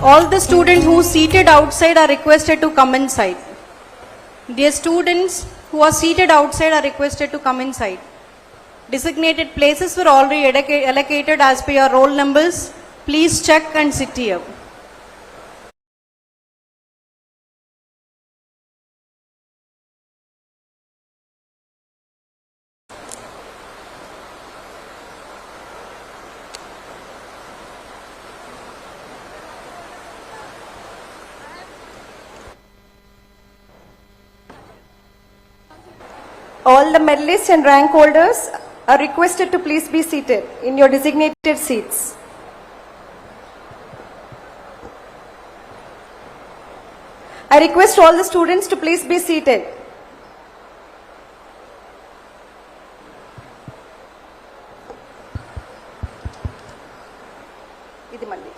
All the students who are seated outside are requested to come inside. Dear students who are seated outside are requested to come inside. Designated places were already allocated as per your roll numbers. Please check and sit here. All the medalists and rank holders are requested to please be seated in your designated seats. I request all the students to please be seated. Idi malli.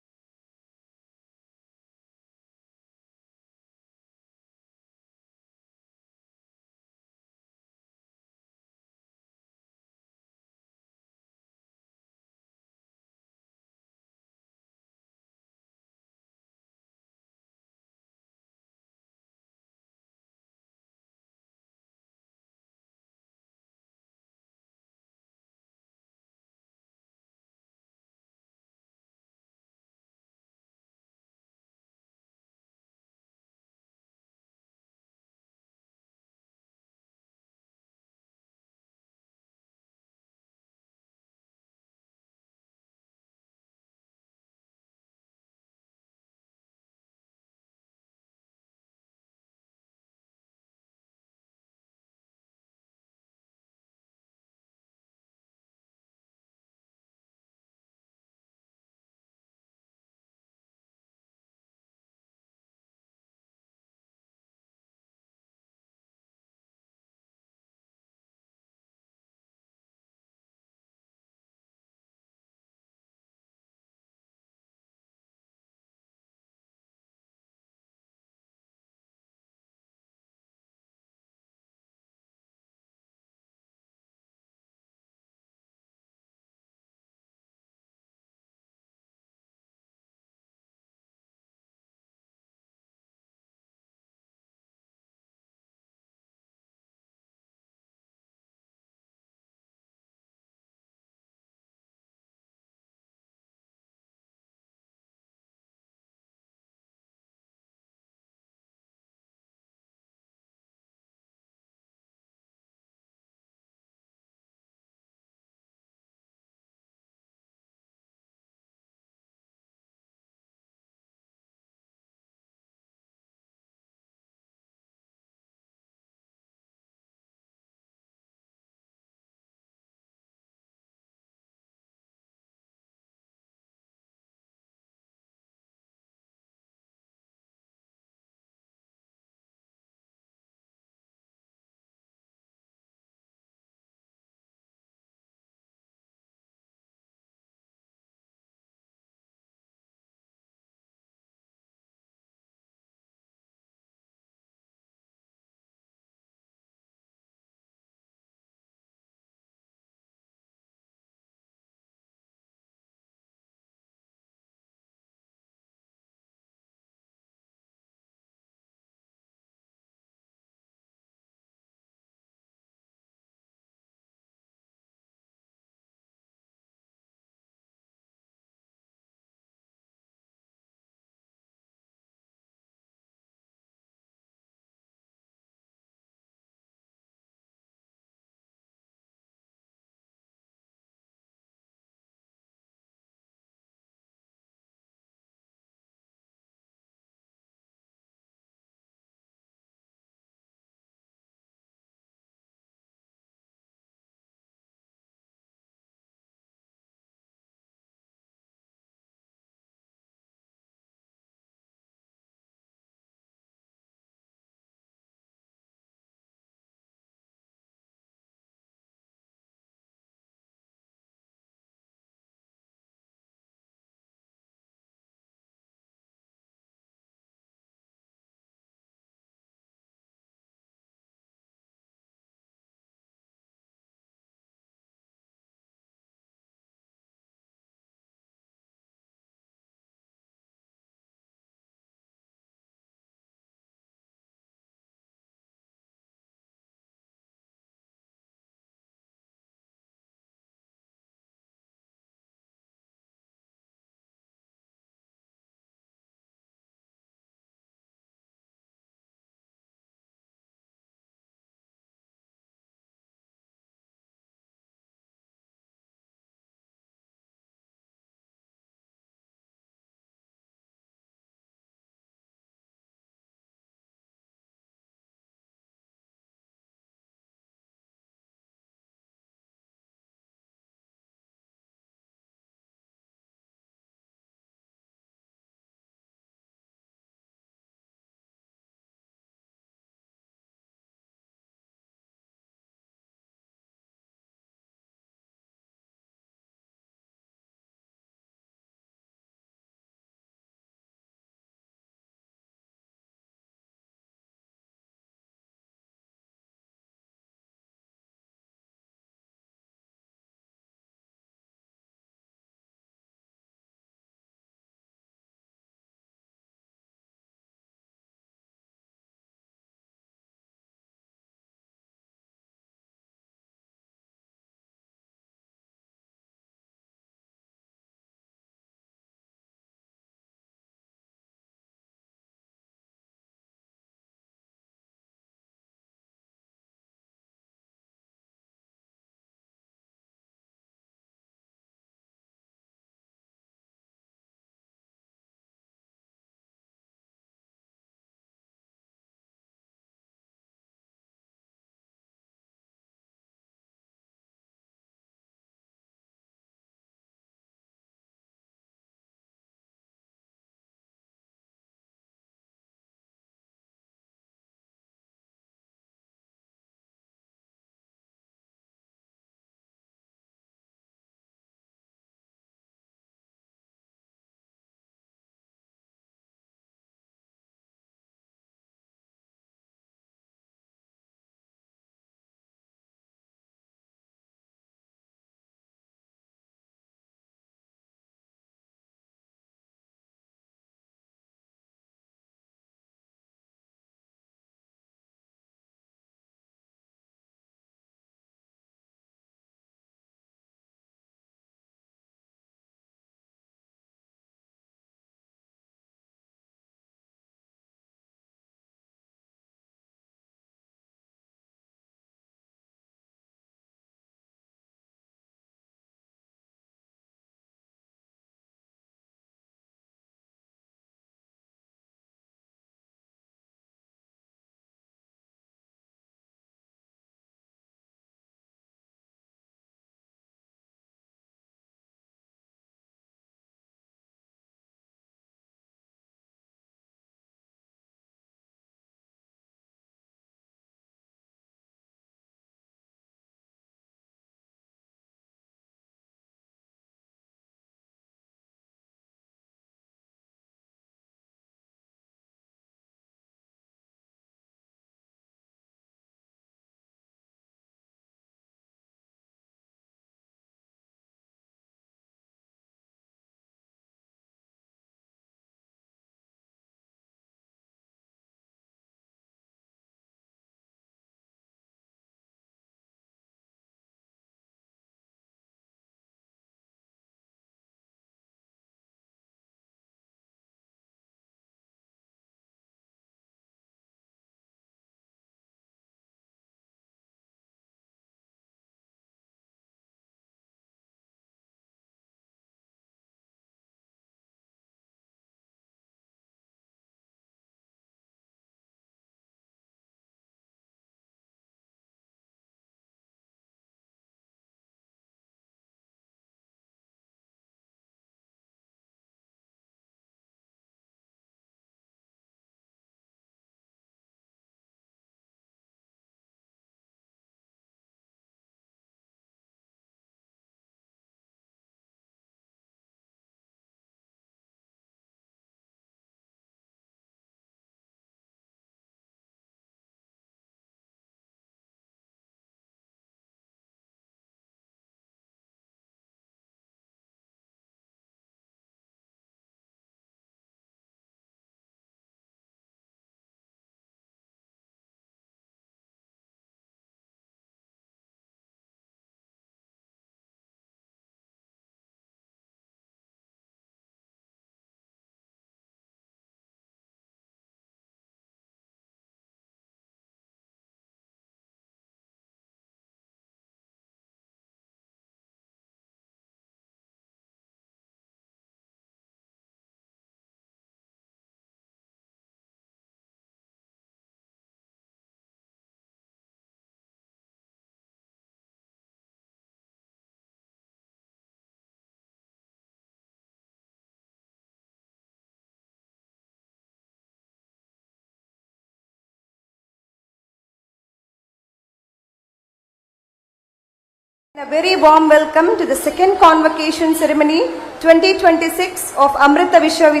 A very warm welcome to the second convocation ceremony 2026 of Amrita University,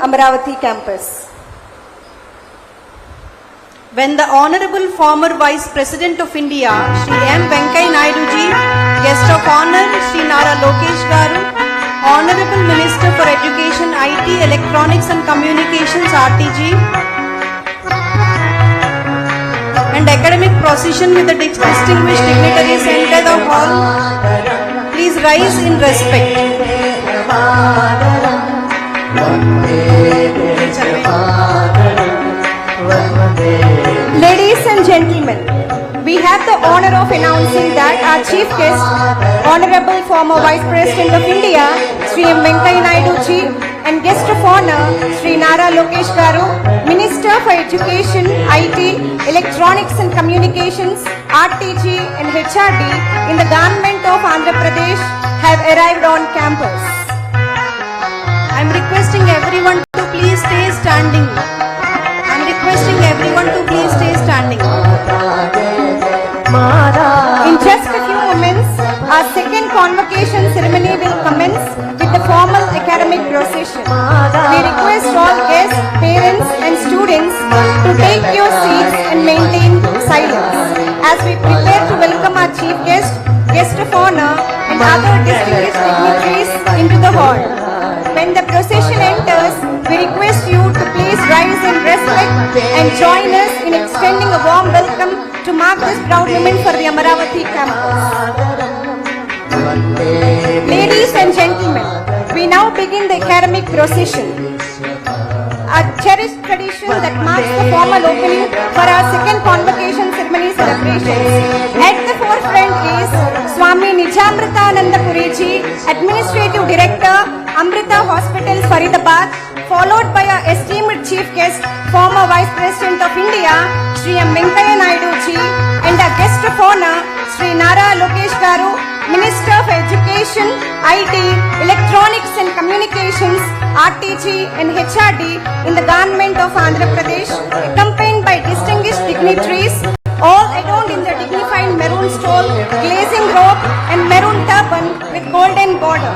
Amaravati campus. When the Honorable former Vice President of India, Sri M. Venkaiah Naidu ji, Guest of Honor, Sri Nara Lokesh garu, Honorable Minister for Education, IT, Electronics and Communications, RTG, and academic procession with the distinguished dignitaries enter the hall. Please rise in respect. Ladies and gentlemen, we have the honor of announcing that our chief guest, Honorable former Vice President of India, Sri M. Venkaiah Naidu ji, and guest of honor, Sri Nara Lokesh garu, Minister for Education, IT, Electronics and Communications, RTG and HRD in the government of Andhra Pradesh have arrived on campus. I am requesting everyone to please stay standing. In just a few moments, our second convocation ceremony will commence with the formal academic procession. We request all guests, parents and students to take your seats and maintain silence as we prepare to welcome our chief guest, guest of honor and other distinguished dignitaries into the hall. When the procession enters, we request you to please rise in respect and join us in extending a warm welcome to mark this proud moment for the Amaravati campus. Ladies and gentlemen, we now begin the academic procession, a cherished tradition that marks the formal opening for our second convocation ceremony celebrations. At the forefront is Swami Nijamritananda Puriji, Administrative Director, Amrita Hospital, Faridabad, followed by our esteemed chief guest, former Vice President of India, Sri M. Venkaiah Naidu ji, and our guest of honor, Sri Nara Lokesh garu, Minister for Education, IT, Electronics and Communications, RTG and HRD in the government of Andhra Pradesh, accompanied by distinguished dignitaries, all adorned in the dignified maroon stole, glazing robe and maroon turban with golden border,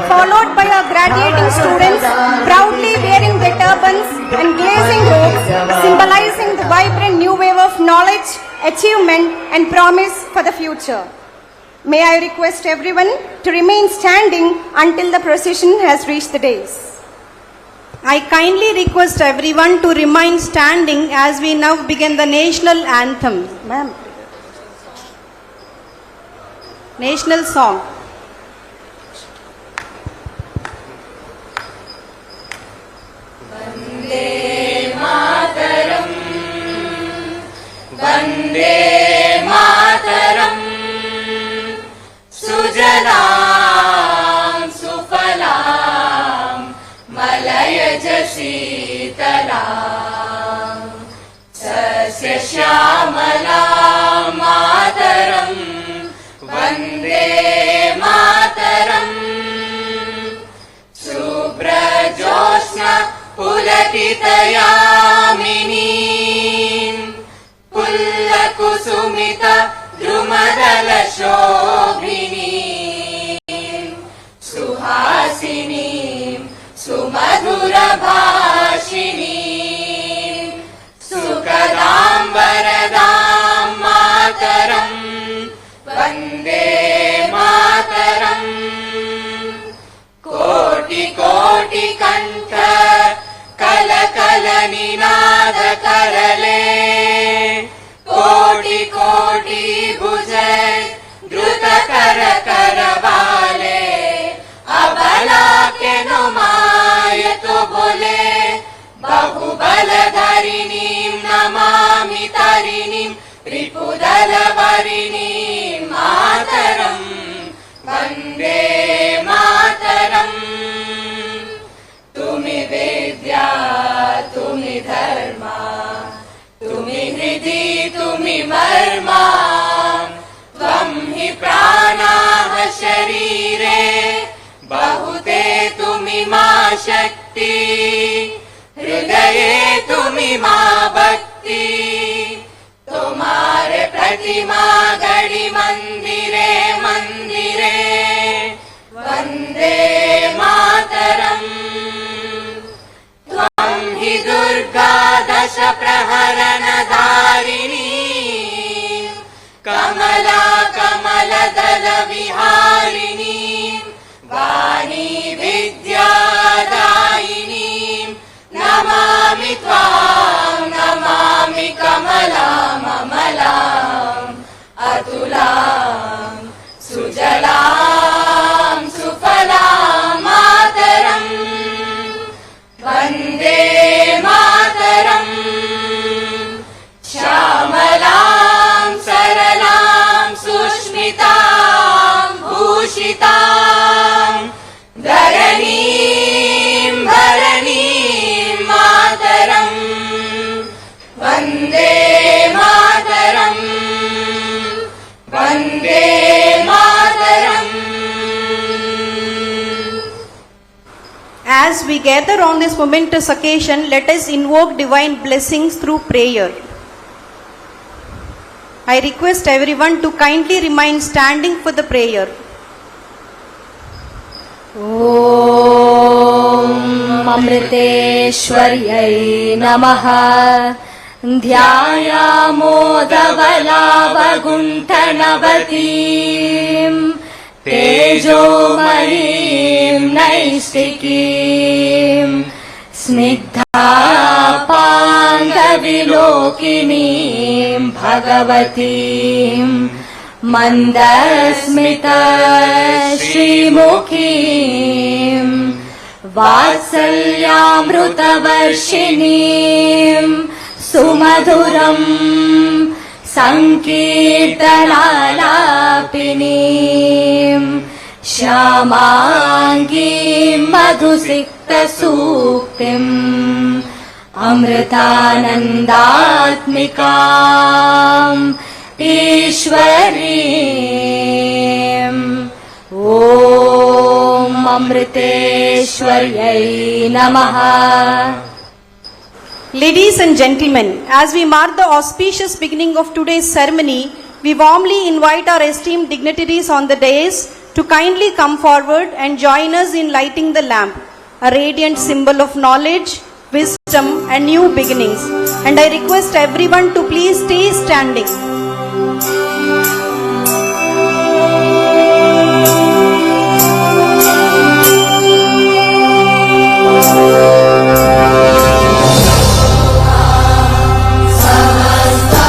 followed by our graduating students proudly wearing their turbans and glazing robes, symbolizing the vibrant new wave of knowledge, achievement and promise for the future. May I request everyone to remain standing until the procession has reached the dais. I kindly request everyone to remain standing as we now begin the national anthem. Ma'am. National song. Vande Mataram, Vande Mataram, Sujalam Sufalam, Malayaj Sitalam, Sasya Shyamalam Mataram, Vande Mataram, Subrajosna Pulatitayamini, Pullakusumita Drumadala Shobhini, Suhasini Sumadhura Bhashini, Sukadam Varadam Mataram, Vande Mataram, Koti Koti Kantha Kala Kala Ninada Karale, Koti Koti Bhujai Druta Kara Karavale, Abala ke no mayato bole, Bahubaladharinim namami tarinim, Ripudalabarinim Mataram, Vande Mataram. Tumi Vidya, Tumi Dharma, Tumi Hridi, Tumi Marma, Tvam hi Pranaha Sharire, Bahute Tumi Ma Shakti, Hridaye Tumi Ma Bhakti, Tomar द्वारे प्रतिमा गणि मन्दिरे मन्दिरे वन्दे मातरम् त्वं हि दुर्गा दश प्रहरणधारिणी कमला कमलदल विहारिणी वाणी विद्यादायिनी नमामि त्वां नमामि कमलाम् अमलाम् अतुलां सुजलां सुफलां मातरम् वन्दे मातरम् श्यामलां सरलां सुष्मितां भूषितां धरणीं भरणीं मातरम् Vande Mataram Vande Mataram. As we gather on this momentous occasion, let us invoke divine blessings through prayer. I request everyone to kindly remain standing for the prayer. ॐ अमृतेश्वर्यै नमः. ध्यायामो धवलावगुण्ठनवतीं तेजोमयीं नैष्टिकीं स्निग्धापाङ्गविलोकिनीं भगवतीं मन्दस्मित श्रीमुखीं वात्सल्यामृतवर्षिणीं सुमधुरं सङ्कीर्तनालापिनीं श्यामाङ्गीं मधुसिक्तसूक्तिम् अमृतानन्दात्मिकाम् ईश्वरीम्. ॐ अमृतेश्वर्यै नमः. Ladies and gentlemen, as we mark the auspicious beginning of today's ceremony, we warmly invite our esteemed dignitaries on the dais to kindly come forward and join us in lighting the lamp, a radiant symbol of knowledge, wisdom and new beginnings. And I request everyone to please stay standing. Samasta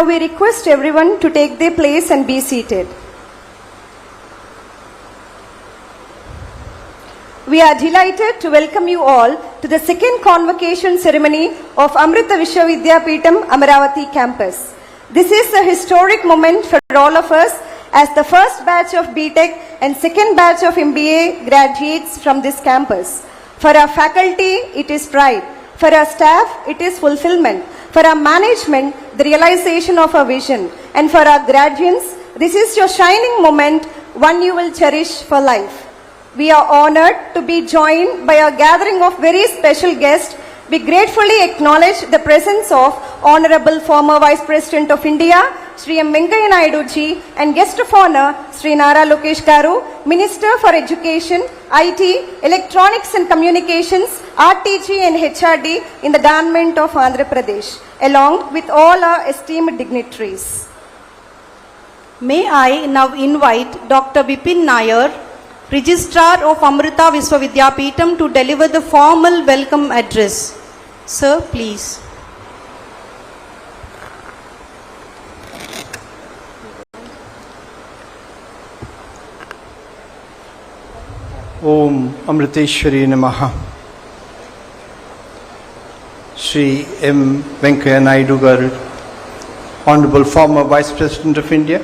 Now we request everyone to take their place and be seated. We are delighted to welcome you all to the second convocation ceremony of Amrita Vidyapeetham Amaravati campus. This is a historic moment for all of us as the first batch of BTech and second batch of MBA graduates from this campus. For our faculty, it is pride. For our staff, it is fulfillment. For our management, the realization of our vision. And for our graduates, this is your shining moment, one you will cherish for life. We are honored to be joined by a gathering of very special guests. We gratefully acknowledge the presence of Honorable former Vice President of India, Sri M. Venkaiah Naidu ji, and guest of honor, Sri Nara Lokesh Garu, Minister for Education, IT, Electronics and Communications, RTG and HRD in the government of Andhra Pradesh, along with all our esteemed dignitaries. May I now invite Dr. Bipin Nair, Registrar of Amrita Vidyapeetham, to deliver the formal welcome address. Sir, please. Om Amriteshwari Namaha. Sri M. Venkaiah Naidu Garu, Honorable former Vice President of India,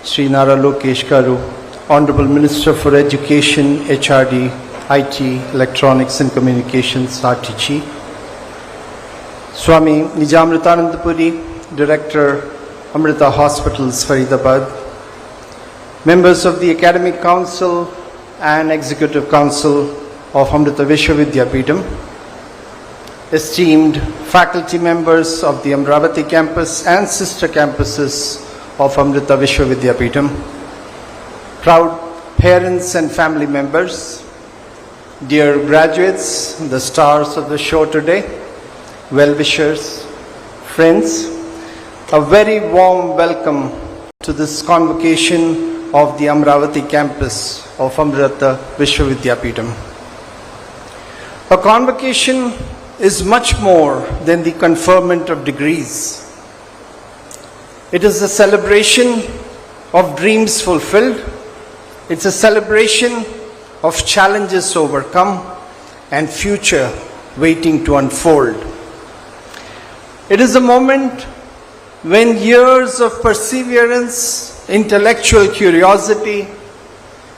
Sri Nara Lokesh Garu, Hon'ble Minister for Education, HRD, IT, Electronics and Communications, RTG, Swami Nijamritanandapuri, Director, Amrita Hospitals, Faridabad, members of the Academic Council and Executive Council of Amrita Vidyapeetham, esteemed faculty members of the Amaravati campus and sister campuses of Amrita Vidyapeetham, proud parents and family members, dear graduates, the stars of the show today, well-wishers, friends, a very warm welcome to this convocation of the Amaravati campus of Amrita Vidyapeetham. A convocation is much more than the conferment of degrees. It is a celebration of dreams fulfilled. It's a celebration of challenges overcome and future waiting to unfold. It is a moment when years of perseverance, intellectual curiosity,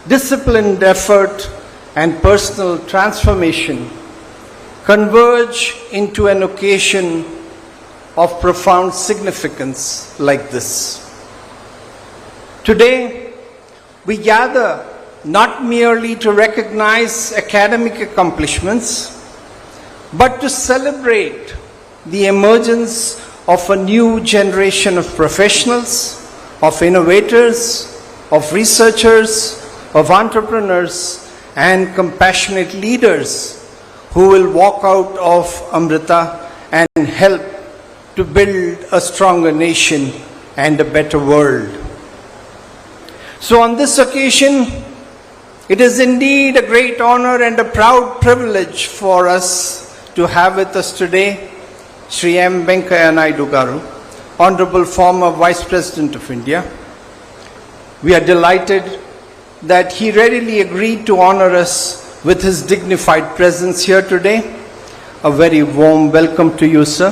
disciplined effort, and personal transformation converge into an occasion of profound significance like this. Today, we gather not merely to recognize academic accomplishments, but to celebrate the emergence of a new generation of professionals, of innovators, of researchers, of entrepreneurs, and compassionate leaders who will walk out of Amrita and help to build a stronger nation and a better world. So on this occasion, it is indeed a great honor and a proud privilege for us to have with us today Sri M. Venkaiah Naidu Garu, Honorable former Vice President of India. We are delighted that he readily agreed to honor us with his dignified presence here today. A very warm welcome to you, sir.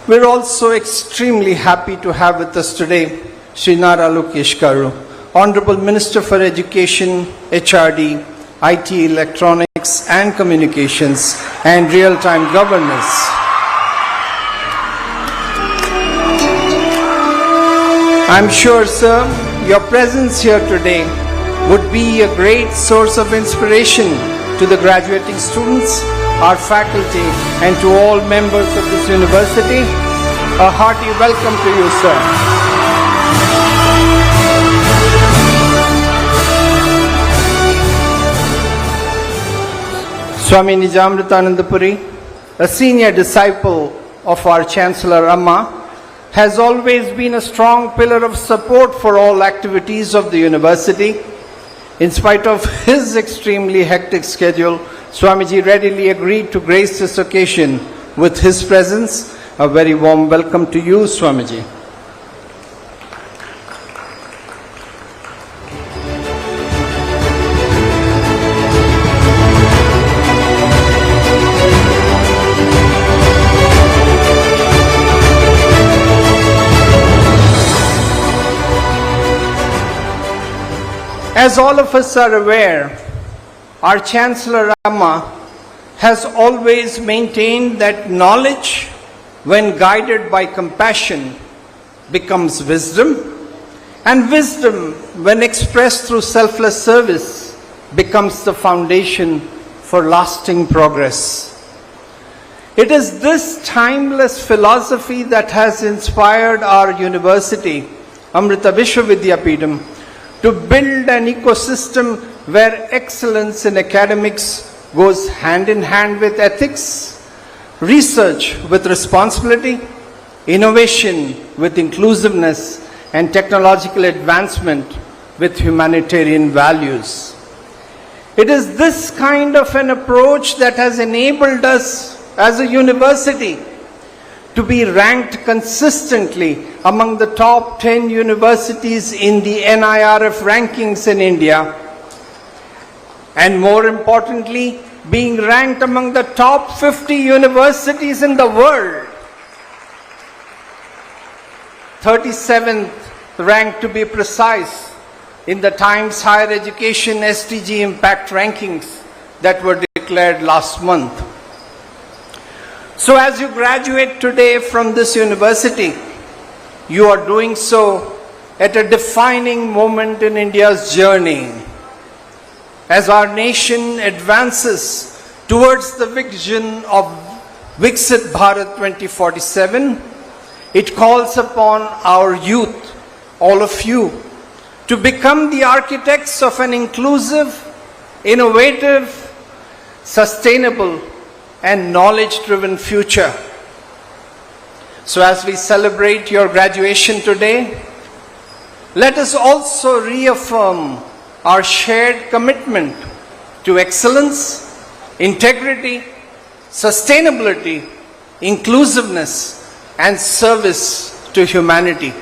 We're also extremely happy to have with us today Sri Nara Lokesh Garu, Honorable Minister for Education, HRD, IT, Electronics and Communications, and Real-Time Governance. I'm sure, sir, your presence here today would be a great source of inspiration to the graduating students, our faculty, and to all members of this university. A hearty welcome to you, sir. Swami Nijamritanandapuri, a senior disciple of our Chancellor Amma, has always been a strong pillar of support for all activities of the university. In spite of his extremely hectic schedule, Swamiji readily agreed to grace this occasion with his presence. A very warm welcome to you, Swamiji. As all of us are aware, our Chancellor Amma has always maintained that knowledge, when guided by compassion, becomes wisdom, and wisdom, when expressed through selfless service, becomes the foundation for lasting progress. It is this timeless philosophy that has inspired our university, Amrita Vishwavidyapeetham, to build an ecosystem where excellence in academics goes hand in hand with ethics, research with responsibility, innovation with inclusiveness, and technological advancement with humanitarian values. It is this kind of an approach that has enabled us as a university to be ranked consistently among the top 10 universities in the NIRF rankings in India, and more importantly, being ranked among the top 50 universities in the world. 37th rank to be precise in the Times Higher Education SDG Impact Rankings that were declared last month. So as you graduate today from this university, you are doing so at a defining moment in India's journey. As our nation advances towards the vision of Viksit Bharat 2047, it calls upon our youth, all of you, to become the architects of an inclusive, innovative, sustainable, and knowledge-driven future. So as we celebrate your graduation today, let us also reaffirm our shared commitment to excellence, integrity, sustainability, inclusiveness, and service to humanity.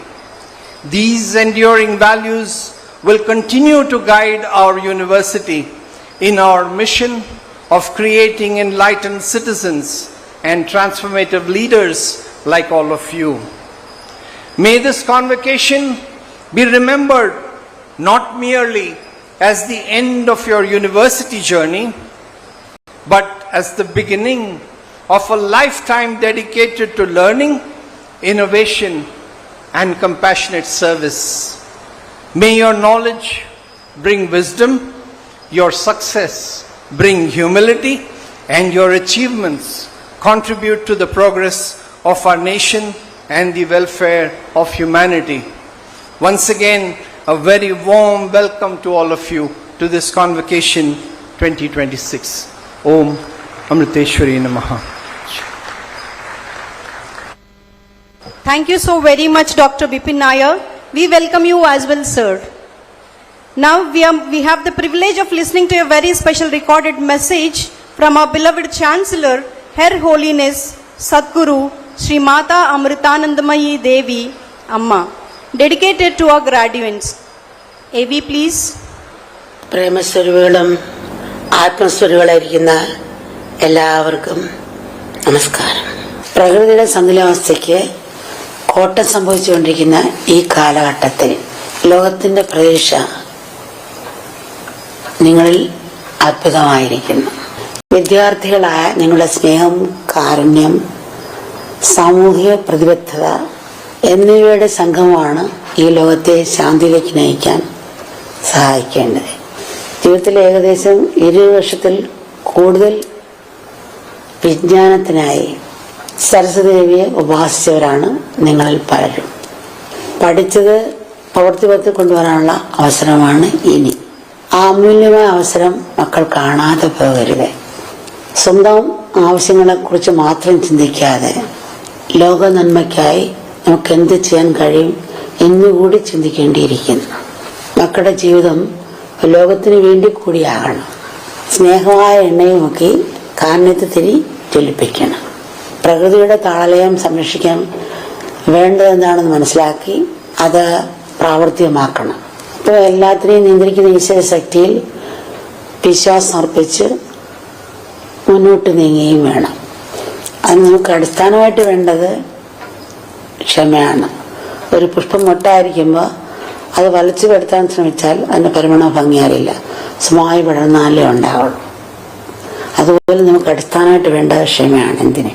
These enduring values will continue to guide our university in our mission of creating enlightened citizens and transformative leaders like all of you. May this convocation be remembered not merely as the end of your university journey, but as the beginning of a lifetime dedicated to learning, innovation, and compassionate service. May your knowledge bring wisdom, your success bring humility, and your achievements contribute to the progress of our nation and the welfare of humanity. Once again, a very warm welcome to all of you to this convocation 2026. Om Amriteshwari Namaha. Thank you so very much, Dr. Bipin Nair. We welcome you as well, sir. Now we have the privilege of listening to a very special recorded message from our beloved Chancellor, Her Holiness Sadguru Sri Mata Amritanandamayi Devi Amma, dedicated to our graduates. AV, please. പ്രേമസ്വരൂപങ്ങളും ആത്മസ്വരൂപങ്ങളായിരിക്കുന്ന എല്ലാവർക്കും നമസ്കാരം. പ്രകൃതിയുടെ സന്തുലിതാവസ്ഥയ്ക്ക് കോട്ടം സംഭവിച്ചുകൊണ്ടിരിക്കുന്ന ഈ കാലഘട്ടത്തിൽ ലോകത്തിന്റെ പ്രതീക്ഷ നിങ്ങളിൽ അത്ഭുതമായിരിക്കുന്നു. വിദ്യാർത്ഥികളായ നിങ്ങളുടെ സ്നേഹം, കാരുണ്യം, സാമൂഹിക പ്രതിബദ്ധത എന്നിവയുടെ സംഗമമാണ് ഈ ലോകത്തെ ശാന്തിയിലേക്ക് നയിക്കാൻ സഹായിക്കേണ്ടത്. ജീവിതത്തിൽ ഏകദേശം 20 വർഷത്തിൽ കൂടുതൽ വിജ്ഞാനത്തിനായി സരസ്വതി ദേവിയെ ഉപാസിച്ചവരാണ് നിങ്ങളിൽ പലരും. പഠിച്ചത് പ്രവൃത്തിപഥത്തിൽ കൊണ്ടുവരാനുള്ള അവസരമാണ് ഇനി. ആ അമൂല്യമായ അവസരം മക്കൾ കാണാതെ പോകരുത്. സ്വന്തം ആവശ്യങ്ങളെക്കുറിച്ച് മാത്രം ചിന്തിക്കാതെ ലോക നന്മയ്ക്കായി നമുക്ക് എന്ത് ചെയ്യാൻ കഴിയും എന്നുകൂടി ചിന്തിക്കേണ്ടിയിരിക്കുന്നു. മക്കളുടെ ജീവിതം ലോകത്തിന് വേണ്ടി കൂടിയാകണം. സ്നേഹമായ എണ്ണയും നോക്കി കാരണത്ത് തിരി ജ്വലിപ്പിക്കണം. പ്രകൃതിയുടെ താളലയം സംരക്ഷിക്കാൻ വേണ്ടതെന്താണെന്ന് മനസ്സിലാക്കി അത് പ്രാവർത്തികമാക്കണം. അപ്പോൾ എല്ലാത്തിനെയും നിയന്ത്രിക്കുന്ന ഈശ്വര ശക്തിയിൽ വിശ്വാസം അർപ്പിച്ച് മുന്നോട്ട് നീങ്ങുകയും വേണം. അത് നമുക്ക് അടിസ്ഥാനമായിട്ട് വേണ്ടത് ക്ഷമയാണ്. ഒരു പുഷ്പം മൊട്ടായിരിക്കുമ്പോൾ അത് വലിച്ചു പെടുത്താൻ ശ്രമിച്ചാൽ അതിന്റെ പരിമണ ഭംഗിയാറില്ല, സുമായി വിടർന്നാലേ ഉണ്ടാവുള്ളൂ. അതുപോലെ നമുക്ക് അടിസ്ഥാനമായിട്ട് വേണ്ടത് ക്ഷമയാണ്. എന്തിന്?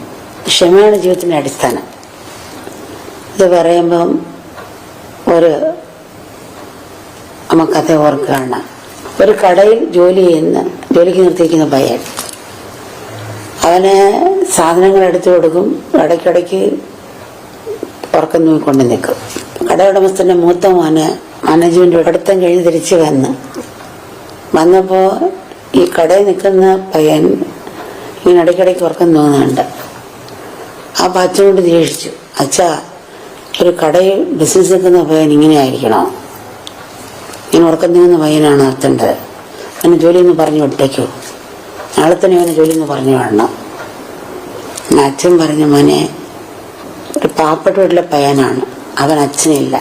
ക്ഷമയാണ് ജീവിതത്തിന്റെ അടിസ്ഥാനം. ഇത് പറയുമ്പം ഒരു നമുക്കഥ ഓർക്കുകയാണ്. ഒരു കടയിൽ ജോലിക്ക് നിർത്തിയിരിക്കുന്ന പയ്യൻ, അവന് സാധനങ്ങൾ എടുത്തു കൊടുക്കും, ഇടയ്ക്കിടയ്ക്ക് ഉറക്കം നോക്കിക്കൊണ്ട് നിൽക്കും. കട ഉടമസ്ഥന്റെ മൂത്ത മോന് മാനേജ്മെന്റ് പഠിത്തം കഴിഞ്ഞ് തിരിച്ച് വന്നപ്പോ ഈ കടയിൽ നിൽക്കുന്ന പയ്യൻ ഇങ്ങനെ ഇടയ്ക്കിടയ്ക്ക് ഉറക്കം തോന്നുന്നുണ്ട്. ആ അച്ഛനോട് ദേഷിച്ചു, അച്ഛാ, ഒരു കടയിൽ ബിസിനസ് നിൽക്കുന്ന പയ്യൻ ഇങ്ങനെ ആയിരിക്കണോ? ഇങ്ങനെ ഉറക്കം നീങ്ങുന്ന പയ്യനാണ് നിർത്തേണ്ടത്. അവന് ജോലിയൊന്ന് പറഞ്ഞു വിട്ടേക്കൂ, നാളെ തന്നെ അവന് ജോലിയൊന്ന് പറഞ്ഞു വിടണം. അച്ഛൻ പറഞ്ഞു, മോനെ, ഒരു പാവപ്പെട്ട വീട്ടിലെ പയ്യനാണ്, അവൻ അച്ഛനില്ല,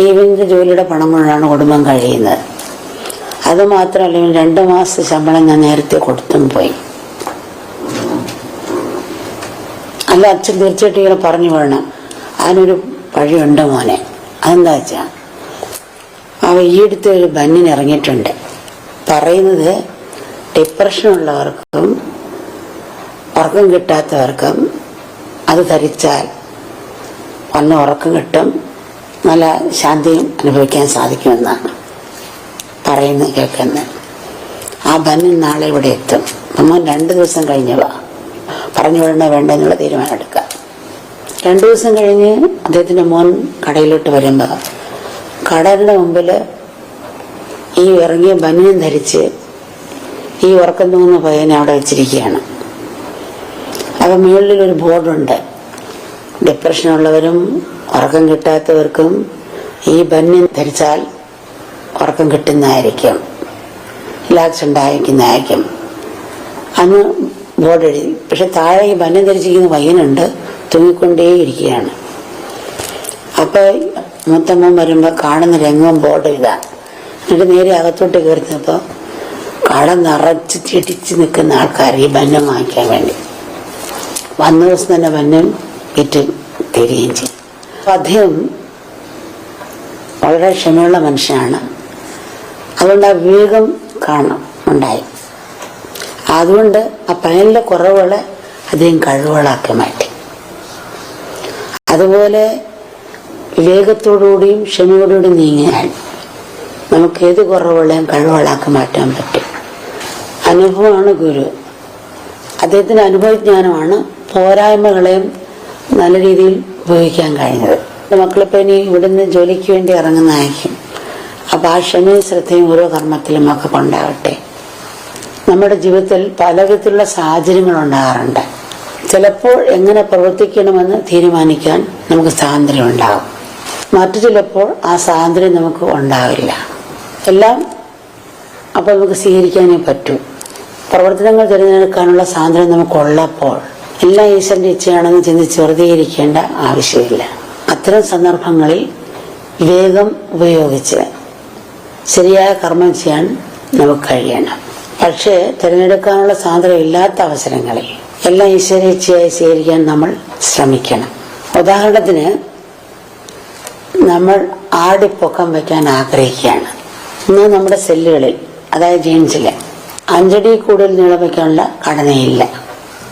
ഈവനിന്റെ ജോലിയുടെ പണം കൊണ്ടാണ് കുടുംബം കഴിയുന്നത്. അതുമാത്രമല്ല, 2 മാസത്തെ ശമ്പളം ഞാൻ നേരത്തെ കൊടുത്തും പോയി. അല്ല, അച്ഛൻ തീർച്ചയായിട്ടും ഇങ്ങനെ പറഞ്ഞു വിടണം. അതിനൊരു വഴിയുണ്ട് മോനെ. അതെന്താ വെച്ചാ, അവ ഈ അടുത്ത് ഒരു ബന്നിന് ഇറങ്ങിയിട്ടുണ്ട്. പറയുന്നത് ഡിപ്രഷനുള്ളവർക്കും ഉറക്കം കിട്ടാത്തവർക്കും അത് ധരിച്ചാൽ നല്ല ഉറക്കം കിട്ടും, നല്ല ശാന്തിയും അനുഭവിക്കാൻ സാധിക്കുമെന്നാണ് പറയുന്നത്, കേൾക്കുന്നത്. ആ ബന്നിൻ നാളെ ഇവിടെ എത്തും. നമ്മൾ 2 ദിവസം കഴിഞ്ഞവാ പറഞ്ഞു വിടണോ വേണ്ട എന്നുള്ള തീരുമാനം എടുക്കാം. 2 ദിവസം കഴിഞ്ഞ് അദ്ദേഹത്തിന്റെ മോൻ കടയിലോട്ട് വരുമ്പോ കടലിന്റെ മുമ്പില് ഈ ഇറങ്ങിയ ബനിയൻ ധരിച്ച് ഈ ഉറക്കം തൂങ്ങുന്ന പയ്യനെ അവിടെ വെച്ചിരിക്കുകയാണ്. അപ്പൊ മുകളിൽ ഒരു ബോർഡുണ്ട്, ഡിപ്രഷനുള്ളവരും ഉറക്കം കിട്ടാത്തവർക്കും ഈ ബനിയൻ ധരിച്ചാൽ ഉറക്കം കിട്ടുന്നതായിരിക്കും, റിലാക്സ് ഉണ്ടായിരിക്കുന്നതായിരിക്കും അന്ന് ബോർഡ് എഴുതി. പക്ഷെ താഴെ ഈ ബനിയൻ ധരിച്ചിരിക്കുന്ന പയ്യനുണ്ട്, തൂങ്ങിക്കൊണ്ടേയിരിക്കുകയാണ്. അപ്പൊ മൂത്തമ്മൻ വരുമ്പോ കാണുന്ന രംഗം ബോർഡ് ഇതാ. എന്നിട്ട് നേരെ അകത്തോട്ട് കയറുന്നപ്പോ കട നിറച്ച് ചെടിച്ച് നിൽക്കുന്ന ആൾക്കാർ ഈ ബന്നം വാങ്ങിക്കാൻ വേണ്ടി വന്ന ദിവസം തന്നെ ബന്നം വിറ്റ് തരികയും ചെയ്യും. അദ്ദേഹം വളരെ ക്ഷമയുള്ള മനുഷ്യനാണ്. അതുകൊണ്ട് ആ വിവേകം ഉണ്ടായി. അതുകൊണ്ട് ആ പയ്യനിലെ കുറവുകളെ അദ്ദേഹം കഴിവുകളാക്കി മാറ്റി. അതുപോലെ വിവേകത്തോടുകൂടിയും ക്ഷമയോടുകൂടിയും നീങ്ങിയാൽ നമുക്ക് ഏത് കുറവുകളെയും കഴിവുകളാക്കി മാറ്റാൻ പറ്റും. അനുഭവമാണ് ഗുരു. അദ്ദേഹത്തിന്റെ അനുഭവജ്ഞാനമാണ് പോരായ്മകളെയും നല്ല രീതിയിൽ ഉപയോഗിക്കാൻ കഴിഞ്ഞത്. മക്കളിപ്പോ ഇനി ഇവിടുന്ന് ജോലിക്ക് വേണ്ടി ഇറങ്ങുന്നതായിരിക്കും. അപ്പൊ ആ ക്ഷമയും ശ്രദ്ധയും ഓരോ കർമ്മത്തിലും ഒക്കെ കൊണ്ടാവട്ടെ. നമ്മുടെ ജീവിതത്തിൽ പലവിധത്തിലുള്ള സാഹചര്യങ്ങൾ ഉണ്ടാകാറുണ്ട്. ചിലപ്പോൾ എങ്ങനെ പ്രവർത്തിക്കണമെന്ന് തീരുമാനിക്കാൻ നമുക്ക് സ്വാതന്ത്ര്യം ഉണ്ടാകും, മറ്റു ചിലപ്പോൾ ആ സ്വാതന്ത്ര്യം നമുക്ക് ഉണ്ടാവില്ല. എല്ലാം അപ്പോൾ നമുക്ക് സ്വീകരിക്കാനേ പറ്റൂ. പ്രവർത്തനങ്ങൾ തിരഞ്ഞെടുക്കാനുള്ള സ്വാതന്ത്ര്യം നമുക്കുള്ളപ്പോൾ എല്ലാം ഈശ്വരന്റെ ഇച്ഛയാണെന്ന് ചിന്തിച്ച് വെറുതെ ഇരിക്കേണ്ട ആവശ്യമില്ല. അത്തരം സന്ദർഭങ്ങളിൽ വിവേകം ഉപയോഗിച്ച് ശരിയായ കർമ്മം ചെയ്യാൻ നമുക്ക് കഴിയണം. പക്ഷേ തിരഞ്ഞെടുക്കാനുള്ള സ്വാതന്ത്ര്യം ഇല്ലാത്ത അവസരങ്ങളിൽ എല്ലാം ഈശ്വരേച്ഛയായി സ്വീകരിക്കാൻ നമ്മൾ ശ്രമിക്കണം. ഉദാഹരണത്തിന്, നമ്മൾ ആടിപ്പൊക്കം വയ്ക്കാൻ ആഗ്രഹിക്കുകയാണ്. ഇന്ന് നമ്മുടെ സെല്ലുകളിൽ, അതായത് ജീൻസില് 5 അടി കൂടുതൽ നീളം വയ്ക്കാനുള്ള ഘടനയില്ല.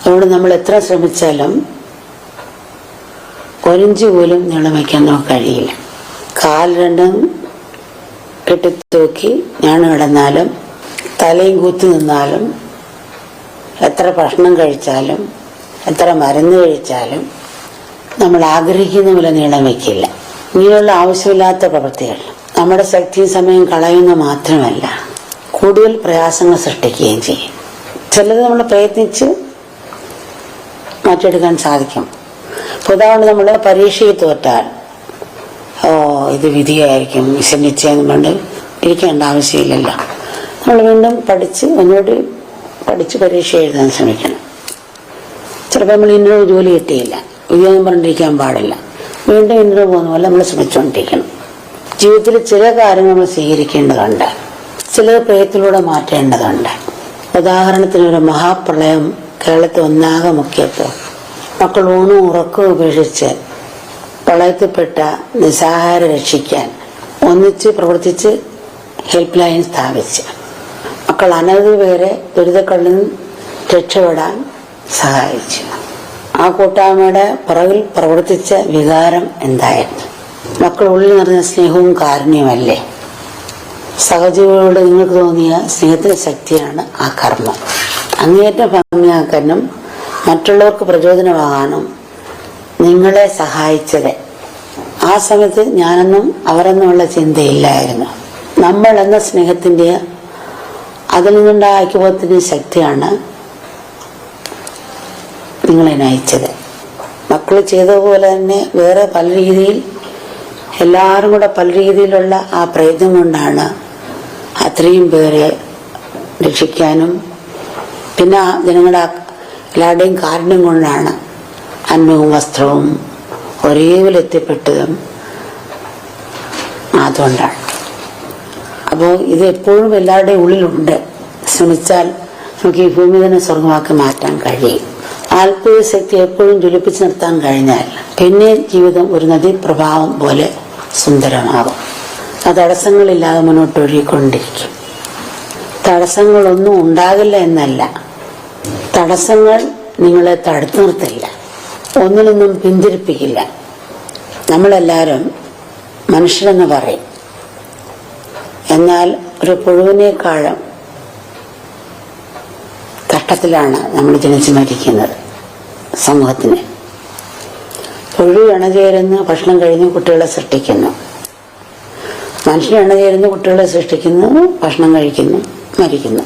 അതുകൊണ്ട് നമ്മൾ എത്ര ശ്രമിച്ചാലും 1 ഇഞ്ച് പോലും നീളം വയ്ക്കാൻ നമുക്ക് കഴിയില്ല. കാൽ രണ്ടും കെട്ടിത്തൂക്കി ഞാൻ കിടന്നാലും തലയും കുത്തി നിന്നാലും എത്ര ഭക്ഷണം കഴിച്ചാലും എത്ര മരുന്ന് കഴിച്ചാലും നമ്മൾ ആഗ്രഹിക്കുന്ന പോലെ നീളം വയ്ക്കില്ല. ഇങ്ങനെയുള്ള ആവശ്യമില്ലാത്ത പ്രവൃത്തികൾ നമ്മുടെ ശക്തിയും സമയം കളയുന്ന മാത്രമല്ല, കൂടുതൽ പ്രയാസങ്ങൾ സൃഷ്ടിക്കുകയും ചെയ്യും. ചിലത് നമ്മൾ പ്രയത്നിച്ച് മാറ്റിയെടുക്കാൻ സാധിക്കും. ഉദാഹരണം, നമ്മൾ പരീക്ഷയിൽ തോറ്റാൽ ഇത് വിധിയായിരിക്കും, നിശ്ചയം കൊണ്ട് ഇരിക്കേണ്ട ആവശ്യമില്ലല്ലോ. നമ്മൾ വീണ്ടും ഒന്നുകൂടി പഠിച്ച് പരീക്ഷ എഴുതാൻ ശ്രമിക്കണം. ചിലപ്പോൾ നമ്മൾ ഇന്നൊരു ജോലി കിട്ടിയില്ല, വിധിയൊന്നും പറഞ്ഞിരിക്കാൻ പാടില്ല. വീണ്ടും ഇന്നൊരു പോകുന്ന പോലെ നമ്മൾ ശ്രമിച്ചുകൊണ്ടിരിക്കണം. ജീവിതത്തിൽ ചില കാര്യങ്ങൾ നമ്മൾ സ്വീകരിക്കേണ്ടതുണ്ട്, ചിലത് പ്രയത്നത്തിലൂടെ മാറ്റേണ്ടതുണ്ട്. ഉദാഹരണത്തിന്, ഒരു മഹാപ്രളയം കേരളത്തിൽ ഒന്നാകെ മുഖ്യത്വം, മക്കൾ ഊണും ഉറക്കവും ഉപേക്ഷിച്ച് പ്രളയത്തിൽപ്പെട്ട നിസ്സഹായരെ രക്ഷിക്കാൻ ഒന്നിച്ച് പ്രവർത്തിച്ച് ഹെൽപ്പ് ലൈൻ സ്ഥാപിച്ച് മക്കൾ അനവധി പേരെ ദുരിതക്കള്ളിൽ നിന്ന് രക്ഷപ്പെടാൻ സഹായിച്ചു. ആ കൂട്ടായ്മയുടെ പുറകിൽ പ്രവർത്തിച്ച വികാരം എന്തായിരുന്നു? മക്കൾ ഉള്ളിൽ നിറഞ്ഞ സ്നേഹവും കാരുണ്യമല്ലേ? സഹജീവികളോട് നിങ്ങൾക്ക് തോന്നിയ സ്നേഹത്തിന്റെ ശക്തിയാണ് ആ കർമ്മം. അങ്ങേയറ്റം ഭംഗിയാക്കാനും മറ്റുള്ളവർക്ക് പ്രചോദനമാകാനും നിങ്ങളെ സഹായിച്ചത്. ആ സമയത്ത് ഞാനെന്നും അവരെന്നുമുള്ള ചിന്തയില്ലായിരുന്നു. നമ്മൾ എന്ന സ്നേഹത്തിന്റെ, അതിൽ നിന്നുണ്ടായ ഐക്യബോധത്തിന്റെ ശക്തിയാണ് നിങ്ങളെ നയിച്ചത്. മക്കൾ ചെയ്തതുപോലെ തന്നെ വേറെ പല രീതിയിൽ, എല്ലാവരും കൂടെ പല രീതിയിലുള്ള ആ പ്രയത്നം കൊണ്ടാണ് അത്രയും പേരെ രക്ഷിക്കാനും, പിന്നെ ജനങ്ങളുടെ എല്ലാവരുടെയും കാരുണ്യം കൊണ്ടാണ് അന്നവും വസ്ത്രവും ഒരേപോലെ എത്തിപ്പെട്ടതും. അതുകൊണ്ടാണ്. അപ്പോൾ ഇത് എപ്പോഴും എല്ലാവരുടെയും ഉള്ളിലുണ്ട്. ശ്രമിച്ചാൽ നമുക്ക് ഈ ഭൂമി തന്നെ സ്വർഗമാക്കി മാറ്റാൻ കഴിയും. ആത്മീയ ശക്തി എപ്പോഴും ജ്വലിപ്പിച്ച് നിർത്താൻ കഴിഞ്ഞാൽ പിന്നെ ജീവിതം ഒരു നദീപ്രഭാവം പോലെ സുന്ദരമാകും. ആ തടസ്സങ്ങളില്ലാതെ മുന്നോട്ട് ഒഴുകിക്കൊണ്ടിരിക്കും. തടസ്സങ്ങളൊന്നും ഉണ്ടാകില്ല എന്നല്ല, തടസ്സങ്ങൾ നിങ്ങളെ തടുത്തു നിർത്തില്ല, ഒന്നിനൊന്നും പിന്തിരിപ്പിക്കില്ല. നമ്മളെല്ലാവരും മനുഷ്യരെന്ന് പറയും, എന്നാൽ ഒരു പുഴുവിനേക്കാളും കഷ്ടത്തിലാണ് നമ്മൾ ജനിച്ചു മരിക്കുന്നത്. സമൂഹത്തിന് പുഴു ഇണചേരുന്ന ഭക്ഷണം കഴിഞ്ഞ് കുട്ടികളെ സൃഷ്ടിക്കുന്നു, മനുഷ്യൻ ഇണചേരുന്ന കുട്ടികളെ സൃഷ്ടിക്കുന്നു, ഭക്ഷണം കഴിക്കുന്നു, മരിക്കുന്നു.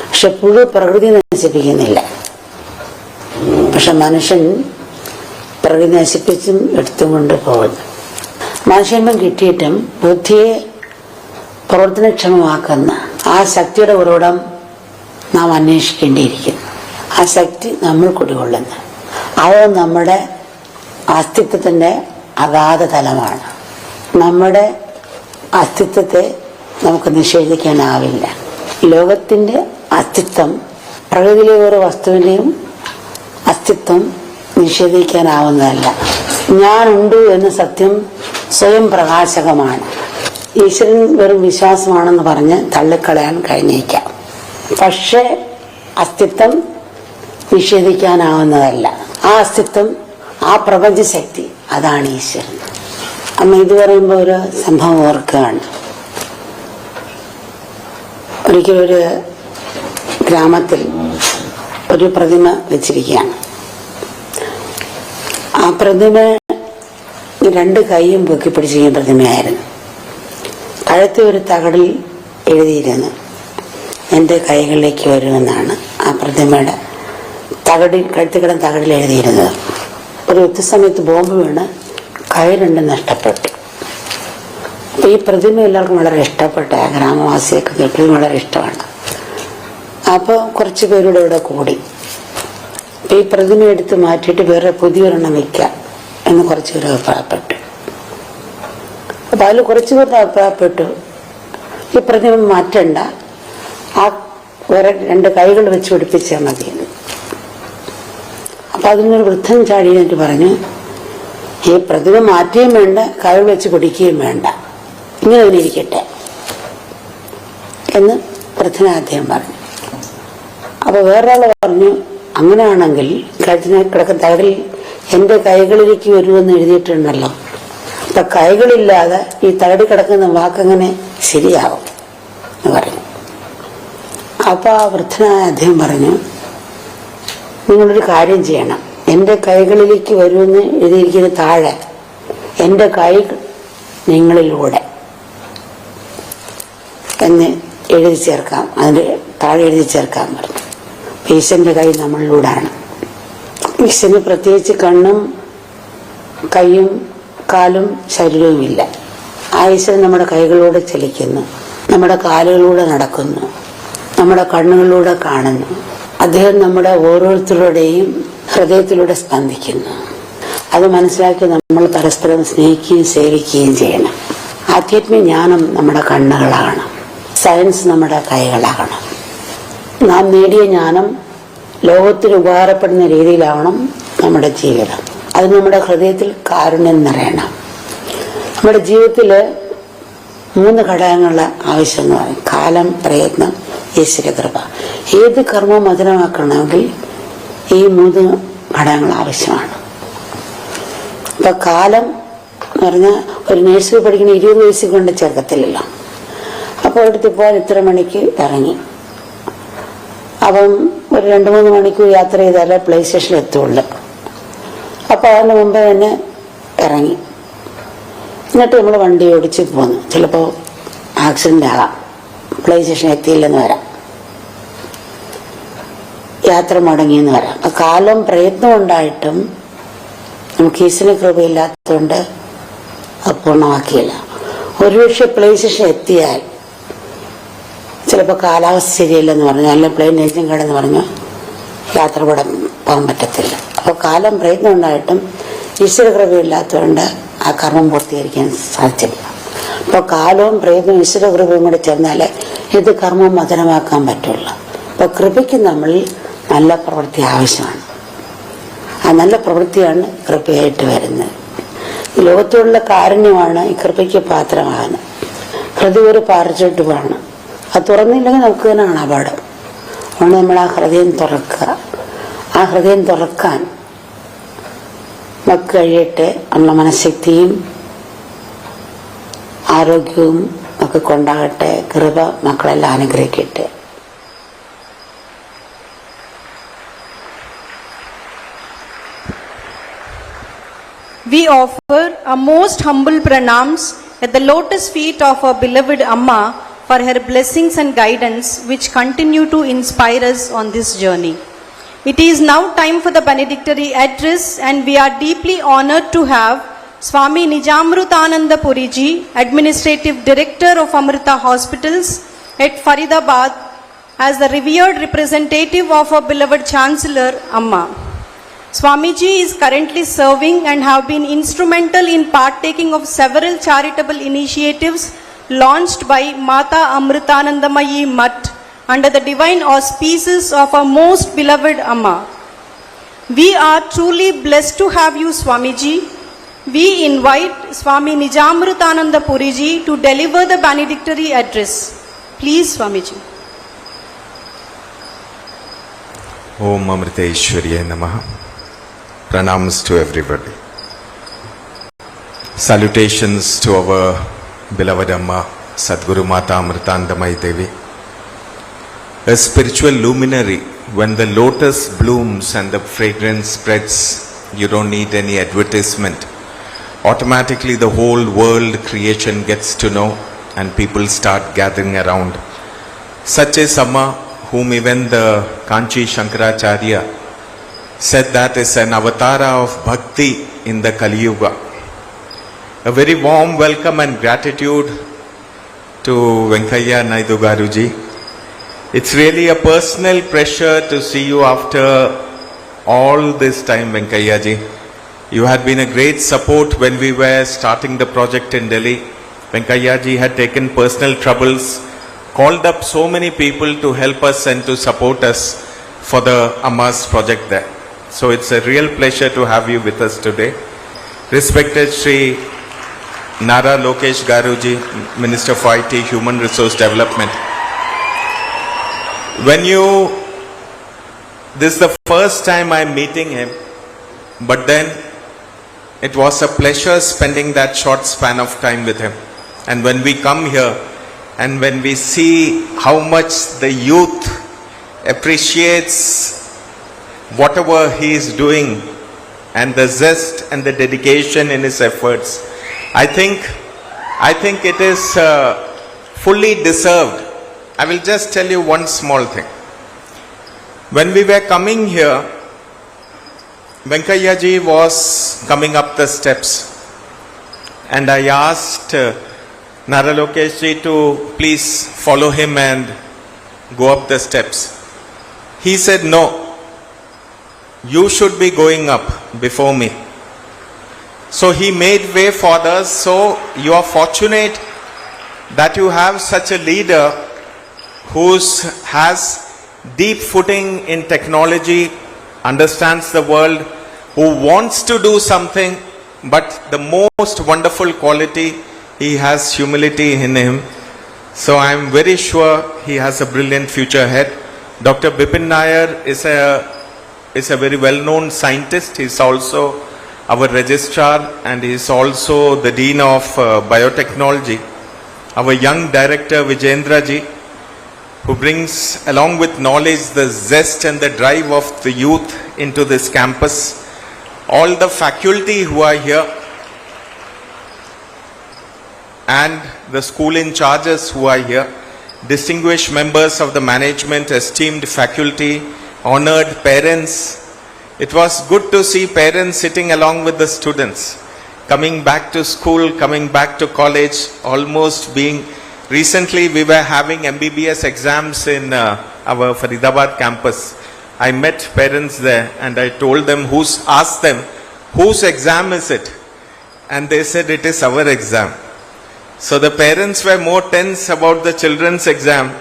പക്ഷെ പുഴു പ്രകൃതി നശിപ്പിക്കുന്നില്ല. പക്ഷെ മനുഷ്യൻ പ്രകൃതി നശിപ്പിച്ചും എടുത്തും കൊണ്ട് പോകുന്നു. മനുഷ്യന്മം കിട്ടിയിട്ടും ബുദ്ധിയെ പ്രവർത്തനക്ഷമമാക്കുന്ന ആ ശക്തിയുടെ ഉറവിടം നാം അന്വേഷിക്കേണ്ടിയിരിക്കുന്നു. ആ ശക്തി നമ്മൾ കുടികൊള്ളുന്നു. അത് നമ്മുടെ അസ്തിത്വത്തിന്റെ അഗാധ തലമാണ്. നമ്മുടെ അസ്തിത്വത്തെ നമുക്ക് നിഷേധിക്കാനാവില്ല. ലോകത്തിന്റെ അസ്തിത്വം, പ്രകൃതിയിലെ ഓരോ വസ്തുവിന്റെയും അസ്തിത്വം നിഷേധിക്കാനാവുന്നതല്ല. ഞാനുണ്ട് എന്ന സത്യം സ്വയം പ്രകാശകമാണ്. ഈശ്വരൻ വെറും വിശ്വാസമാണെന്ന് പറഞ്ഞ് തള്ളിക്കളയാൻ കഴിഞ്ഞേക്കാം. പക്ഷേ അസ്തിത്വം നിഷേധിക്കാനാവുന്നതല്ല. ആ അസ്തിത്വം, ആ പ്രപഞ്ചശക്തി, അതാണ് ഈശ്വരൻ. അമ്മ ഇത് പറയുമ്പോൾ ഒരു സംഭവം ഓർക്കുകയാണ്. ഒരിക്കലൊരു ഗ്രാമത്തിൽ ഒരു പ്രതിമ വെച്ചിരിക്കുകയാണ്. ആ പ്രതിമ രണ്ട് കൈയും പൊക്കിപ്പിടിച്ചിരിക്കുന്ന പ്രതിമയായിരുന്നു. കഴുത്തിൽ ഒരു തകടിൽ എഴുതിയിരുന്നു, എൻ്റെ കൈകളിലേക്ക് വരുമെന്നാണ് ആ പ്രതിമയുടെ കഴുത്തിൽ കിടന്ന തകടിൽ എഴുതിയിരുന്നത്. ഒരു യുദ്ധസമയത്ത് ബോംബ് വീണ് കൈ രണ്ടും നഷ്ടപ്പെട്ടു. അപ്പൊ ഈ പ്രതിമ എല്ലാവർക്കും വളരെ ഇഷ്ടപ്പെട്ട, ഗ്രാമവാസിയൊക്കെ കേൾക്കുകയും വളരെ ഇഷ്ടമാണ്. അപ്പോൾ കുറച്ച് പേരുടെ ഇവിടെ കൂടി. അപ്പൊ ഈ പ്രതിമ എടുത്ത് മാറ്റിയിട്ട് വേറെ പുതിയൊരെണ്ണം വയ്ക്കാം എന്ന് കുറച്ച് പേർ അഭിപ്രായപ്പെട്ടു. അപ്പൊ അതിൽ കുറച്ചു പേർ അഭിപ്രായപ്പെട്ടു, ഈ പ്രതിമ മാറ്റണ്ട, ആ വേറെ രണ്ട് കൈകൾ വെച്ച് പിടിപ്പിച്ചാൽ മതിയെന്ന്. അപ്പൊ അതിനൊരു വൃദ്ധൻ ചാടി എന്നിട്ട് പറഞ്ഞു, ഈ പ്രതിമ മാറ്റുകയും വേണ്ട, കൈകൾ വെച്ച് പിടിക്കുകയും വേണ്ട, ഇങ്ങനെ തന്നെ ഇരിക്കട്ടെ എന്ന് വൃദ്ധന അദ്ദേഹം പറഞ്ഞു. അപ്പൊ വേറൊരാൾ പറഞ്ഞു, അങ്ങനെയാണെങ്കിൽ കഴുത്തിനെ കിടക്കുന്ന തകടിൽ എന്റെ കൈകളിലേക്ക് വരുമെന്ന് എഴുതിയിട്ടുണ്ടല്ലോ, അപ്പൊ കൈകളില്ലാതെ ഈ തകടി കിടക്കുന്ന വാക്കങ്ങനെ ശരിയാവും എന്ന് പറഞ്ഞു. അപ്പൊ ആ വൃദ്ധനായ അദ്ദേഹം പറഞ്ഞു, നിങ്ങളൊരു കാര്യം ചെയ്യണം, എന്റെ കൈകളിലേക്ക് വരുമെന്ന് എഴുതിയിരിക്കുന്ന താഴെ എന്റെ കൈ നിങ്ങളിലൂടെ എന്ന് എഴുതി ചേർക്കാം, അതിൻ്റെ താഴെ എഴുതി ചേർക്കാൻ പറഞ്ഞു. ഈശ്വരൻ്റെ കൈ നമ്മളിലൂടെയാണ്. ഈശ്വരന് പ്രത്യേകിച്ച് കണ്ണും കൈയും കാലും ശരീരവും ഇല്ല. ആ ഈശ്വരൻ നമ്മുടെ കൈകളിലൂടെ ചലിക്കുന്നു, നമ്മുടെ കാലുകളിലൂടെ നടക്കുന്നു, നമ്മുടെ കണ്ണുകളിലൂടെ കാണുന്നു. അദ്ദേഹം നമ്മുടെ ഓരോരുത്തരുടെയും ഹൃദയത്തിലൂടെ സ്പന്ദിക്കുന്നു. അത് മനസ്സിലാക്കി നമ്മൾ പരസ്പരം സ്നേഹിക്കുകയും സേവിക്കുകയും ചെയ്യണം. ആധ്യാത്മിക ജ്ഞാനം നമ്മുടെ കണ്ണുകളാകണം, സയൻസ് നമ്മുടെ കൈകളാകണം. നാം നേടിയ ജ്ഞാനം ലോകത്തിന് ഉപകാരപ്പെടുന്ന രീതിയിലാവണം നമ്മുടെ ജീവിതം. അത് നമ്മുടെ ഹൃദയത്തിൽ കാരുണ്യം നിറയണം. നമ്മുടെ ജീവിതത്തിൽ 3 ഘടകങ്ങളുടെ ആവശ്യം എന്ന് പറയും: കാലം, പ്രയത്നം, ഈശ്വരകൃപ. ഏത് കർമ്മവും മധുരമാക്കണമെങ്കിൽ ഈ 3 ഘടകങ്ങൾ ആവശ്യമാണ്. ഇപ്പൊ കാലം എന്ന് പറഞ്ഞാൽ ഒരു നഴ്സറി പഠിക്കുന്ന 20 വയസ്സിൽ കൊണ്ട് ചേർക്കത്തില്ലല്ലോ. അപ്പോൾ അടുത്ത് പോകാൻ ഇത്ര മണിക്ക് ഇറങ്ങി, അപ്പം ഒരു 2-3 മണിക്കൂർ യാത്ര ചെയ്താലേ പ്ലേ സ്റ്റേഷനിൽ എത്തുള്ളൂ. അപ്പോൾ അതിന് മുമ്പേ തന്നെ ഇറങ്ങി, എന്നിട്ട് നമ്മൾ വണ്ടി ഓടിച്ച് പോന്നു. ചിലപ്പോൾ ആക്സിഡന്റ് ആകാം, പ്ലേ സ്റ്റേഷൻ എത്തിയില്ലെന്ന് വരാം, യാത്ര മുടങ്ങിയെന്ന് വരാം. കാലം പ്രയത്നം ഉണ്ടായിട്ടും നമുക്ക് ഈശ്വര കൃപയില്ലാത്തതുകൊണ്ട് അത് പൂർണ്ണമാക്കിയില്ല. ഒരുപക്ഷെ പ്ലേ സ്റ്റേഷൻ എത്തിയാൽ ചിലപ്പോൾ കാലാവസ്ഥ ശരിയല്ലെന്ന് പറഞ്ഞു, അല്ലെങ്കിൽ പ്ലെയിൻ എഞ്ചിൻ കേടെന്ന് പറഞ്ഞു യാത്ര പോകാൻ പറ്റത്തില്ല. അപ്പോൾ കാലം പ്രയത്നം ഉണ്ടായിട്ടും ഈശ്വര കൃപയില്ലാത്തതുകൊണ്ട് ആ കർമ്മം പൂർത്തീകരിക്കാൻ സാധിച്ചില്ല. അപ്പോൾ കാലവും പ്രയത്നവും ഈശ്വര കൃപയും കൂടെ ചേർന്നാലേ ഇത് കർമ്മം മധുരമാക്കാൻ പറ്റുള്ളൂ. അപ്പോൾ കൃപയ്ക്ക് നമ്മളിൽ നല്ല പ്രവൃത്തി ആവശ്യമാണ്. ആ നല്ല പ്രവൃത്തിയാണ് കൃപയായിട്ട് വരുന്നത്. ഈ ലോകത്തോടുള്ള കാരുണ്യമാണ് ഈ കൃപയ്ക്ക് പാത്രമാകുന്നത്. ഹൃദയം ഒരു പാറച്ചോട്ടുമാണ്, അത് തുറന്നില്ലെങ്കിൽ നമുക്ക് തന്നെയാണ് അപകടം. അതുകൊണ്ട് നമ്മൾ ആ ഹൃദയം തുറക്കുക. ആ ഹൃദയം തുറക്കാൻ നമുക്ക് കഴിയട്ടെ. ഉള്ള മനഃശക്തിയും ആരോഗ്യവും ഒക്കെ കൊണ്ടാകട്ടെ. കൃപ മക്കളെല്ലാം അനുഗ്രഹിക്കട്ടെ. We offer a most humble pranams at the lotus feet of our beloved Amma for her blessings and guidance which continue to inspire us on this journey. It is now time for the benedictory address, and we are deeply honored to have Swami Nijamrutananda Puriji, Administrative Director of Amrita Hospitals at Faridabad, as the revered representative of our beloved Chancellor Amma. Swamiji is currently serving and have been instrumental in partaking of several charitable initiatives launched by Mata Amritanandamayi Mutt under the divine auspices of our most beloved Amma. We are truly blessed to have you, Swamiji. We invite Swami Nijamrutananda Puriji to deliver the benedictory address. Please, Swamiji. Om Amriteshwarya Namaha. Pranams to everybody. Salutations to our beloved Amma, Sadguru Mata Amritanandamayi Devi. A spiritual luminary. When the lotus blooms and the fragrance spreads, you don't need any advertisement. Automatically the whole world creation gets to know and people start gathering around. Such is Amma, whom even the Kanchi Shankaracharya said that is an avatara of bhakti in the Kali Yuga. A very warm welcome and gratitude to Venkaiah Naidu Garuji. It's really a personal pleasure to see you after all this time, Venkaiah ji. You had been a great support when we were starting the project in Delhi. Venkaiah ji had taken personal troubles, called up so many people to help us and to support us for the Amma's project there. So it's a real pleasure to have you with us today. Respected Sri Nara Lokesh Garuji, Minister for IT, Human Resource Development. This is the first time I'm meeting him, but then it was a pleasure spending that short span of time with him. And when we come here and when we see how much the youth appreciates whatever he is doing and the zest and the dedication in his efforts, I think it is fully deserved I will just tell you one small thing. When we were coming here, Venkaiah ji was coming up the steps, and I asked Nara Lokesh ji to please follow him and go up the steps. He said, no, you should be going up before me. So he made way for us. So you are fortunate that you have such a leader who has deep footing in technology, understands the world, who wants to do something, but the most wonderful quality, he has humility in him. So I am very sure he has a brilliant future ahead. Dr. Bipin Nair is a very well-known scientist. He is also our registrar, and he is also the Dean of Biotechnology. Our young director Vijendra ji, who brings along with knowledge the zest and the drive of the youth into this campus. All the faculty who are here and the school in charges who are here, distinguished members of the management, esteemed faculty, honored parents. It was good to see parents sitting along with the students, coming back to school, coming back to college, almost being... Recently we were having MBBS exams in our Faridabad campus. I met parents there and I told them, asked them, whose exam is it? And they said, it is our exam. So the parents were more tense about the children's exam,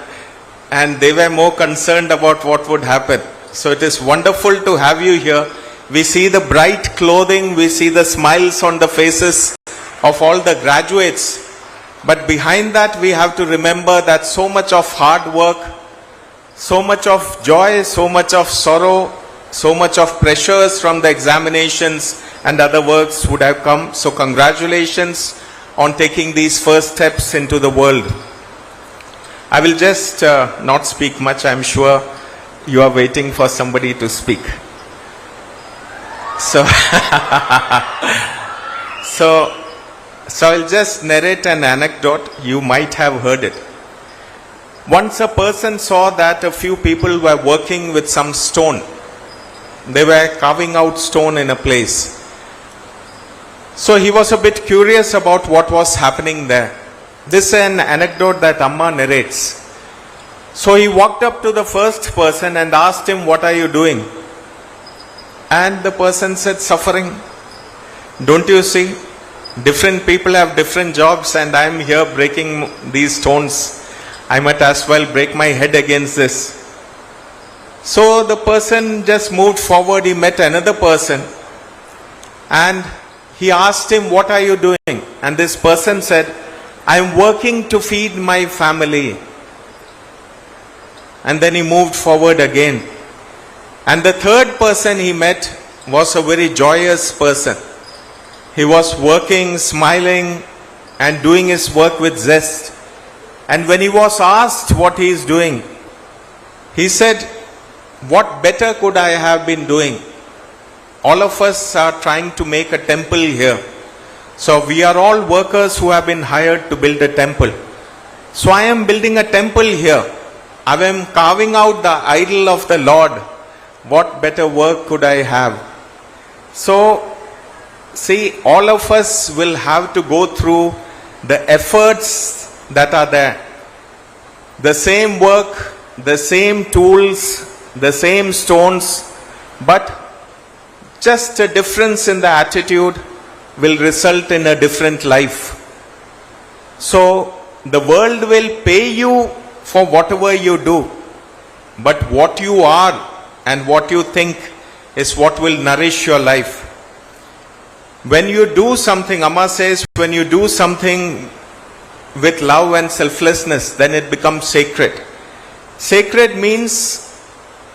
and they were more concerned about what would happen. So it is wonderful to have you here. We see the bright clothing, we see the smiles on the faces of all the graduates. But behind that we have to remember that so much of hard work, so much of joy, so much of sorrow, so much of pressures from the examinations and other works would have come. So congratulations on taking these first steps into the world. I will just not speak much. I am sure you are waiting for somebody to speak. So, so I will just narrate an anecdote. You might have heard it. Once a person saw that a few people were working with some stone. They were carving out stone in a place. So he was a bit curious about what was happening there. This is an anecdote that Amma narrates. So he walked up to the first person and asked him, what are you doing? And the person said, suffering. Don't you see? Different people have different jobs, and I am here breaking these stones. I might as well break my head against this. So the person just moved forward. He met another person and he asked him, what are you doing? And this person said, I am working to feed my family. And then he moved forward again. And the third person he met was a very joyous person. He was working, smiling, and doing his work with zest. And when he was asked what he is doing, he said, what better could I have been doing? All of us are trying to make a temple here. So we are all workers who have been hired to build a temple. So I am building a temple here. I am carving out the idol of the Lord. What better work could I have? So, see, all of us will have to go through the efforts that are there. The same work, the same tools, the same stones, but just a difference in the attitude will result in a different life. So, the world will pay you for whatever you do, but what you are and what you think is what will nourish your life. When you do something, Amma says, when you do something with love and selflessness, then it becomes sacred. Sacred means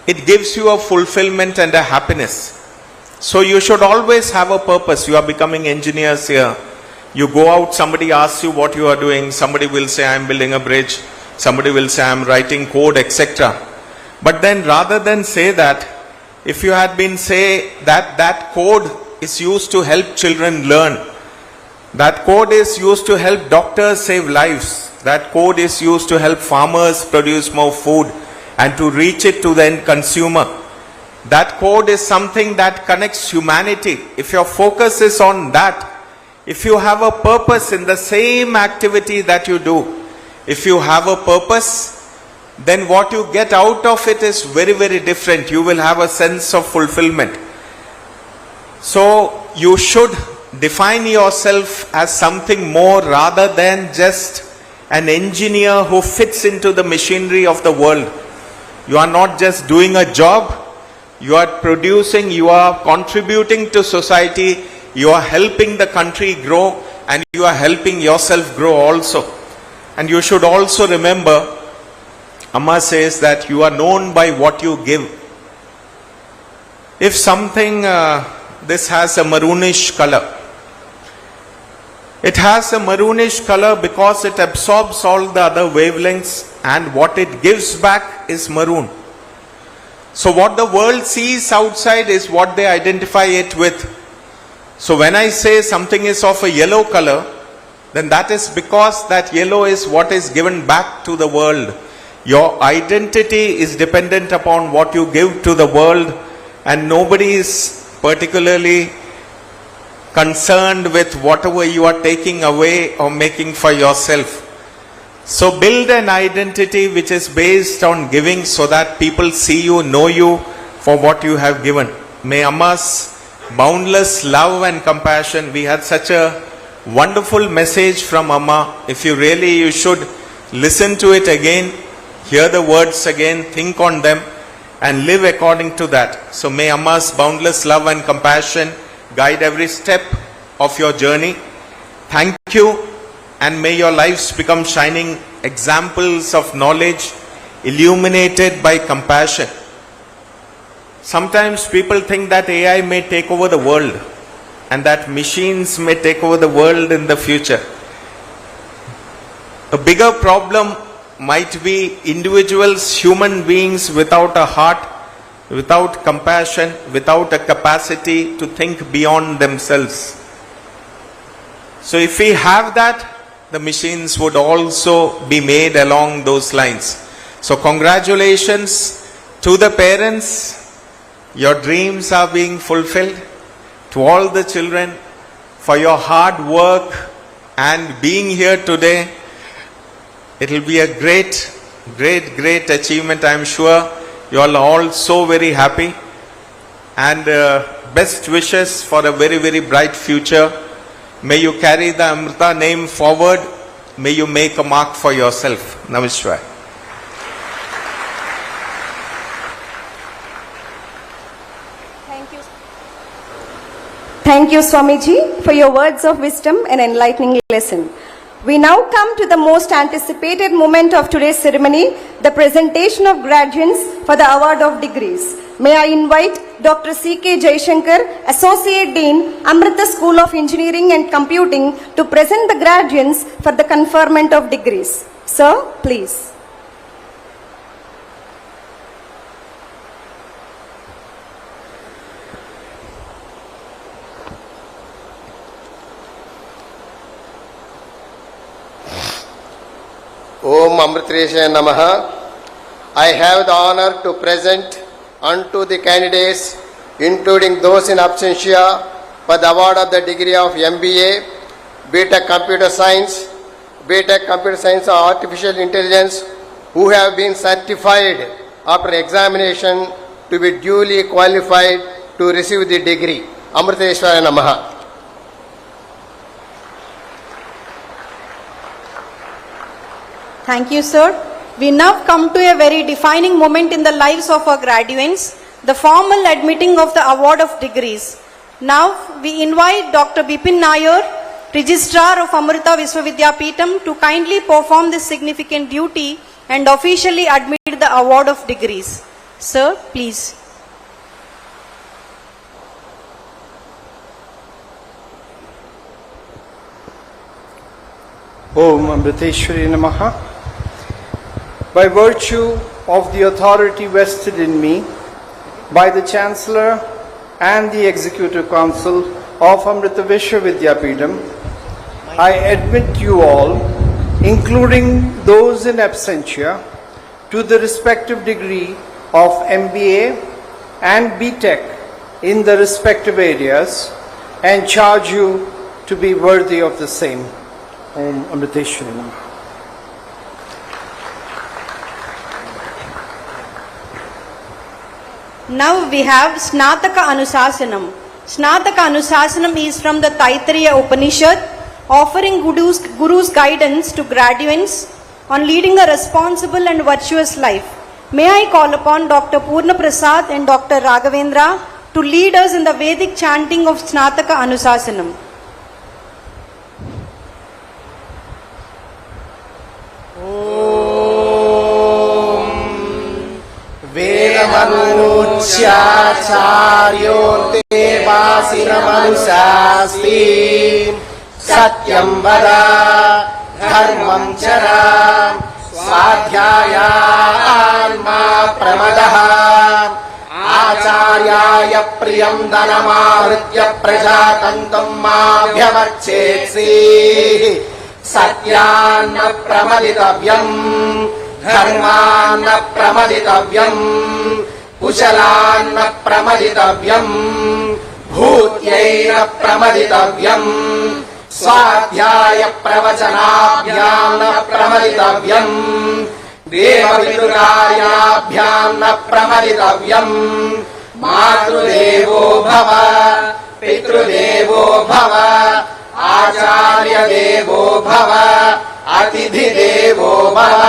it gives you a fulfillment and a happiness. So you should always have a purpose. You are becoming engineers here. You go out, somebody asks you what you are doing. Somebody will say, I am building a bridge. Somebody will say, I am writing code, etc. But then rather than say that, if you had been say that code is used to help children learn, that code is used to help doctors save lives, That code is used to help farmers produce more food and to reach it to the end consumer. That code is something that connects humanity. If your focus is on that, if you have a purpose in the same activity that you do, if you have a purpose, then what you get out of it is very, very different. You will have a sense of fulfillment. So you should define yourself as something more rather than just an engineer who fits into the machinery of the world. You are not just doing a job, you are producing, you are contributing to society, you are helping the country grow, and you are helping yourself grow also. And you should also remember, Amma says that you are known by what you give. If something, this has a maroonish color, it has a maroonish color because it absorbs all the other wavelengths, and what it gives back is maroon. So what the world sees outside is what they identify it with. So when I say something is of a yellow color, then that is because that yellow is what is given back to the world. Your identity is dependent upon what you give to the world, and nobody is particularly concerned with whatever you are taking away or making for yourself. So build an identity which is based on giving so that people see you, know you for what you have given. May Amma's boundless love and compassion, we had such a wonderful message from Amma. If you really, you should listen to it again, hear the words again, think on them and live according to that. So may Amma's boundless love and compassion guide every step of your journey. Thank you, and may your lives become shining examples of knowledge illuminated by compassion. Sometimes people think that AI may take over the world and that machines may take over the world in the future. A bigger problem might be individuals, human beings without a heart, without compassion, without a capacity to think beyond themselves. So if we have that, the machines would also be made along those lines. So congratulations to the parents. Your dreams are being fulfilled. To all the children, for your hard work and being here today. It will be a great, great, great achievement. I am sure you are all so very happy. And best wishes for a very, very bright future. May you carry the Amrita name forward. May you make a mark for yourself. Namaskar. Thank you, Swamiji, for your words of wisdom and enlightening lesson. We now come to the most anticipated moment of today's ceremony, the presentation of graduates for the award of degrees. May I invite Dr. C.K. Jaishankar, Associate Dean, Amrita School of Engineering and Computing, to present the graduates for the conferment of degrees. Sir, please. Om Amritesha Namaha. I have the honor to present unto the candidates, including those in absentia, for the award of the degree of MBA, BTech Computer Science, BTech Computer Science or Artificial Intelligence, who have been certified after examination to be duly qualified to receive the degree. Amriteshwara Namaha. Thank you, sir. We now come to a very defining moment in the lives of our graduates, the formal admitting of the award of degrees. Now, we invite Dr. Bipin Nair, Registrar of Amrita Viswavidyapeetham, to kindly perform this significant duty and officially admit the award of degrees. Sir, please. Om Amriteshwari Namaha. By virtue of the authority vested in me by the Chancellor and the Executive Council of Amrita Viswavidyapeetham, I admit you all including those in absentia, to the respective degree of MBA and BTech in the respective areas, and charge you to be worthy of the same. Om Amriteshwari Namaha. Now we have Snataka Anusasanam. Snataka Anusasanam is from the Taittiriya Upanishad, offering Guru's guidance to graduates on leading a responsible and virtuous life. May I call upon Dr. Purna Prasad and Dr. Raghavendra to lead us in the Vedic chanting of Snataka Anusasanam. वेदमनुच्चाचार्योऽन्ते वासिनमनुशास्ति सत्यं वद धर्मं चर स्वाध्यायान् मा प्रमदः आचार्याय प्रियं धनमाहृत्य प्रजातन्तं माभ्यवर्चेत्सि सत्यान्न प्रमदितव्यम् धर्मान्न प्रमदितव्यम् कुशलान्न प्रमदितव्यम् भूत्यैन प्रमदितव्यम् स्वाध्याय प्रवचनाभ्यां न प्रमदितव्यम् देवपितृकार्याभ्यां न प्रमदितव्यम् मातृदेवो भव पितृदेवो भव आचार्यदेवो भव अतिथिदेवो भव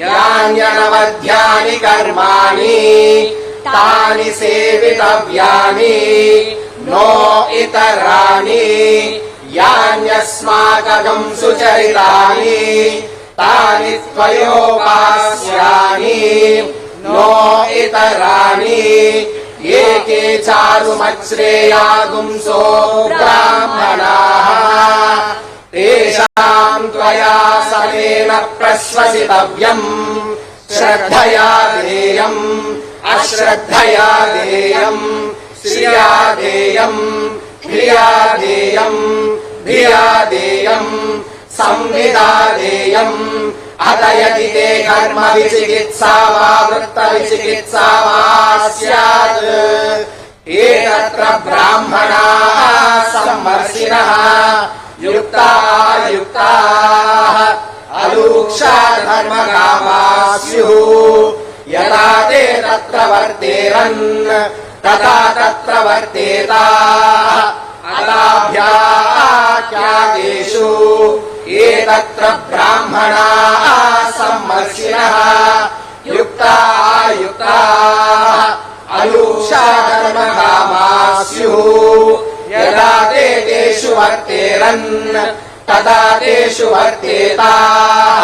यान्यनवध्यानि कर्माणि तानि सेवितव्यानि नो इतराणि यान्यस्माकं सुचरितानि तानि त्वयोपास्यानि नो इतराणि ये के चारुमच्छ्रेयागुंसो ब्राह्मणाः तेषां त्वया समेन प्रश्वसितव्यम् श्रद्धया देयम् अश्रद्धया देयम् श्रिया देयम् धिया देयम् धिया देयम् संविदा देयम् अत यदि ते कर्म विचिकित्सा वा वृत्त विचिकित्सा वा स्यात् एतत्र ब्राह्मणाः सम्मर्षिणः युक्ताः अलूक्षा धर्मकामाः स्युः यदा ते तत्र वर्तेरन् तथा तत्र वर्तेताः अलाभ्याख्यातेषु एतत्र ब्राह्मणाः सम्मर्षिणः युक्ताः अलूक्षा धर्मकामाः स्युः यदा ते तेषु वर्तेरन् तदा तेषु वर्तेताः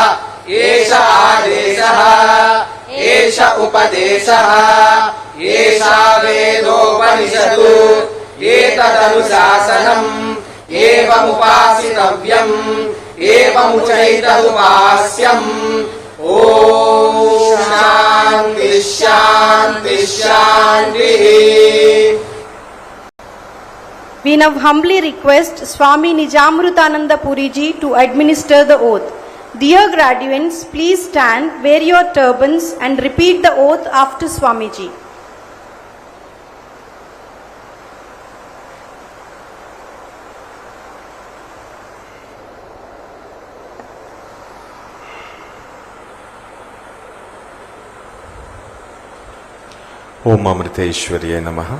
एष आदेशः एष उपदेशः एषा वेदोपनिषत् एतदनुशासनम् एवमुपासितव्यम् एवमुचैतदुपास्यम् ॐ शान्ति शान्ति शान्तिः. We now humbly request Swami Nijamrutananda Puri Ji to administer the oath. Dear graduates, please stand, wear your turbans and repeat the oath after Swami Ji. Om Amriteshwari Namaha.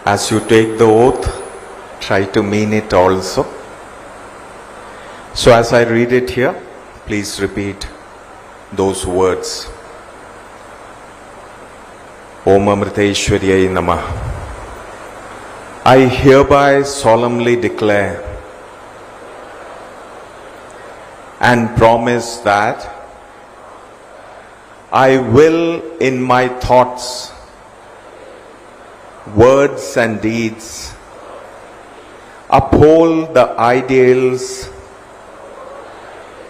As you take the oath, try to mean it also. So as I read it here, please repeat those words. Om Amriteshwari Namaha. I hereby solemnly declare and promise that I will in my thoughts, words and deeds uphold the ideals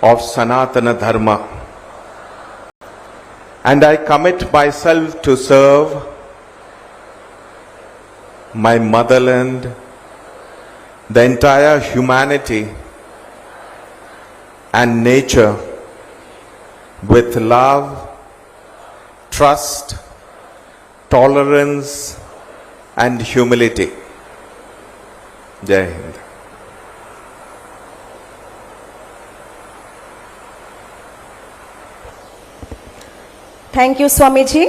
of Sanatana Dharma, and I commit myself to serve my motherland, the entire humanity, and nature with love, trust, tolerance, and humility. Jai Hind. Thank you, Swamiji.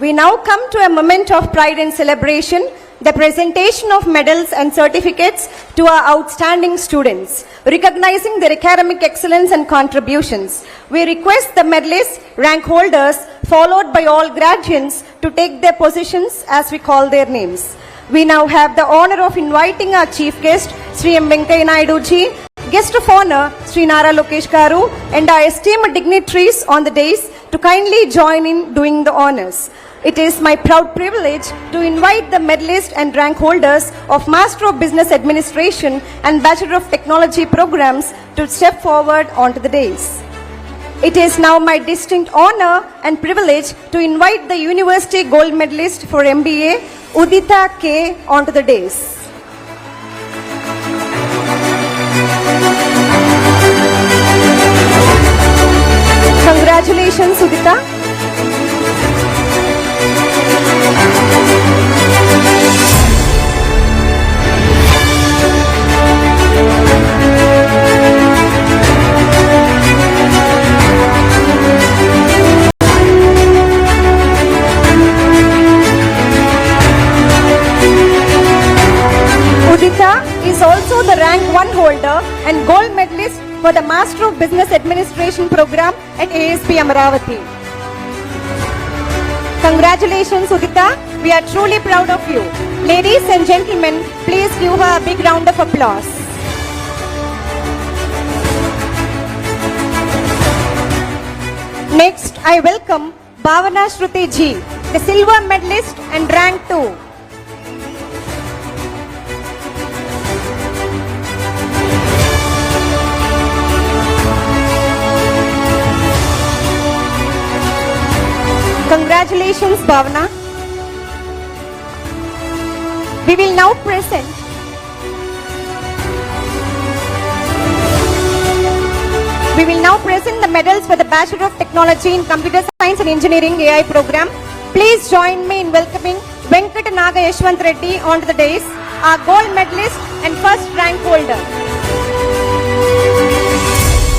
We now come to a moment of pride and celebration, the presentation of medals and certificates to our outstanding students, recognizing their academic excellence and contributions. We request the medalists, rank holders, followed by all graduates to take their positions as we call their names. We now have the honor of inviting our chief guest, Sri M. Venkaiah Naidu ji, guest of honor, Sri Nara Lokesh Garu, and our esteemed dignitaries on the dais to kindly join in doing the honors. It is my proud privilege to invite the medalists and rank holders of Master of Business Administration and Bachelor of Technology programs to step forward onto the dais. It is now my distinct honor and privilege to invite the University Gold Medalist for MBA, Udita K, onto the dais. Congratulations, Udita. Udita is also the rank 1 holder and gold medalist for the Master of Business Administration program at ASP Amaravati. Congratulations, Udita. We are truly proud of you. Ladies and gentlemen, please give her a big round of applause. Next, I welcome Bhavana Shruti ji, the silver medalist and rank 2. Congratulations, Bhavana. We will now present the medals for the Bachelor of Technology in Computer Science and Engineering AI program. Please join me in welcoming Venkat Naga Yashwant Reddy onto the dais, our gold medalist and first rank holder.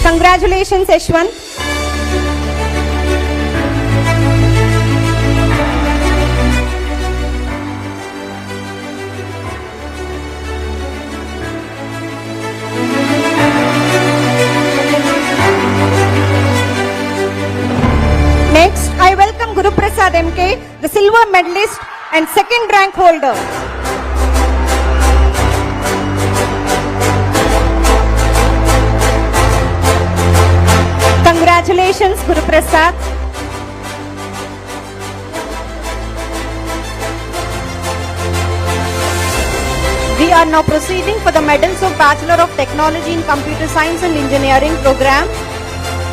Congratulations, Yashwant. Next, I welcome Guru Prasad MK, the silver medalist and second rank holder. Congratulations, Guru Prasad. We are now proceeding for the medals of Bachelor of Technology in Computer Science and Engineering program.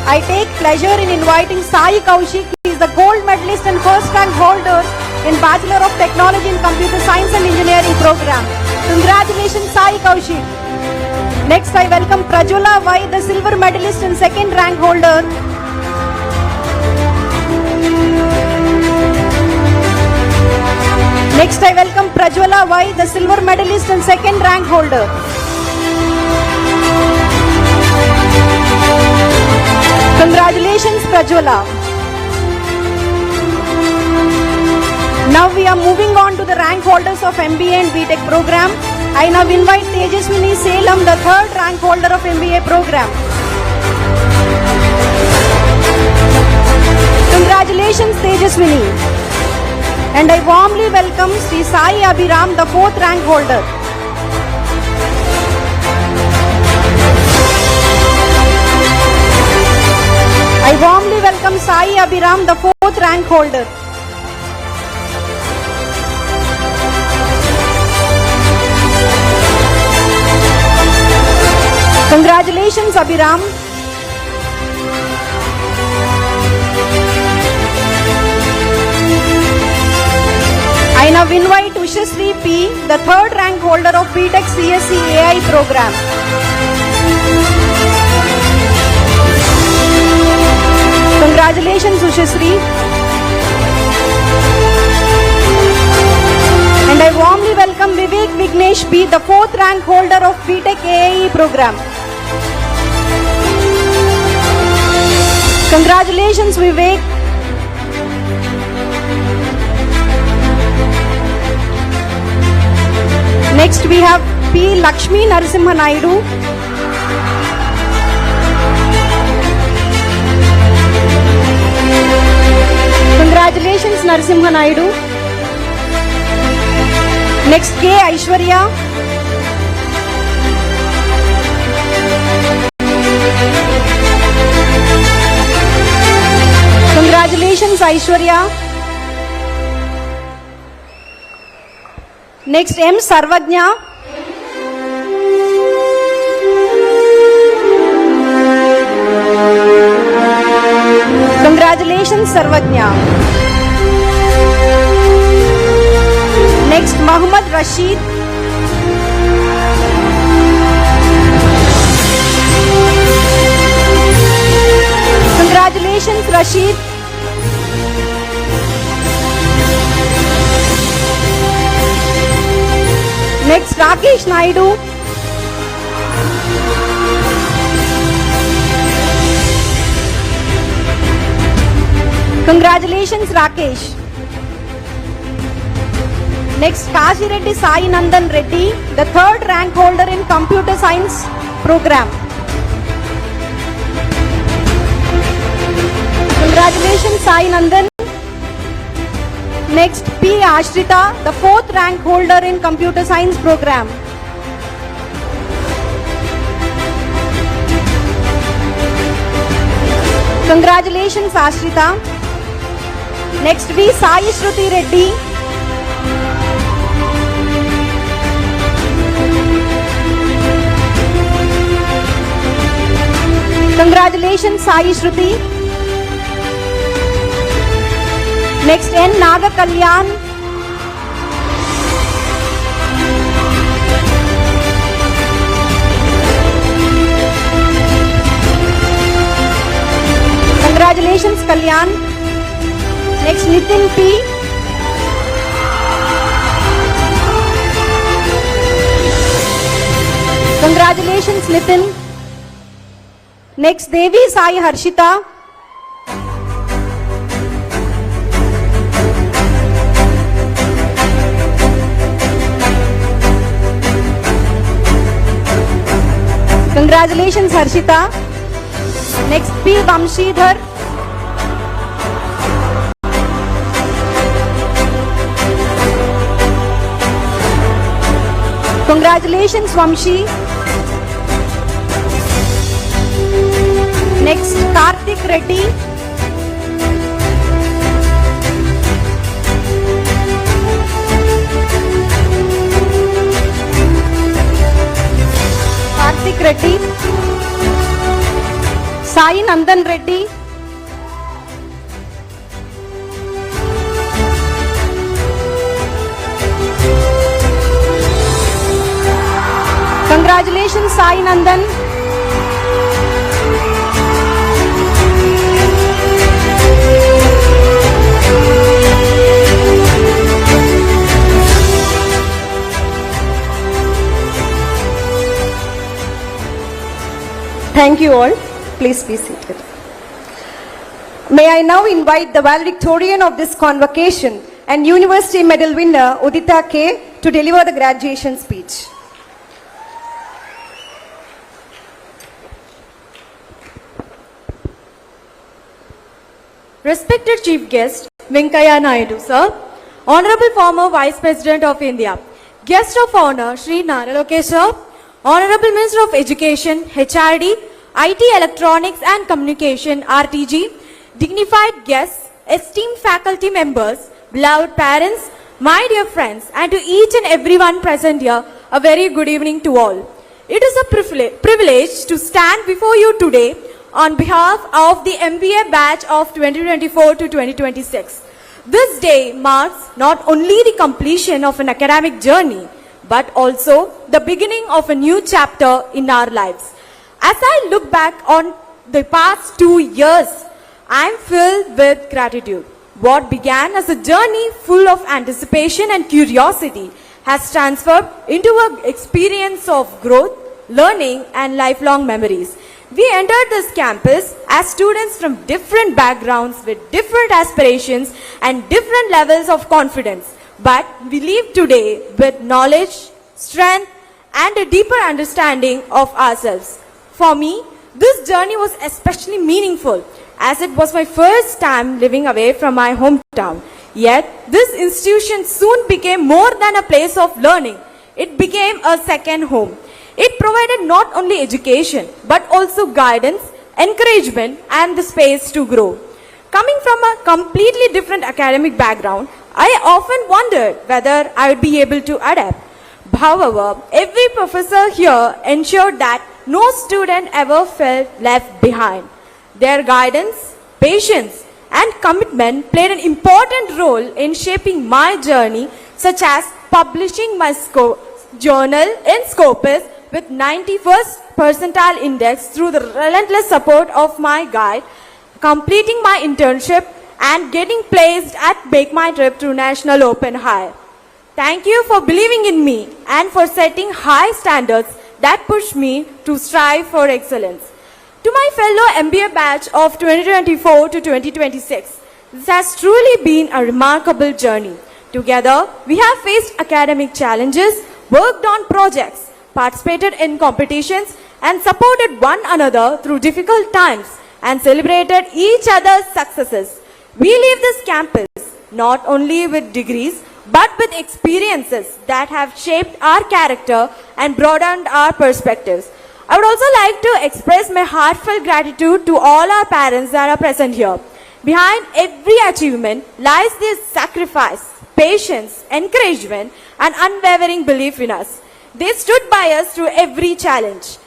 I take pleasure in inviting Sai Kaushik. He is the gold medalist and first rank holder in Bachelor of Technology in Computer Science and Engineering program. Congratulations, Sai Kaushik. Next, I welcome Prajwala Y, the silver medalist and second rank holder. Next, I welcome Prajwala Y, the silver medalist and second rank holder. Congratulations, Prajwala. Now we are moving on to the rank holders of MBA and BTech program. I now invite Tejaswini Salem, the third rank holder of MBA program. Congratulations, Tejaswini. And I warmly welcome Sri Sai Abhiram, the fourth rank holder. I warmly welcome Sai Abhiram, the fourth rank holder. Congratulations, Abhiram. I now invite Ushasri P, the third rank holder of BTech CSE AI program. Congratulations, Ushasri. And I warmly welcome Vivek Vignesh B, the 4th rank holder of BTech AAE program. Congratulations, Vivek. Next we have P. Lakshmi Narasimha Naidu. Congratulations, Narasimha Naidu. Next, K. Aishwarya. Congratulations, Aishwarya. Next, M. Sarvajna. Congratulations, Sarvajna. Next, Muhammad Rashid. Congratulations, Rashid. Next, Rakesh Naidu. Congratulations, Rakesh. Next, Kashi Reddy Sai Nandan Reddy, the 3rd rank holder in computer science program. Congratulations, Sai Nandan. Next, P. Ashrita, the 4th rank holder in computer science program. Congratulations, Ashrita. Next, V. Sai Shruti Reddy. Congratulations, Sai Shruti. Next, N. Naga Kalyan. Congratulations, Kalyan. Next, Nitin P. Congratulations, Nitin. Next, Devi Sai Harshita. Congratulations, Harshita. Next, P. Vamshidhar. Congratulations, Vamshi. Next, Karthik Reddy. Karthik Reddy. Sai Nandan Reddy. Congratulations, Sai Nandan. Thank you all. Please be seated. May I now invite the valedictorian of this convocation and University Medal winner Udita K to deliver the graduation speech. Respected Chief Guest, Venkaiah Naidu, Sir, Honorable former Vice President of India, Guest of Honor, Sri Nara Lokesh, Sir, Honorable Minister of Education, HRD, IT Electronics and Communication, RTG, dignified guests, esteemed faculty members, beloved parents, my dear friends, and to each and everyone present here, a very good evening to all. It is a privilege to stand before you today on behalf of the MBA batch of 2024 to 2026. This day marks not only the completion of an academic journey, but also the beginning of a new chapter in our lives. As I look back on the past 2 years, I'm filled with gratitude. What began as a journey full of anticipation and curiosity has transformed into an experience of growth, learning, and lifelong memories. We entered this campus as students from different backgrounds with different aspirations and different levels of confidence. But we leave today with knowledge, strength, and a deeper understanding of ourselves. For me, this journey was especially meaningful as it was my first time living away from my hometown. Yet, this institution soon became more than a place of learning. It became a second home. It provided not only education, but also guidance, encouragement, and the space to grow. Coming from a completely different academic background, I often wondered whether I would be able to adapt. However, every professor here ensured that no student ever felt left behind. Their guidance, patience, and commitment played an important role in shaping my journey, such as publishing my journal in Scopus with 91st percentile index through the relentless support of my guide, completing my internship, and getting placed at Make My Trip to National Open High. Thank you for believing in me and for setting high standards that push me to strive for excellence. To my fellow MBA batch of 2024 to 2026, this has truly been a remarkable journey. Together, we have faced academic challenges, worked on projects, participated in competitions, and supported one another through difficult times and celebrated each other's successes. We leave this campus not only with degrees, but with experiences that have shaped our character and broadened our perspectives. I would also like to express my heartfelt gratitude to all our parents that are present here. Behind every achievement lies this sacrifice, patience, encouragement, and unwavering belief in us. They stood by us through every challenge.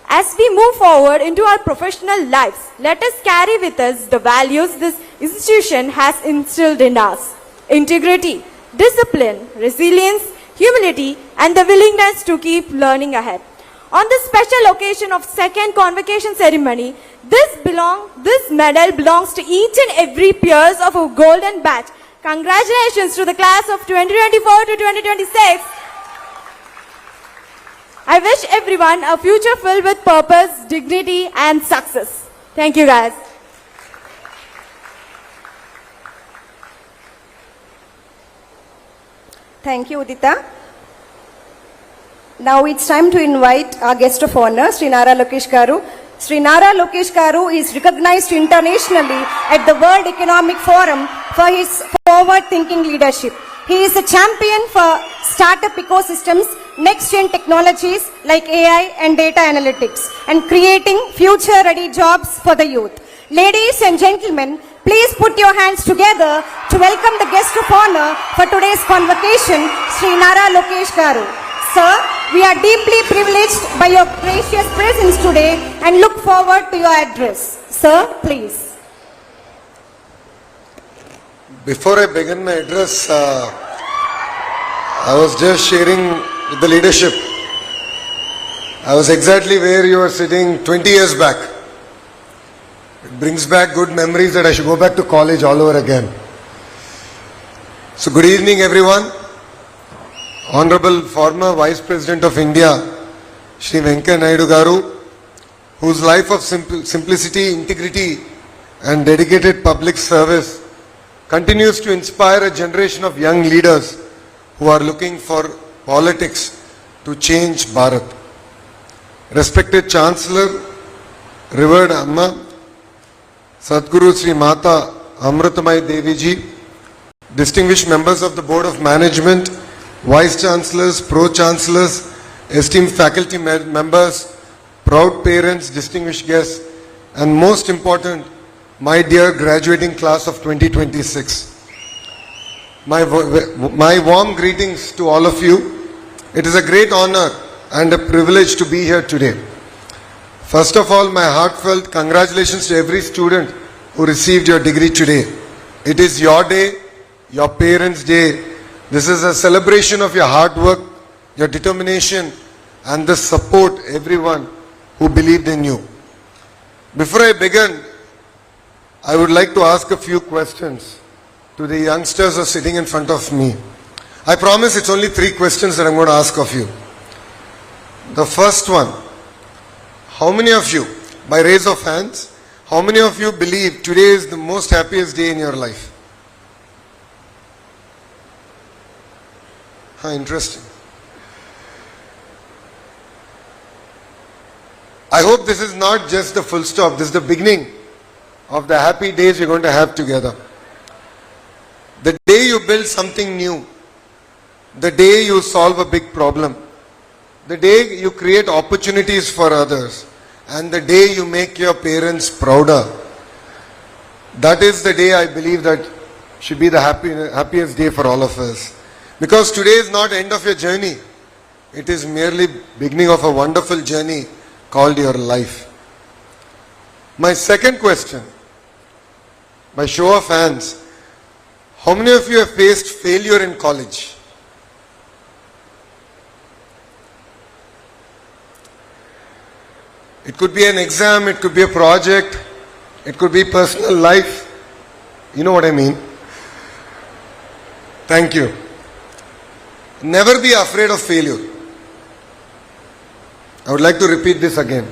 As we move forward into our professional lives, let us carry with us the values this institution has instilled in us: integrity, discipline, resilience, humility, and the willingness to keep learning ahead. On this special occasion of second convocation ceremony, this medal belongs to each and every peers of our golden batch. Congratulations to the class of 2024 to 2026. I wish everyone a future filled with purpose, dignity, and success. Thank you, guys. Thank you, Udita. Now it's time to invite our guest of honor, Sri Nara Lokesh Garu. Sri Nara Lokesh Garu is recognized internationally at the World Economic Forum for his forward-thinking leadership. He is a champion for startup ecosystems, next-gen technologies like AI and data analytics, and creating future-ready jobs for the youth. Ladies and gentlemen, please put your hands together to welcome the guest of honor for today's convocation, Sri Nara Lokesh Garu. Sir, we are deeply privileged by your gracious presence today and look forward to your address. Sir, please. Before I begin my address, I was just sharing with the leadership. I was exactly where you were sitting 20 years back. It brings back good memories that I should go back to college all over again. So good evening everyone. Honorable former Vice President of India, Shri Venkaiah Naidu Garu, whose life of simplicity, integrity and dedicated public service continues to inspire a generation of young leaders who are looking for politics to change Bharat. Respected Chancellor, revered Amma, Sadhguru Sri Mata Amrita Devi Ji, distinguished members of the Board of Management, Vice Chancellors, Pro-Chancellors, esteemed faculty members, proud parents, distinguished guests, and most important, my dear graduating class of 2026. My warm greetings to all of you. It is a great honor and a privilege to be here today. First of all, my heartfelt congratulations to every student who received your degree today. It is your day, your parents' day. This is a celebration of your hard work, your determination, and the support everyone who believed in you. Before I begin, I would like to ask a few questions to the youngsters who are sitting in front of me. I promise it's only 3 questions that I'm going to ask of you. The first one, how many of you, by raise of hands, how many of you believe today is the most happiest day in your life? Interesting. I hope this is not just the full stop, this is the beginning of the happy days we're going to have together. The day you build something new, the day you solve a big problem, the day you create opportunities for others, and the day you make your parents prouder, that is the day I believe that should be the happiest day for all of us. Because today is not end of your journey. It is merely beginning of a wonderful journey called your life. My second question, by show of hands, how many of you have faced failure in college? It could be an exam, it could be a project, it could be personal life. You know what I mean? Thank you. Never be afraid of failure. I would like to repeat this again.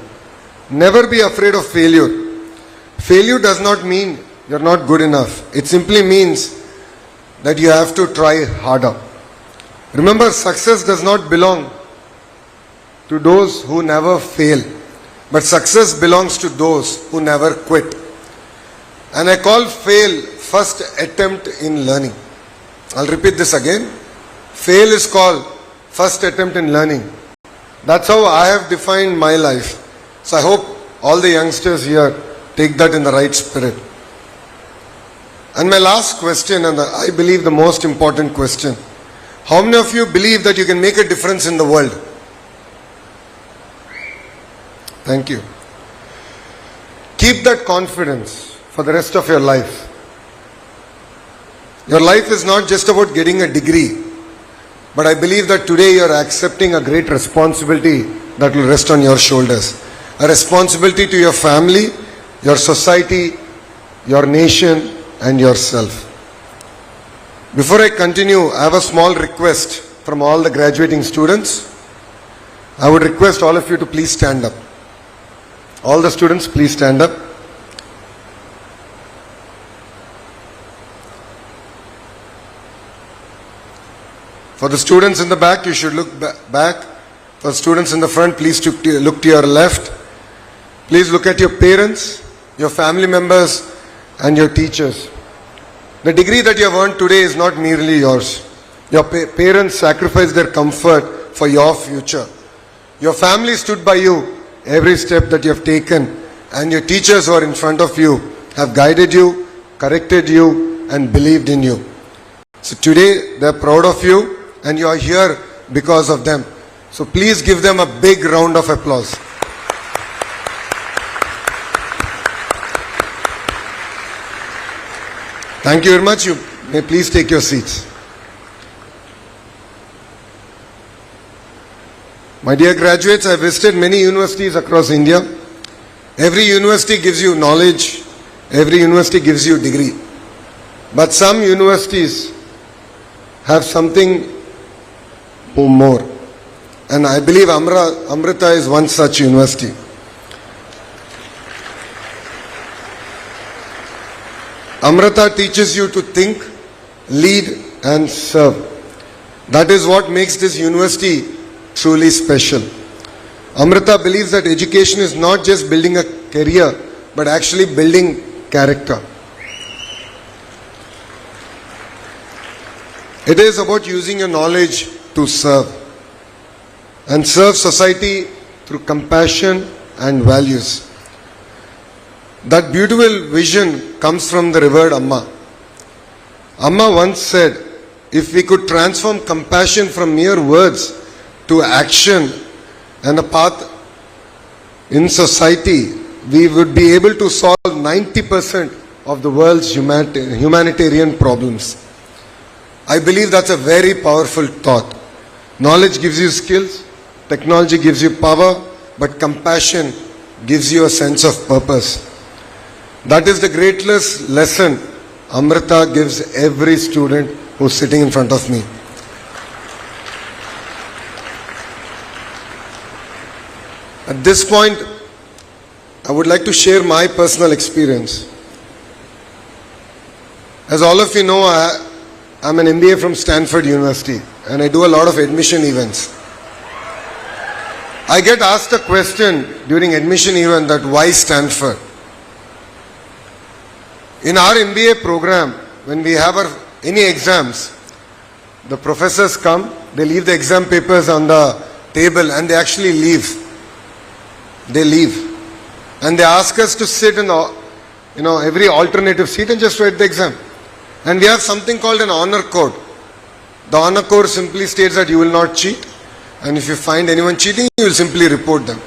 Never be afraid of failure. Failure does not mean you're not good enough. It simply means that you have to try harder. Remember, success does not belong to those who never fail, but success belongs to those who never quit. And I call fail first attempt in learning. I'll repeat this again. Fail is called first attempt in learning. That's how I have defined my life. So I hope all the youngsters here take that in the right spirit. And my last question, and I believe the most important question. How many of you believe that you can make a difference in the world? Thank you. Keep that confidence for the rest of your life. Your life is not just about getting a degree, but I believe that today you are accepting a great responsibility that will rest on your shoulders. A responsibility to your family, your society, your nation, and yourself. Before I continue, I have a small request from all the graduating students. I would request all of you to please stand up. All the students, please stand up. For the students in the back, you should look back. For students in the front, please look to your left. Please look at your parents, your family members, and your teachers. The degree that you have earned today is not merely yours. Your parents sacrificed their comfort for your future. Your family stood by you every step that you have taken, and your teachers who are in front of you have guided you, corrected you, and believed in you. So today, they are proud of you, and you are here because of them. So please give them a big round of applause. Thank you very much. You may please take your seats. My dear graduates, I have visited many universities across India. Every university gives you knowledge. Every university gives you degree. But some universities have something more. And I believe Amrita is one such university. Amrita teaches you to think, lead, and serve. That is what makes this university truly special. Amrita believes that education is not just building a career, but actually building character. It is about using your knowledge to serve and serve society through compassion and values. That beautiful vision comes from the revered Amma. Amma once said, if we could transform compassion from mere words to action and a path in society, we would be able to solve 90% of the world's humanitarian problems. I believe that's a very powerful thought. Knowledge gives you skills, technology gives you power, but compassion gives you a sense of purpose. That is the greatest lesson Amrita gives every student who's sitting in front of me. At this point, I would like to share my personal experience. As all of you know, I'm an MBA from Stanford University and I do a lot of admission events. I get asked a question during admission event that why Stanford? In our MBA program, when we have any exams, the professors come, they leave the exam papers on the table and they actually leave. They leave. And they ask us to sit in every alternative seat and just write the exam. And we have something called an honor code. The honor code simply states that you will not cheat. And if you find anyone cheating, you will simply report them.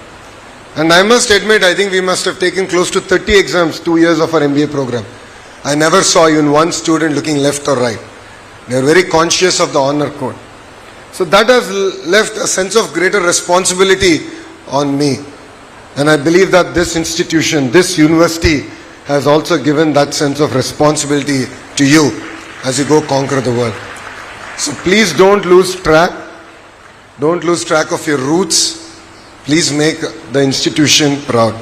And I must admit, I think we must have taken close to 30 exams, 2 years of our MBA program. I never saw even one student looking left or right. They are very conscious of the honor code. So that has left a sense of greater responsibility on me. And I believe that this institution, this university, has also given that sense of responsibility to you as you go conquer the world. So please don't lose track. Don't lose track of your roots. Please make the institution proud.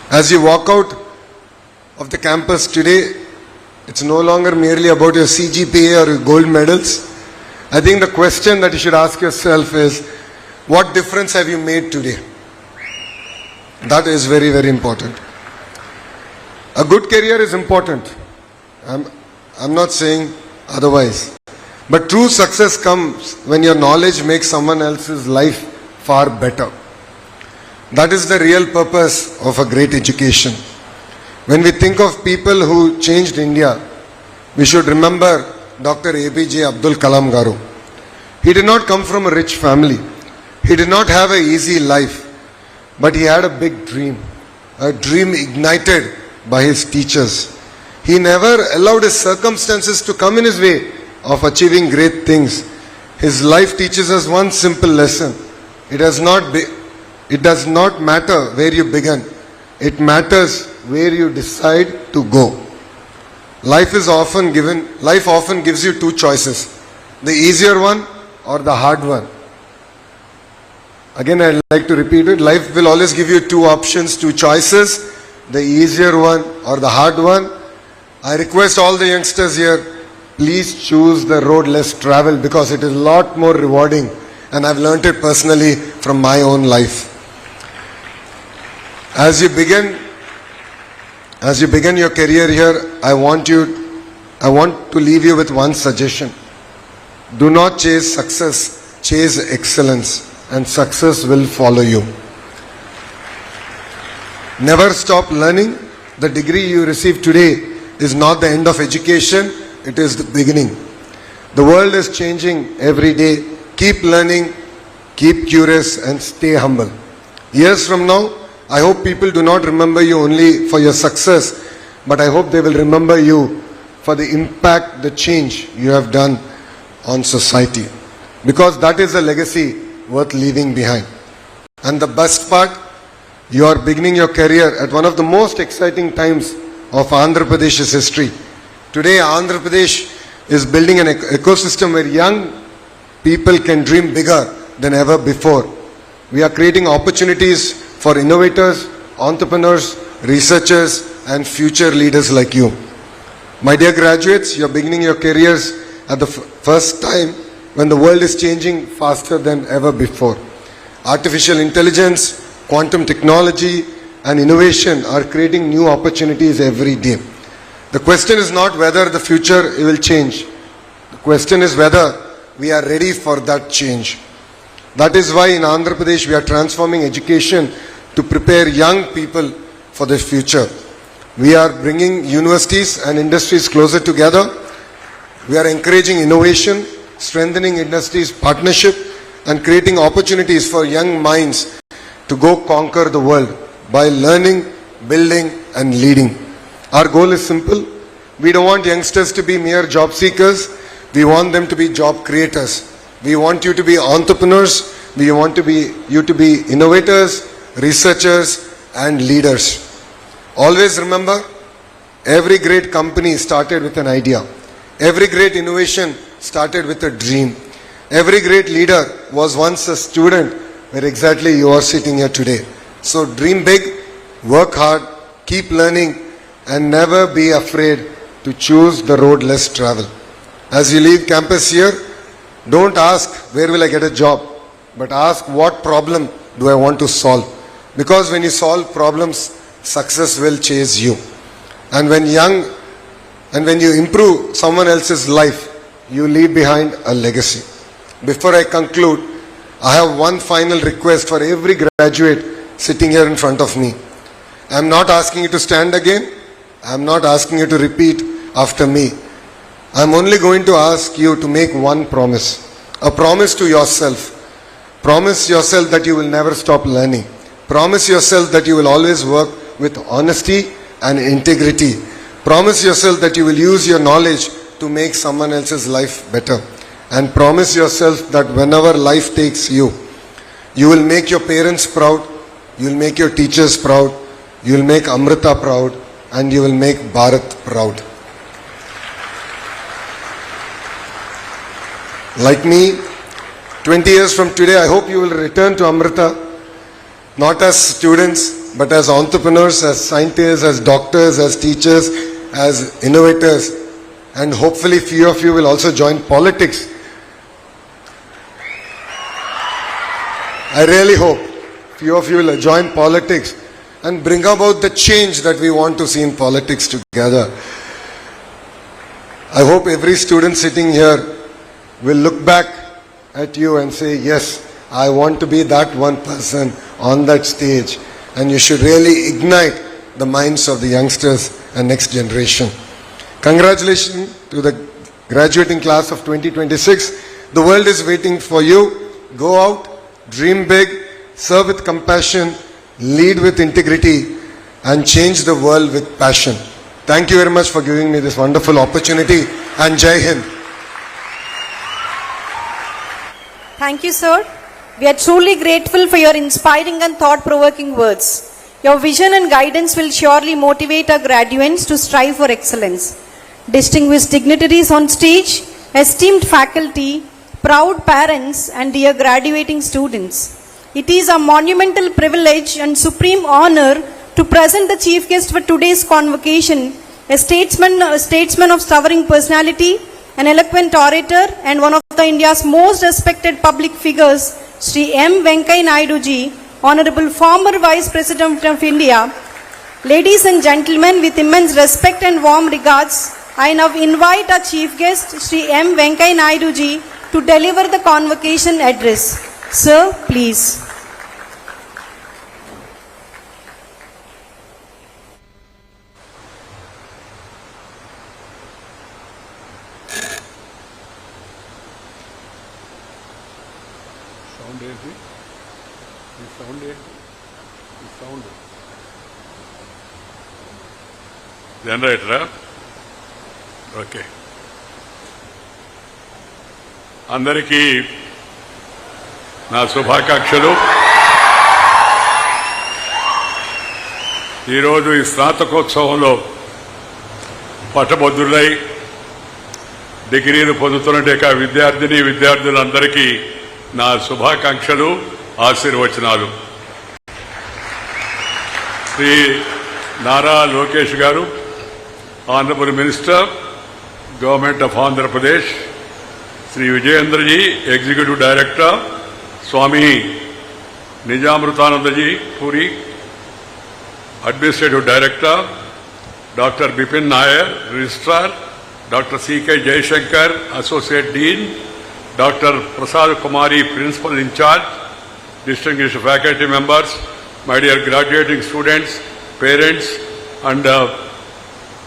As you walk out of the campus today, it's no longer merely about your CGPA or your gold medals. I think the question that you should ask yourself is, what difference have you made today? That is very, very important. A good career is important. I'm not saying otherwise. But true success comes when your knowledge makes someone else's life far better. That is the real purpose of a great education. When we think of people who changed India, we should remember Dr. APJ Abdul Kalam Garu. He did not come from a rich family. He did not have an easy life. But he had a big dream. A dream ignited by his teachers. He never allowed his circumstances to come in his way of achieving great things. His life teaches us one simple lesson. It does not matter where you begin. It matters where you decide to go. Life often gives you two choices. The easier one or the hard one. Again, I'd like to repeat it. Life will always give you two options, two choices. The easier one or the hard one. I request all the youngsters here, please choose the road less traveled because it is a lot more rewarding. And I've learnt it personally from my own life. As you begin your career here, I want to leave you with one suggestion. Do not chase success, chase excellence, and success will follow you. Never stop learning. The degree you receive today is not the end of education, it is the beginning. The world is changing every day. Keep learning, keep curious, and stay humble. Years from now, I hope people do not remember you only for your success, but I hope they will remember you for the impact, the change you have done on society. Because that is a legacy worth leaving behind. And the best part, you are beginning your career at one of the most exciting times of Andhra Pradesh's history. Today, Andhra Pradesh is building an ecosystem where young people can dream bigger than ever before. We are creating opportunities for innovators, entrepreneurs, researchers, and future leaders like you. My dear graduates, you are beginning your careers at the first time when the world is changing faster than ever before. Artificial intelligence, quantum technology, and innovation are creating new opportunities every day. The question is not whether the future will change. The question is whether we are ready for that change. That is why in Andhra Pradesh we are transforming education to prepare young people for the future. We are bringing universities and industries closer together. We are encouraging innovation, strengthening industries' partnership, and creating opportunities for young minds to go conquer the world by learning, building, and leading. Our goal is simple. We don't want youngsters to be mere job seekers. We want them to be job creators. We want you to be entrepreneurs. We want you to be innovators, researchers, and leaders. Always remember, Every great company started with an idea. Every great innovation started with a dream. Every great leader was once a student where exactly you are sitting here today. So dream big, work hard, keep learning, and never be afraid to choose the road less traveled. As you leave campus here, don't ask where will I get a job, but ask what problem do I want to solve. Because when you solve problems, success will chase you. And when you improve someone else's life, you leave behind a legacy. Before I conclude, I have one final request for every graduate sitting here in front of me. I am not asking you to stand again. I am not asking you to repeat after me. I am only going to ask you to make one promise. A promise to yourself. Promise yourself that you will never stop learning. Promise yourself that you will always work with honesty and integrity. Promise yourself that you will use your knowledge to make someone else's life better. And promise yourself that whenever life takes you, you will make your parents proud, you will make your teachers proud, you will make Amrita proud, and you will make Bharat proud. Like me, 20 years from today, I hope you will return to Amrita, not as students, but as entrepreneurs, as scientists, as doctors, as teachers, as innovators, and hopefully few of you will also join politics. I really hope few of you will join politics and bring about the change that we want to see in politics together. I hope every student sitting here will look back at you and say, yes, I want to be that one person on that stage. And you should really ignite the minds of the youngsters and next generation. Congratulations to the graduating class of 2026. The world is waiting for you. Go out, dream big, serve with compassion, lead with integrity, and change the world with passion. Thank you very much for giving me this wonderful opportunity, and Jai Hind. Thank you, sir. We are truly grateful for your inspiring and thought-provoking words. Your vision and guidance will surely motivate our graduates to strive for excellence. Distinguished dignitaries on stage, esteemed faculty, proud parents, and dear graduating students. It is a monumental privilege and supreme honor to present the chief guest for today's convocation, a statesman of towering personality, an eloquent orator, and one of India's most respected public figures, Sri M. Venkaiah Naidu ji, Honorable former Vice President of India. Ladies and gentlemen, with immense respect and warm regards, I now invite our chief guest, Sri M. Venkaiah Naidu ji, to deliver the convocation address. Sir, please. Generator, okay. అందరికీ నా శుభాకాంక్షలు. ఈరోజు ఈ స్నాతకోత్సవంలో పట్టభద్రులై డిగ్రీలు పొందుతున్న విద్యార్థులందరికీ నా శుభాకాంక్షలు, ఆశీర్వచనాలు. Shri Nara Lokesh garu, Hon'ble Minister, Government of Andhra Pradesh, Sri Vijayendra ji, Executive Director, Swami Nijamrutananda ji, Puri, Administrative Director, Dr. Bipin Nair, Registrar, Dr. C.K. Jaishankar, Associate Dean, Dr. Prasad Kumari, Principal in Charge, distinguished faculty members, my dear graduating students, parents, and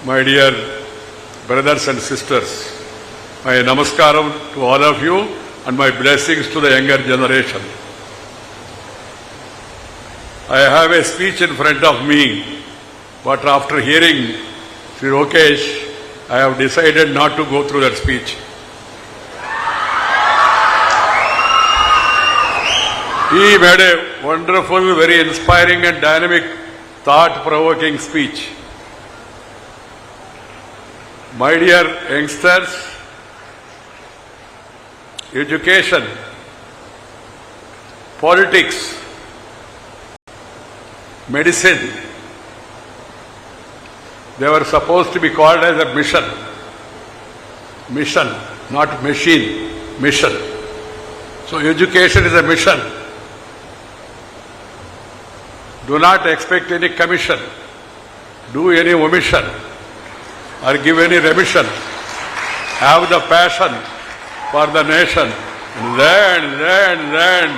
my dear brothers and sisters. My namaskaram to all of you and my blessings to the younger generation. I have a speech in front of me, but after hearing Sri Lokesh, I have decided not to go through that speech. He made a wonderful, very inspiring and dynamic, thought-provoking speech. My dear youngsters, education, politics, medicine, they were supposed to be called as a mission. Mission, not machine, mission. So education is a mission. Do not expect any commission, do any omission, or give any remission. Have the passion for the nation. Learn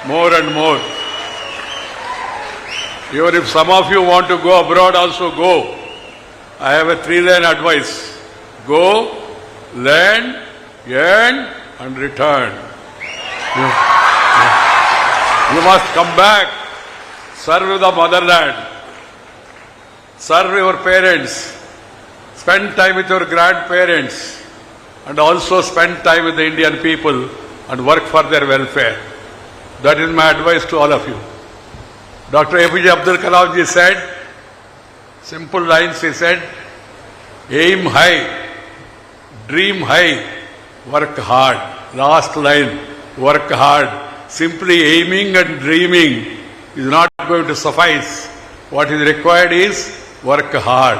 more and more. Even if some of you want to go abroad, also go. I have a 3-line advice. Go, learn, earn, and return. You must come back, serve the motherland, serve your parents, spend time with your grandparents, and also spend time with the Indian people and work for their welfare. That is my advice to all of you. Dr. APJ Abdul Kalam ji said, simple lines he said, aim high, dream high, work hard. Last line, work hard. Simply aiming and dreaming is not going to suffice. What is required is work hard.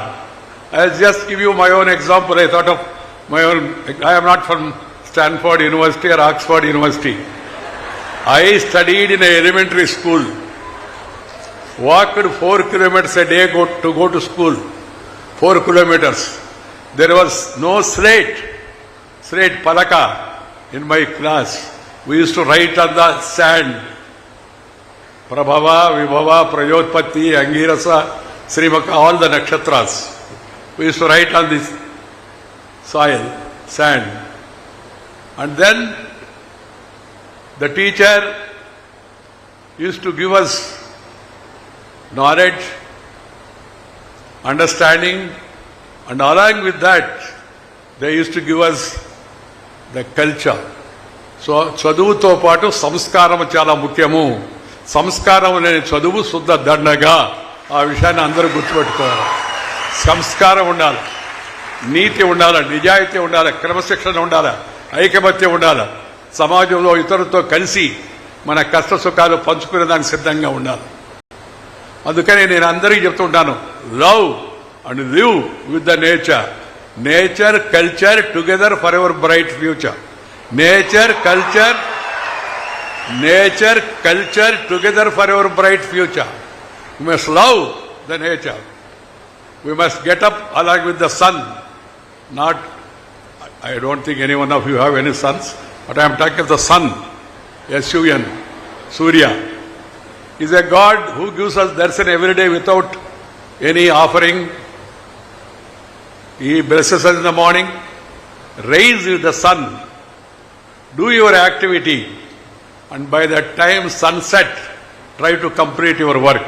I'll just give you my own example. I thought of my own. I am not from Stanford University or Oxford University. I studied in an elementary school. Walked 4 kilometers a day to go to school. 4 kilometers. There was no slate palaka in my class. We used to write on the sand. Prabhava, Vibhava, Prayotpatti, Angirasa, Srimaka, all the nakshatras. We used to write on this soil, sand. And then the teacher used to give us knowledge, understanding, and along with that, they used to give us the culture. So, చదువుతో పాటు సంస్కారం చాలా ముఖ్యము. సంస్కారం లేని చదువు శుద్ధ దండగా. ఆ విషయాన్ని అందరూ గుర్తుపెట్టుకోవాలి. సంస్కారం ఉండాలి, నీతి ఉండాలి, నిజాయితీ ఉండాలి, క్రమశిక్షణ ఉండాలి, ఐకమత్యం ఉండాలి. సమాజంలో ఇతరులతో కలిసి మన కష్ట సుఖాలు పంచుకునే దానికి సిద్ధంగా ఉండాలి. అందుకని నేను అందరికీ చెప్తుంటాను, love and live with the nature. Nature, culture together for ever bright future. Nature, culture together for our bright future. We must love the nature. We must get up along with the sun. Not, I don't think any one of you have any sons, but I am talking of the sun. S-U-N, Surya. He is a God who gives us darshan every day without any offering. He blesses us in the morning. Raise with the sun. Do your activity, and by that time sunset, try to complete your work.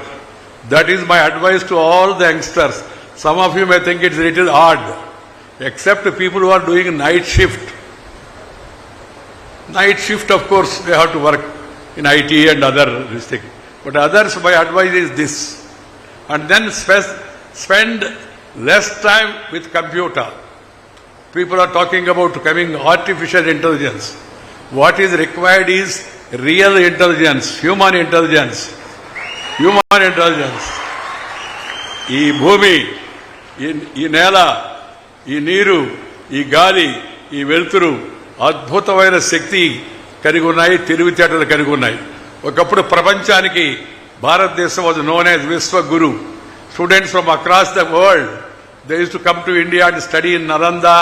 That is my advice to all the youngsters. Some of you may think it's a little odd, except people who are doing night shift. Night shift, of course, they have to work in IT and other things. But others, my advice is this. And then spend less time with computer. People are talking about coming artificial intelligence. What is required is real intelligence, human intelligence. Human intelligence. ఈ భూమి, ఈ నేల, ఈ నీరు, ఈ గాలి, ఈ వెలుతురు అద్భుతమైన శక్తి కలిగి ఉన్నాయి, తెలివితేటలు కలిగి ఉన్నాయి. ఒకప్పుడు ప్రపంచానికి భారతదేశం was known as Vishwaguru. Students from across the world, they use to come to India and study in Nalanda,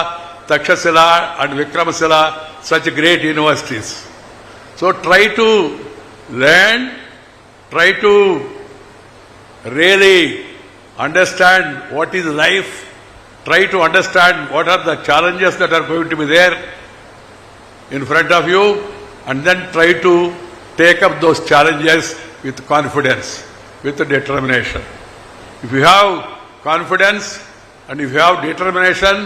Takshashila and Vikramashila, such great universities. So try to learn, try to really understand what is life, try to understand what are the challenges that are going to be there in front of you, and then try to take up those challenges with confidence, with determination. If you have confidence and if you have determination,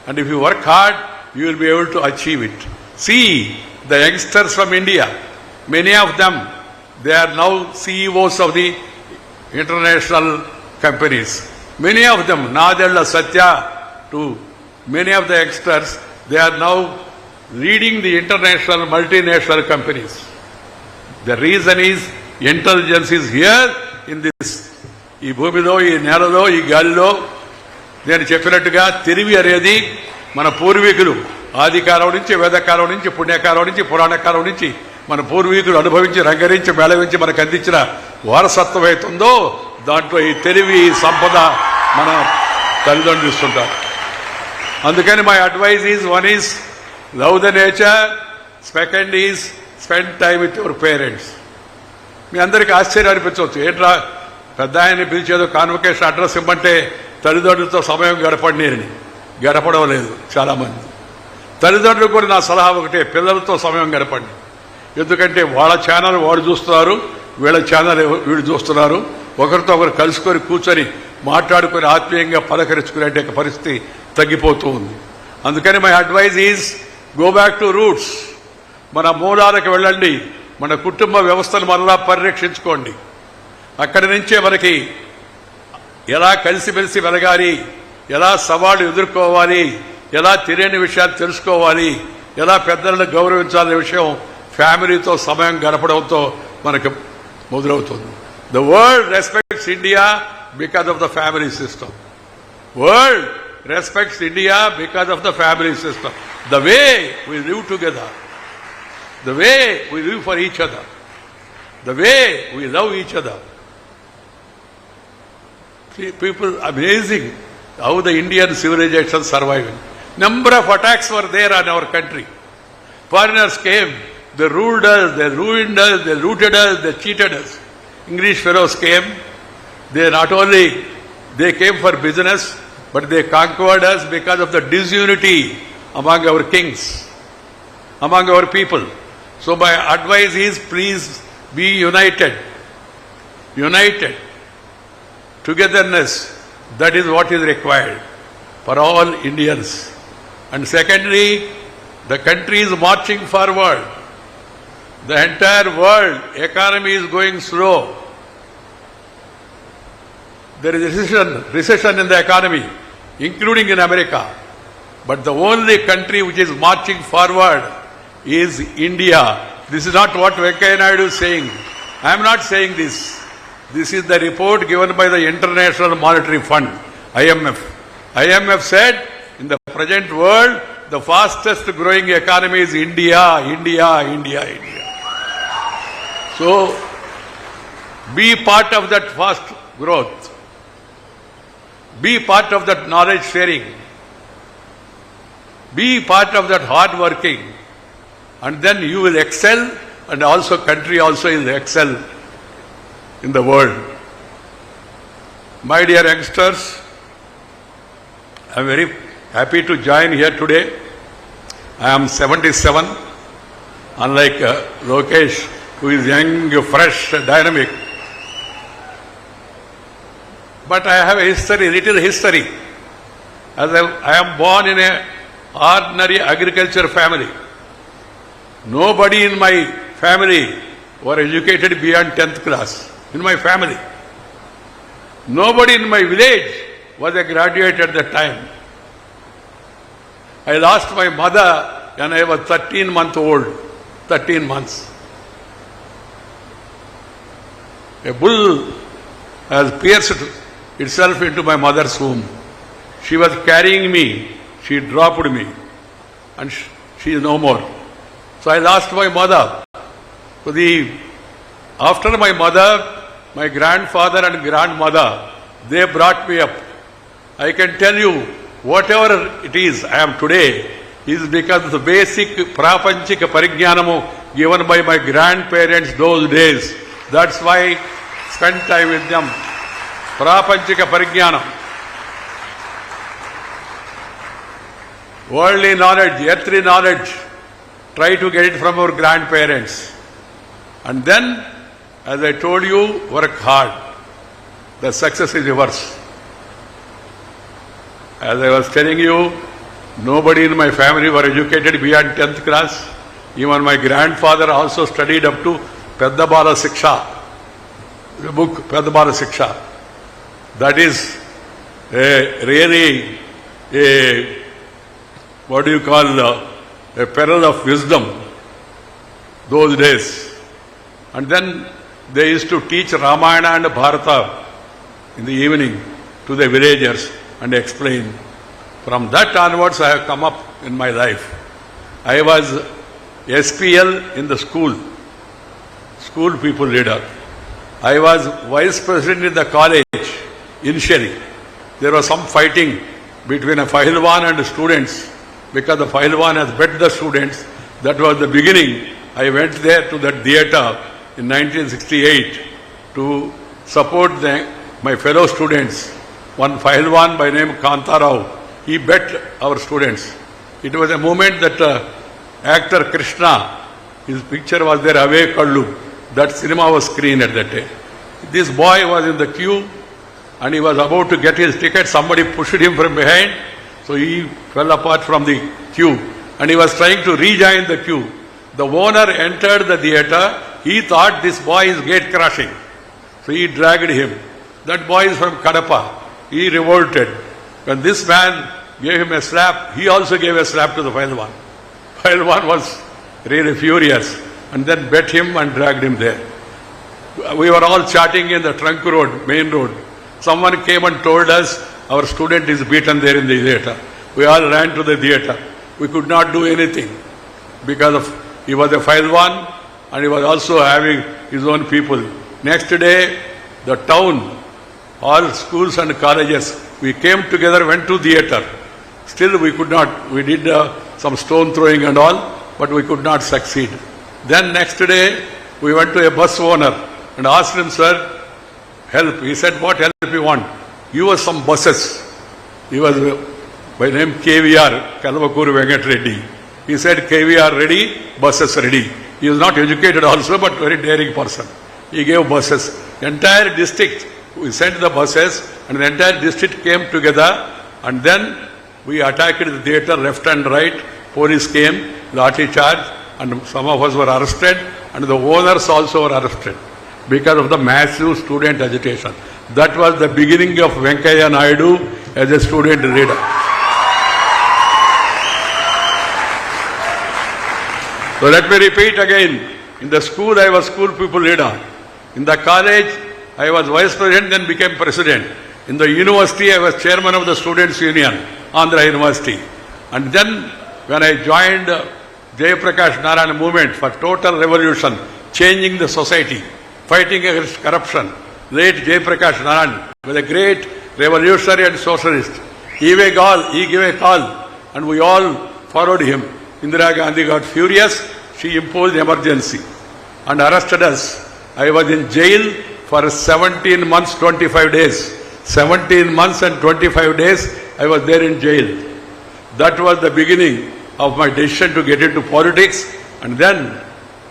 and if you work hard, you will be able to achieve it. See the youngsters from India, many of them, they are now CEOs of the international companies. Many of them, Nadella Satya to many of the youngsters, they are now leading the international multinational companies. The reason is intelligence is here in this. ఈ భూమిలో, ఈ నేలలో, ఈ గాలిలో నేను చెప్పినట్టుగా తెలివి అనేది మన పూర్వీకులు ఆదికాలం నుంచి, వేదకాలం నుంచి, పుణ్యకాలం నుంచి, పురాణకాలం నుంచి మన పూర్వీకులు అనుభవించి, రంగరించి, మేళవించి మనకు అందించిన వారసత్వం అవుతుందో దాంట్లో ఈ తెలివి, ఈ సంపద మన తల్లిదండ్రులు ఇస్తుంటారు. అందుకని my advice is, one is love the nature, second is spend time with your parents. మీ అందరికీ ఆశ్చర్యం అనిపించవచ్చు, ఏంట్రా పెద్ద ఆయన్ని పిలిచేదో కాన్వకేషన్ అడ్రస్ ఇవ్వమంటే తల్లిదండ్రులతో సమయం గడపడం లేదు చాలామంది. తల్లిదండ్రులు కూడా నా సలహా ఒకటే, పిల్లలతో సమయం గడపండి. ఎందుకంటే వాళ్ళ ఛానల్ వాళ్ళు చూస్తున్నారు, వీళ్ళ ఛానల్ వీళ్ళు చూస్తున్నారు. ఒకరితో ఒకరు కలుసుకొని కూర్చొని మాట్లాడుకొని ఆత్మీయంగా పలకరించుకునే పరిస్థితి తగ్గిపోతూ ఉంది. అందుకని my advice is go back to roots. మన మూలాలకు వెళ్ళండి, మన కుటుంబ వ్యవస్థను మరలా పరిరక్షించుకోండి. అక్కడి నుంచే మనకి ఎలా కలిసిమెలిసి వెలగాలి, ఎలా సవాళ్లు ఎదుర్కోవాలి, ఎలా తెలియని విషయాలు తెలుసుకోవాలి, ఎలా పెద్దలను గౌరవించాలనే విషయం ఫ్యామిలీతో సమయం గడపడంతో మనకు మొదలవుతుంది. The world respects India because of the family system. World respects India because of the family system. The way we live together, the way we live for each other, the way we love each other. See, people, amazing how the Indian civilization surviving. Number of attacks were there on our country. Foreigners came, they ruled us, they ruined us, they looted us, they cheated us. English fellows came, they not only they came for business, but they conquered us because of the disunity among our kings, among our people. So my advice is, please be united. United. Togetherness, that is what is required for all Indians. And secondly, the country is marching forward. The entire world economy is going slow. There is recession in the economy, including in America. But the only country which is marching forward is India. This is not what Venkaiah Naidu is saying. I am not saying this. This is the report given by the International Monetary Fund, IMF. IMF said, in the present world, the fastest growing economy is India, India, India, India. So, be part of that fast growth. Be part of that knowledge sharing. Be part of that hard working. And then you will excel, and also country also will excel in the world. My dear youngsters, I am very happy to join here today. I am 77, unlike Lokesh, who is young, fresh, dynamic. But I have a history, little history. As I am born in an ordinary agriculture family. Nobody in my family were educated beyond 10th class. In my family. Nobody in my village was a graduate at that time. I lost my mother when I was 13 months old. 13 months. A bull has pierced itself into my mother's womb. She was carrying me. She dropped me. And she is no more. So I lost my mother. So after my mother, my grandfather and grandmother, they brought me up. I can tell you, whatever it is I am today, is because of the basic prapanchika parignyanamu given by my grandparents those days. That's why I spend time with them. Prapanchika parigyanam. Worldly knowledge, earthly knowledge, try to get it from our grandparents. And then, as I told you, work hard. The success is yours. As I was telling you, nobody in my family were educated beyond 10th class. Even my grandfather also studied up to Peddabala Siksha. The book Peddabala Siksha. That is really a what do you call, a peril of wisdom those days. And then they used to teach Ramayana and Bharata in the evening to the villagers and explain. From that onwards, I have come up in my life. I was SPL in the school people leader. I was vice president in the college initially. There was some fighting between a Pahilwan and students because the Pahilwan has bet the students. That was the beginning. I went there to that theatre in 1968 to support my fellow students. One Pahilwan by name Kantarao, he bet our students. It was a moment that actor Krishna, his picture was there, Ave Kallu. That cinema was screened at that day. This boy was in the queue and he was about to get his ticket. Somebody pushed him from behind, so he fell apart from the queue and he was trying to rejoin the queue. The owner entered the theatre. He thought this boy is gate crashing, so he dragged him. That boy is from Kadapa. He revolted. When this man gave him a slap, he also gave a slap to the Pahilwan. Pahilwan was really furious and then bet him and dragged him there. We were all chatting in the trunk road, main road. Someone came and told us our student is beaten there in the theatre. We all ran to the theatre. We could not do anything because he was a Pahilwan and he was also having his own people. Next day, the town, all schools and colleges, we came together, went to theatre. Still we could not, we did some stone throwing and all, but we could not succeed. Then next day, we went to a bus owner and asked him, sir, help. He said, what help you want? Give us some buses. He was by name KVR, Kalvakuru Venkat Reddy. He said, KVR ready, buses ready. He was not educated also, but very daring person. He gave buses. The entire district, we sent the buses and the entire district came together and then we attacked the theatre left and right. Police came, lathi charge, and some of us were arrested and the owners also were arrested because of the massive student agitation. That was the beginning of Venkaiah Naidu as a student leader. So let me repeat again. In the school, I was school people leader. In the college, I was vice president, then became president. In the university, I was chairman of the Students' Union, Andhra University. And then, when I joined Jayaprakash Narayan movement for total revolution, changing the society, fighting against corruption, late Jayaprakash Narayan was a great revolutionary and socialist. He gave a call, and we all followed him. Indira Gandhi got furious. She imposed emergency and arrested us. I was in jail for 17 months, 25 days. 17 months and 25 days, I was there in jail. That was the beginning of my decision to get into politics. And then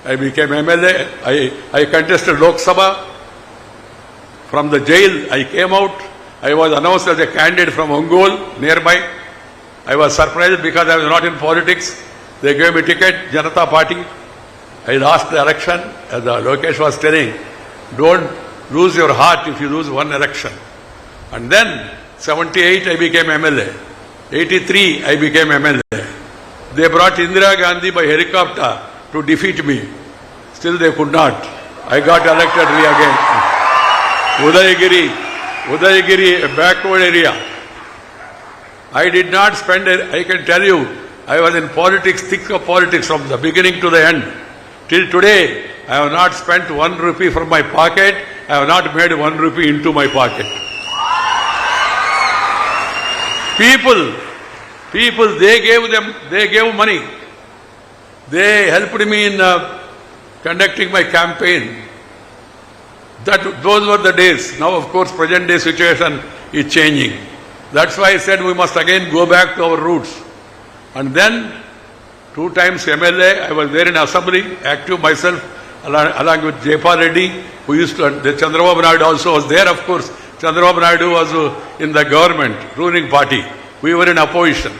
I became MLA. I contested Lok Sabha. From the jail, I came out. I was announced as a candidate from Ongole, nearby. I was surprised because I was not in politics. They gave me ticket, Janata Party. I lost the election. As Lokesh was telling, don't lose your heart if you lose one election. And then, 78, I became MLA. 83, I became MLA. They brought Indira Gandhi by helicopter to defeat me. Still they could not. I got elected again. Udayagiri, a backward area. I did not spend, I can tell you, I was in politics, thick of politics from the beginning to the end. Till today, I have not spent 1 rupee from my pocket. I have not made 1 rupee into my pocket. People, they gave money. They helped me in conducting my campaign. Those were the days. Now, of course, present day situation is changing. That's why I said we must again go back to our roots. And then, 2 times MLA, I was there in assembly, active myself, along with Jayapal Reddy, who used to, the Chandrababu Naidu also was there, of course. Chandrababu Naidu was in the government, ruling party. We were in opposition.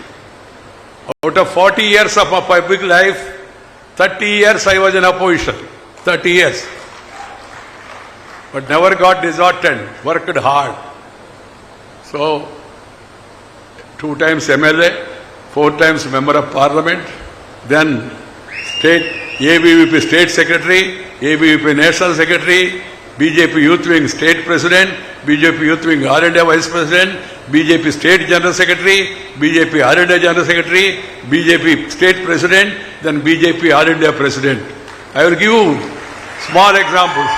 Out of 40 years of my public life, 30 years I was in opposition. 30 years. But never got disheartened, worked hard. So, 2 times MLA, 4 times member of parliament, then ABVP state secretary, ABVP national secretary, BJP youth wing state president, BJP youth wing R&D vice president, BJP state general secretary, BJP R&D general secretary, BJP state president, then BJP R&D president. I will give you small examples.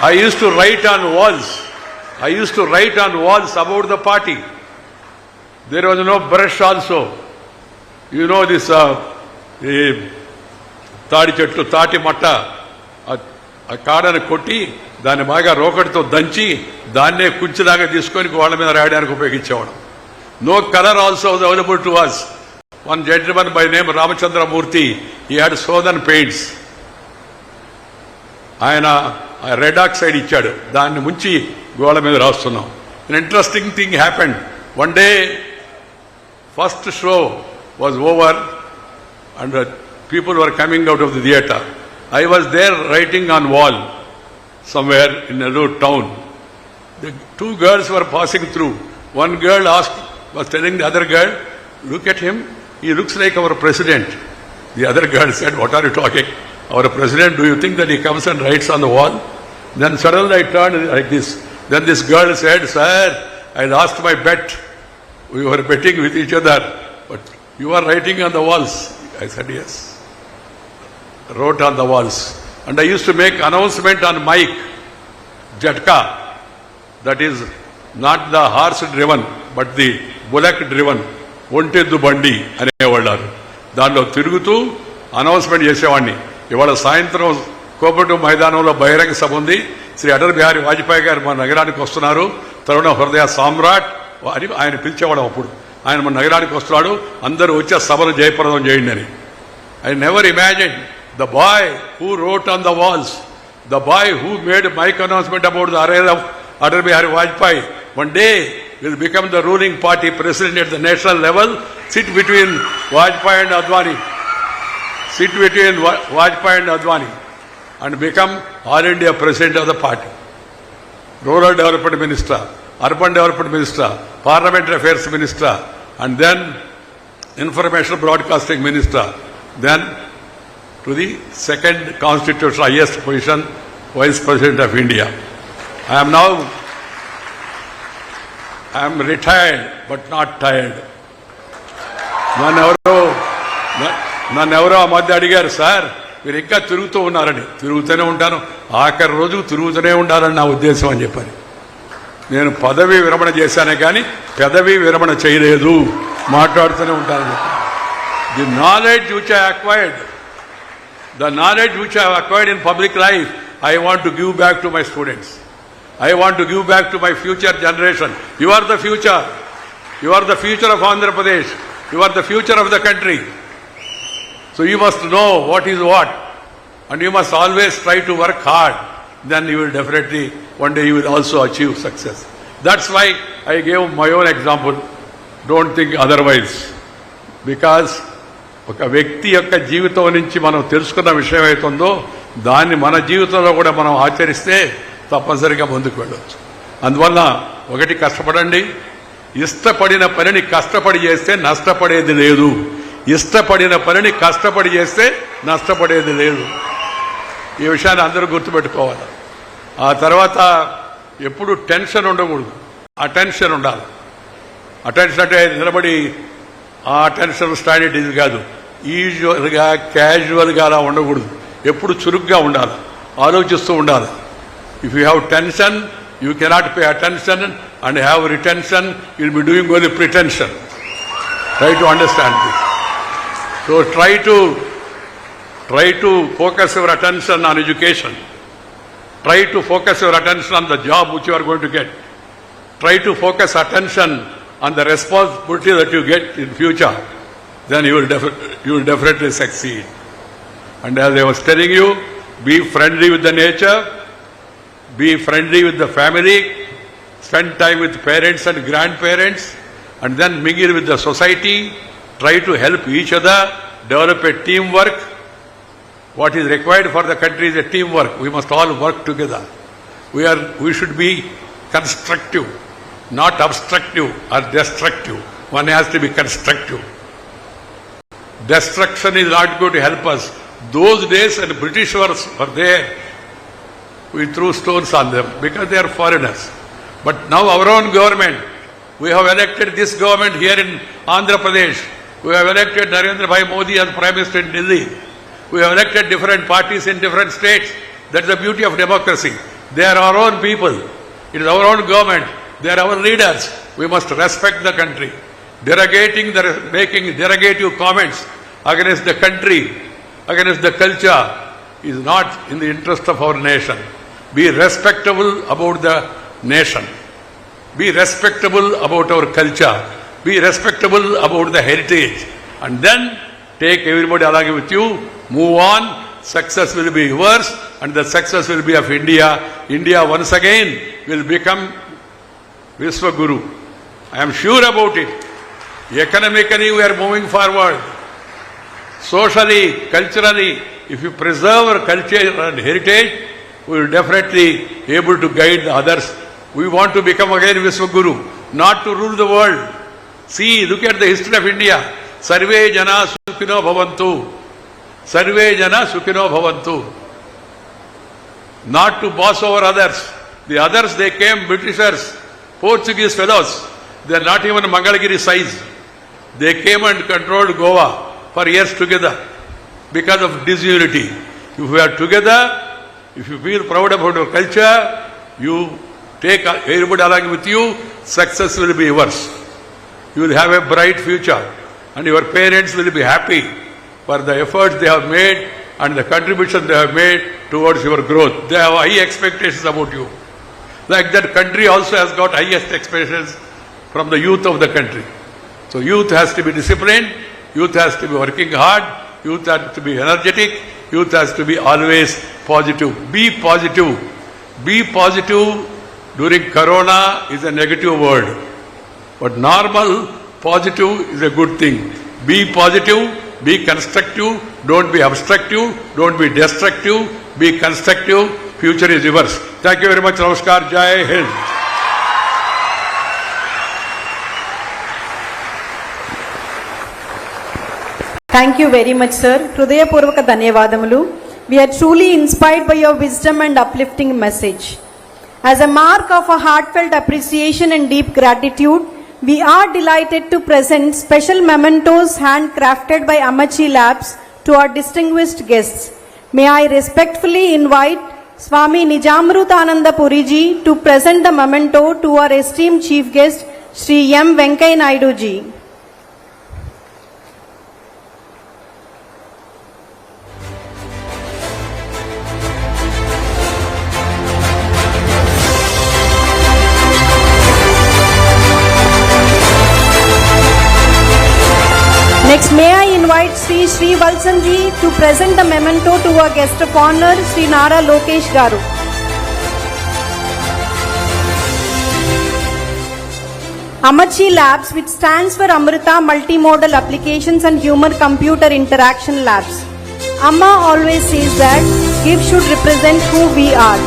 I used to write on walls. I used to write on walls about the party. There was no brush also. You know this తాడి చెట్లు తాటి మట్ట ఆ కాడను కొట్టి దాన్ని బాగా రోకటితో దంచి దాన్నే కుంచిలాగా తీసుకొని వాళ్ళ మీద రాయడానికి ఉపయోగించేవాడు. No color also was available to us. One gentleman by name Ramachandra Murthy, he had southern paints. ఆయన రెడ్ ఆక్సైడ్ ఇచ్చాడు, దాన్ని ముంచి గోడ మీద రాస్తున్నాం. An interesting thing happened. One day, first show was over and people were coming out of the theatre. I was there writing on wall somewhere in a town. The 2 girls were passing through. One girl was telling the other girl, "Look at him, he looks like our president." The other girl said, "What are you talking? Our president, do you think that he comes and writes on the wall?" Then suddenly I turned like this. Then this girl said, "Sir, I lost my bet. We were betting with each other, but you are writing on the walls." I said, "Yes." Wrote on the walls. And I used to make announcement on mic, Jatka, that is not the horse driven, but the bullock driven, ఒంటెద్దు బండి అనేవాళ్ళు. దాంట్లో తిరుగుతూ announcement చేసేవాడిని. ఇవాళ సాయంత్రం కోపటు మైదానంలో బహిరంగ సభ ఉంది, శ్రీ అటల్ బిహారీ వాజ్పేయి గారు మన నగరానికి వస్తున్నారు, తరుణ హృదయ సామ్రాట్ అని ఆయన పిలిచేవాడు. అప్పుడు ఆయన మన నగరానికి వస్తున్నాడు, అందరూ వచ్చే సభను జయప్రదం చేయండి అని. I never imagined the boy who wrote on the walls, the boy who made mic announcement about the arrival of Atal Bihari Vajpayee, one day will become the ruling party president at the national level, sit between Vajpayee and Advani, and become All India president of the party. Rural Development Minister, Urban Development Minister, Parliamentary Affairs Minister, and then Information Broadcasting Minister, then to the second constitutional highest position, Vice President of India. I am retired but not tired. నన్ను ఎవరో ఆ మధ్య అడిగారు, "sir మీరు ఇంకా తిరుగుతూ ఉన్నారని." తిరుగుతూనే ఉంటాను, ఆఖరి రోజు తిరుగుతూనే ఉండాలని నా ఉద్దేశం అని చెప్పాను. నేను పదవి విరమణ చేశానే కానీ పెదవి విరమణ చేయలేదు, మాట్లాడుతూనే ఉంటానని చెప్పాను. The knowledge which I acquired in public life, I want to give back to my students. I want to give back to my future generation. You are the future. You are the future of Andhra Pradesh. You are the future of the country. So you must know what is what. And you must always try to work hard. Then you will definitely, one day you will also achieve success. That's why I gave my own example. Don't think otherwise. Because ఒక వ్యక్తి యొక్క జీవితం నుంచి మనం తెలుసుకున్న విషయం అవుతుందో దాన్ని మన జీవితంలో కూడా మనం ఆచరిస్తే తప్పనిసరిగా ముందుకు వెళ్ళవచ్చు. అందువల్ల ఒకటి, కష్టపడండి. ఇష్టపడిన పనిని కష్టపడి చేస్తే నష్టపడేది లేదు. ఇష్టపడిన పనిని కష్టపడి చేస్తే నష్టపడేది లేదు. ఈ విషయాన్ని అందరూ గుర్తుపెట్టుకోవాలి. ఆ తర్వాత ఎప్పుడు టెన్షన్ ఉండకూడదు, అటెన్షన్ ఉండాలి. అటెన్షన్ అంటే నిలబడి ఆ అటెన్షన్ స్టాండర్డ్ కాదు, యూజువల్గా క్యాజువల్గా అలా ఉండకూడదు. ఎప్పుడు చురుగ్గా ఉండాలి, ఆలోచిస్తూ ఉండాలి. If you have tension, you cannot pay attention, and have retention, you will be doing only pretension. Try to understand this. So try to focus your attention on education. Try to focus your attention on the job which you are going to get. Try to focus attention on the responsibility that you get in future. Then you will definitely succeed. And as I was telling you, be friendly with the nature, be friendly with the family, spend time with parents and grandparents, and then mingle with the society. Try to help each other, develop a teamwork. What is required for the country is a teamwork. We must all work together. We should be constructive, not obstructive or destructive. one has to be constructive. Destruction is not going to help us. Those days when the British were there, we threw stones on them because they are foreigners. But now our own government, we have elected this government here in Andhra Pradesh. We have elected Narendra Bhai Modi as Prime Minister in Delhi. We have elected different parties in different states. That's the beauty of democracy. They are our own people. It is our own government. They are our leaders. We must respect the country. Making derogative comments against the country, against the culture is not in the interest of our nation. Be respectable about the nation. Be respectable about our culture. Be respectable about the heritage. And then take everybody along with you. Move on. Success will be yours and the success will be of India. India once again will become Vishwaguru. I am sure about it. Economically we are moving forward. Socially, culturally, if you preserve our culture and heritage, we will definitely be able to guide the others. We want to become again Vishwaguru, not to rule the world. See, look at the history of India. Sarve jana sukhino bhavantu. Sarve jana sukhino bhavantu. Not to boss over others. The others, they came, Britishers, Portuguese fellows. They are not even Mangalagiri size. They came and controlled Goa for years together because of disunity. If we are together, if you feel proud about your culture, you take everybody along with you, success will be yours. You will have a bright future and your parents will be happy for the efforts they have made and the contribution they have made towards your growth. They have high expectations about you. Like that country also has got highest expectations from the youth of the country. So youth has to be disciplined, youth has to be working hard, youth has to be energetic, youth has to be always positive. Be positive. Be positive during Corona is a negative word. But normal, positive is a good thing. Be positive, be constructive, don't be obstructive, don't be destructive, be constructive, future is yours. Thank you very much. Namaskar. Jai Hind. Thank you very much, sir. Hrudayapurvaka dhanyavadamulu. We are truly inspired by your wisdom and uplifting message. As a mark of a heartfelt appreciation and deep gratitude, we are delighted to present special mementos handcrafted by Amachi Labs to our distinguished guests. May I respectfully invite Swami Nijamrutananda Puriji to present the memento to our esteemed chief guest, Sri M. Venkaiah Naidu ji. Next, may I invite Sri Valsan ji to present the memento to our guest of honor, Sri Nara Lokesh garu. Amachi Labs, which stands for Amrita Multimodal Applications and Human Computer Interaction Labs. Amma always says that gift should represent who we are.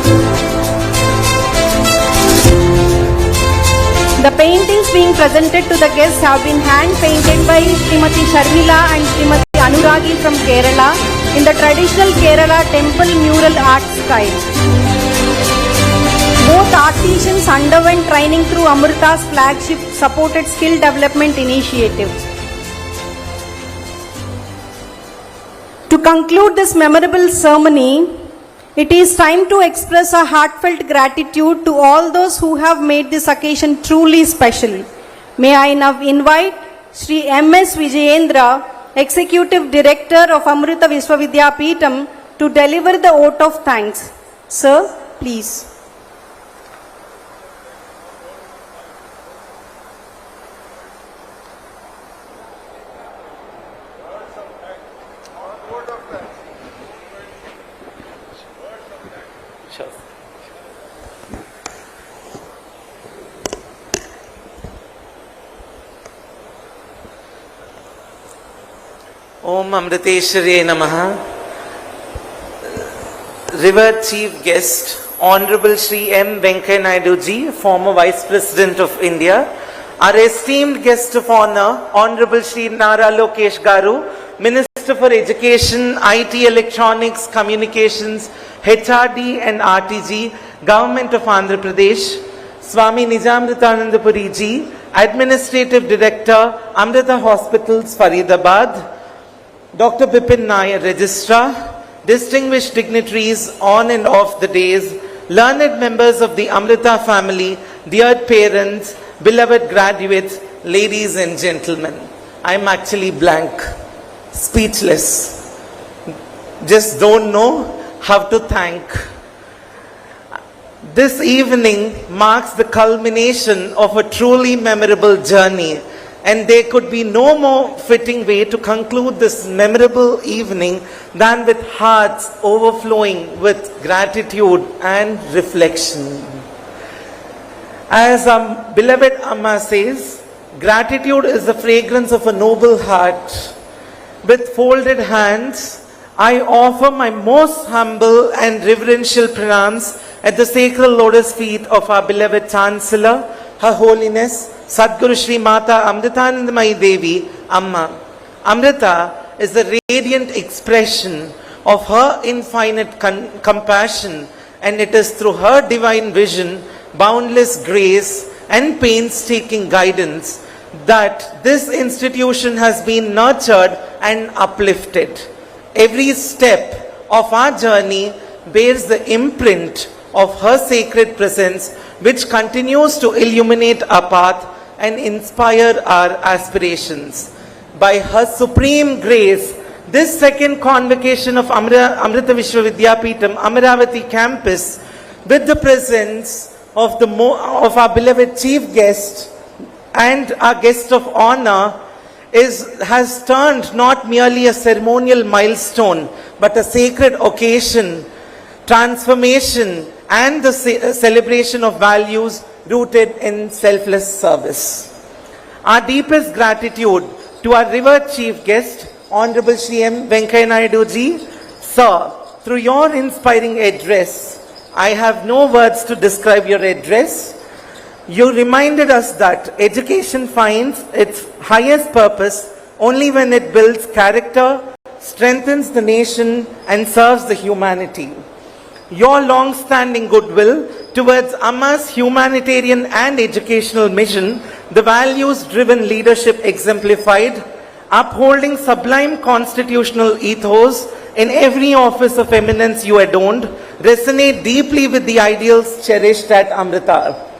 The paintings being presented to the guests have been hand-painted by Srimati Sharmila and Srimati Anuragi from Kerala in the traditional Kerala temple mural art style. Both artisans underwent training through Amrita's flagship supported skill development initiatives. To conclude this memorable ceremony, it is time to express a heartfelt gratitude to all those who have made this occasion truly special. May I now invite Sri M.S. Vijayendra, Executive Director of Amrita Vishwavidyapeetham, to deliver the oath of thanks. Sir, please. Om Amriteshwarye Namaha. Revered Chief Guest, Honorable Sri M. Venkaiah Naidu ji, former Vice President of India, our esteemed guest of honor, Honorable Sri Nara Lokesh Garu, Minister for Education, IT, Electronics, Communications, HRD and RTG, Government of Andhra Pradesh, Swami Nijamritanandapuri ji, Administrative Director, Amrita Hospitals, Faridabad, Dr. Bipin Nair, Registrar, distinguished dignitaries on and off the days, learned members of the Amrita family, dear parents, beloved graduates, ladies and gentlemen. I'm actually blank, speechless. Just don't know how to thank. This evening marks the culmination of a truly memorable journey, and there could be no more fitting way to conclude this memorable evening than with hearts overflowing with gratitude and reflection. As our beloved Amma says, gratitude is the fragrance of a noble heart. With folded hands, I offer my most humble and reverential pranams at the sacred lotus feet of our beloved Chancellor, Her Holiness Sadguru Shri Mata Amritanandamayi Devi, Amma. Amrita is the radiant expression of her infinite compassion, and it is through her divine vision, boundless grace and painstaking guidance that this institution has been nurtured and uplifted. Every step of our journey bears the imprint of her sacred presence, which continues to illuminate our path and inspire our aspirations. By her supreme grace, this second convocation of Amrita Vishwavidyapeetham Amaravati campus, with the presence of our beloved chief guest and our guest of honor, has turned not merely a ceremonial milestone, but a sacred occasion, transformation, and the celebration of values rooted in selfless service. Our deepest gratitude to our revered chief guest, Honorable Shri M. Venkaiah Naidu ji. Sir, through your inspiring address, I have no words to describe your address. You reminded us that education finds its highest purpose only when it builds character, strengthens the nation, and serves the humanity. Your long-standing goodwill towards Amma's humanitarian and educational mission, the values-driven leadership exemplified, upholding sublime constitutional ethos in every office of eminence you adorned, resonate deeply with the ideals cherished at Amrita.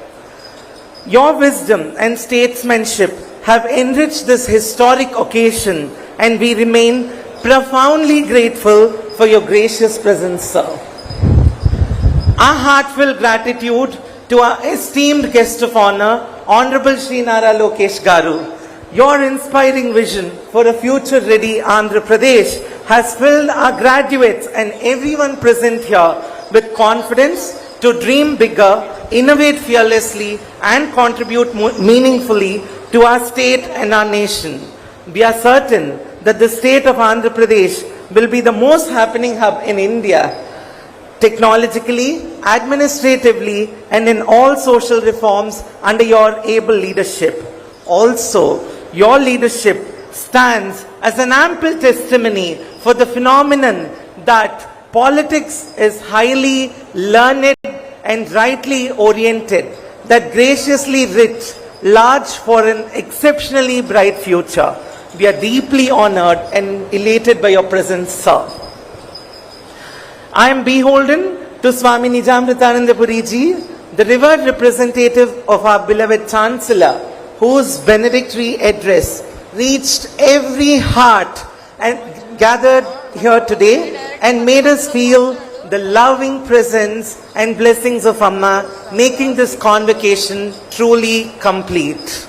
Your wisdom and statesmanship have enriched this historic occasion, and we remain profoundly grateful for your gracious presence, sir. Our heartfelt gratitude to our esteemed guest of honor, Honorable Sri Nara Lokesh Garu. Your inspiring vision for a future-ready Andhra Pradesh has filled our graduates and everyone present here with confidence to dream bigger, innovate fearlessly, and contribute meaningfully to our state and our nation. We are certain that the state of Andhra Pradesh will be the most happening hub in India, technologically, administratively, and in all social reforms under your able leadership. Also, your leadership stands as an ample testimony for the phenomenon that politics is highly learned and rightly oriented, that graciously rich, large for an exceptionally bright future. We are deeply honored and elated by your presence, sir. I am beholden to Swami Nijamritanandapuri ji, the revered representative of our beloved Chancellor, whose benedictory address reached every heart and gathered here today and made us feel the loving presence and blessings of Amma, making this convocation truly complete.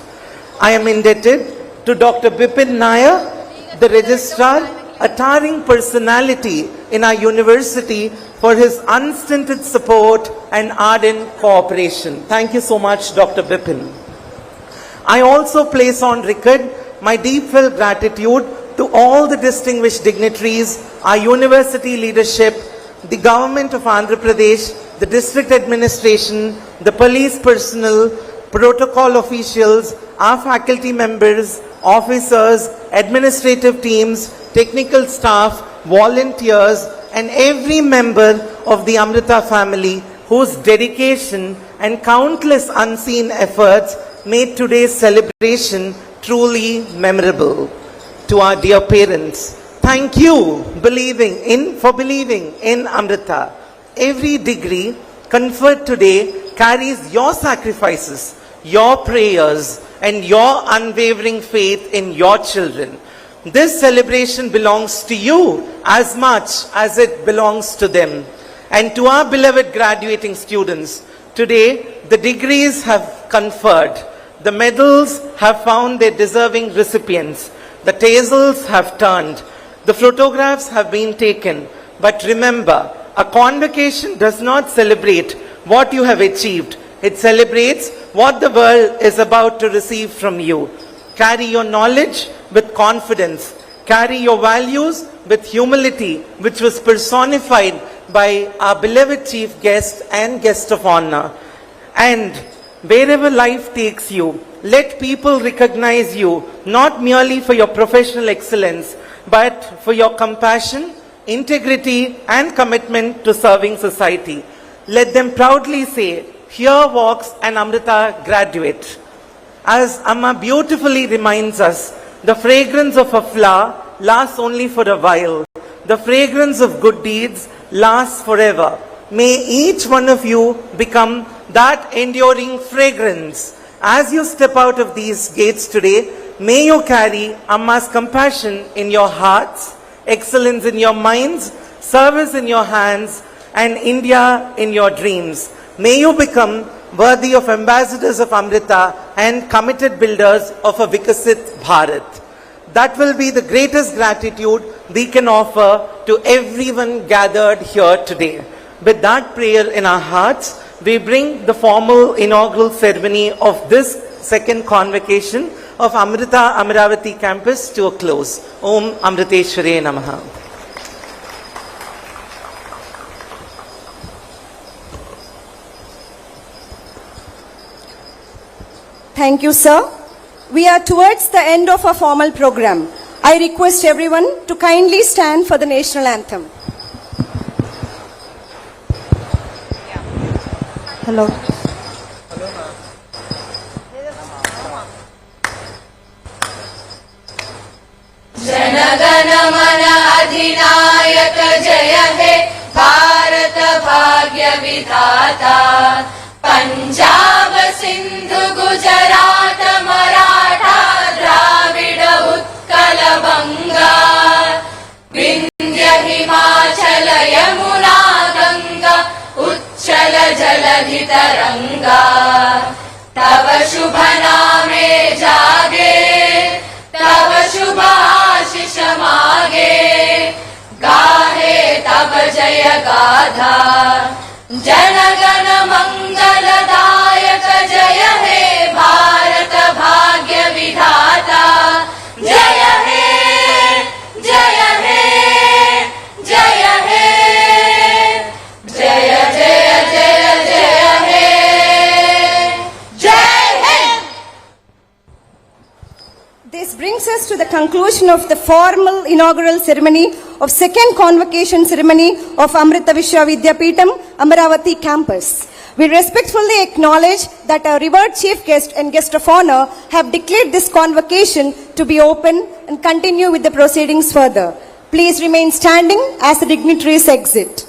I am indebted to Dr. Bipin Nair, the Registrar, a towering personality in our university, for his unstinted support and ardent cooperation. Thank you so much, Dr. Bipin. I also place on record my deep-felt gratitude to all the distinguished dignitaries, our university leadership, the government of Andhra Pradesh, the district administration, the police personnel, protocol officials, our faculty members, officers, administrative teams, technical staff, volunteers, and every member of the Amrita family whose dedication and countless unseen efforts made today's celebration truly memorable. To our dear parents, thank you for believing in Amrita. Every degree conferred today carries your sacrifices, your prayers, and your unwavering faith in your children. This celebration belongs to you as much as it belongs to them. And to our beloved graduating students, today the degrees have conferred, the medals have found their deserving recipients, the tassels have turned, the photographs have been taken. But remember, a convocation does not celebrate what you have achieved. It celebrates what the world is about to receive from you. Carry your knowledge with confidence. Carry your values with humility, which was personified by our beloved chief guest and guest of honor. And wherever life takes you, let people recognize you not merely for your professional excellence, but for your compassion, integrity, and commitment to serving society. Let them proudly say, "Here walks an Amrita graduate." As Amma beautifully reminds us, the fragrance of a flower lasts only for a while. The fragrance of good deeds lasts forever. May each one of you become that enduring fragrance. As you step out of these gates today, may you carry Amma's compassion in your hearts, excellence in your minds, service in your hands, and India in your dreams. May you become worthy of ambassadors of Amrita and committed builders of a Vikasit Bharat. That will be the greatest gratitude we can offer to everyone gathered here today. With that prayer in our hearts, we bring the formal inaugural ceremony of this second convocation of Amrita Amaravati campus to a close. Om Amriteshware Namaha. Thank you, sir. We are towards the end of our formal program. I request everyone to kindly stand for the national anthem. Hello. जनगण मन अधिनायक जय हे भारत भाग्य विधाता पंजाब सिंधु गुजरात मराठा द्राविड उत्कल बंगा विंध्य हिमाचल यमुना गंगा उच्चल जलधि तरंगा तव शुभ नामे जागे तब शुभ आशीष मागे गाहे तब जय गाथा जनगण मंगलदायक जय हे भारत भाग्य विधाता जय हे जय हे जय हे जय जय जय जय हे जय हे. This brings us to the conclusion of the formal inaugural ceremony of second convocation ceremony of Amrita Vidyapeetham, Amaravati campus. We respectfully acknowledge that our revered chief guest and guest of honor have declared this convocation to be open and continue with the proceedings further. Please remain standing as the dignitaries exit.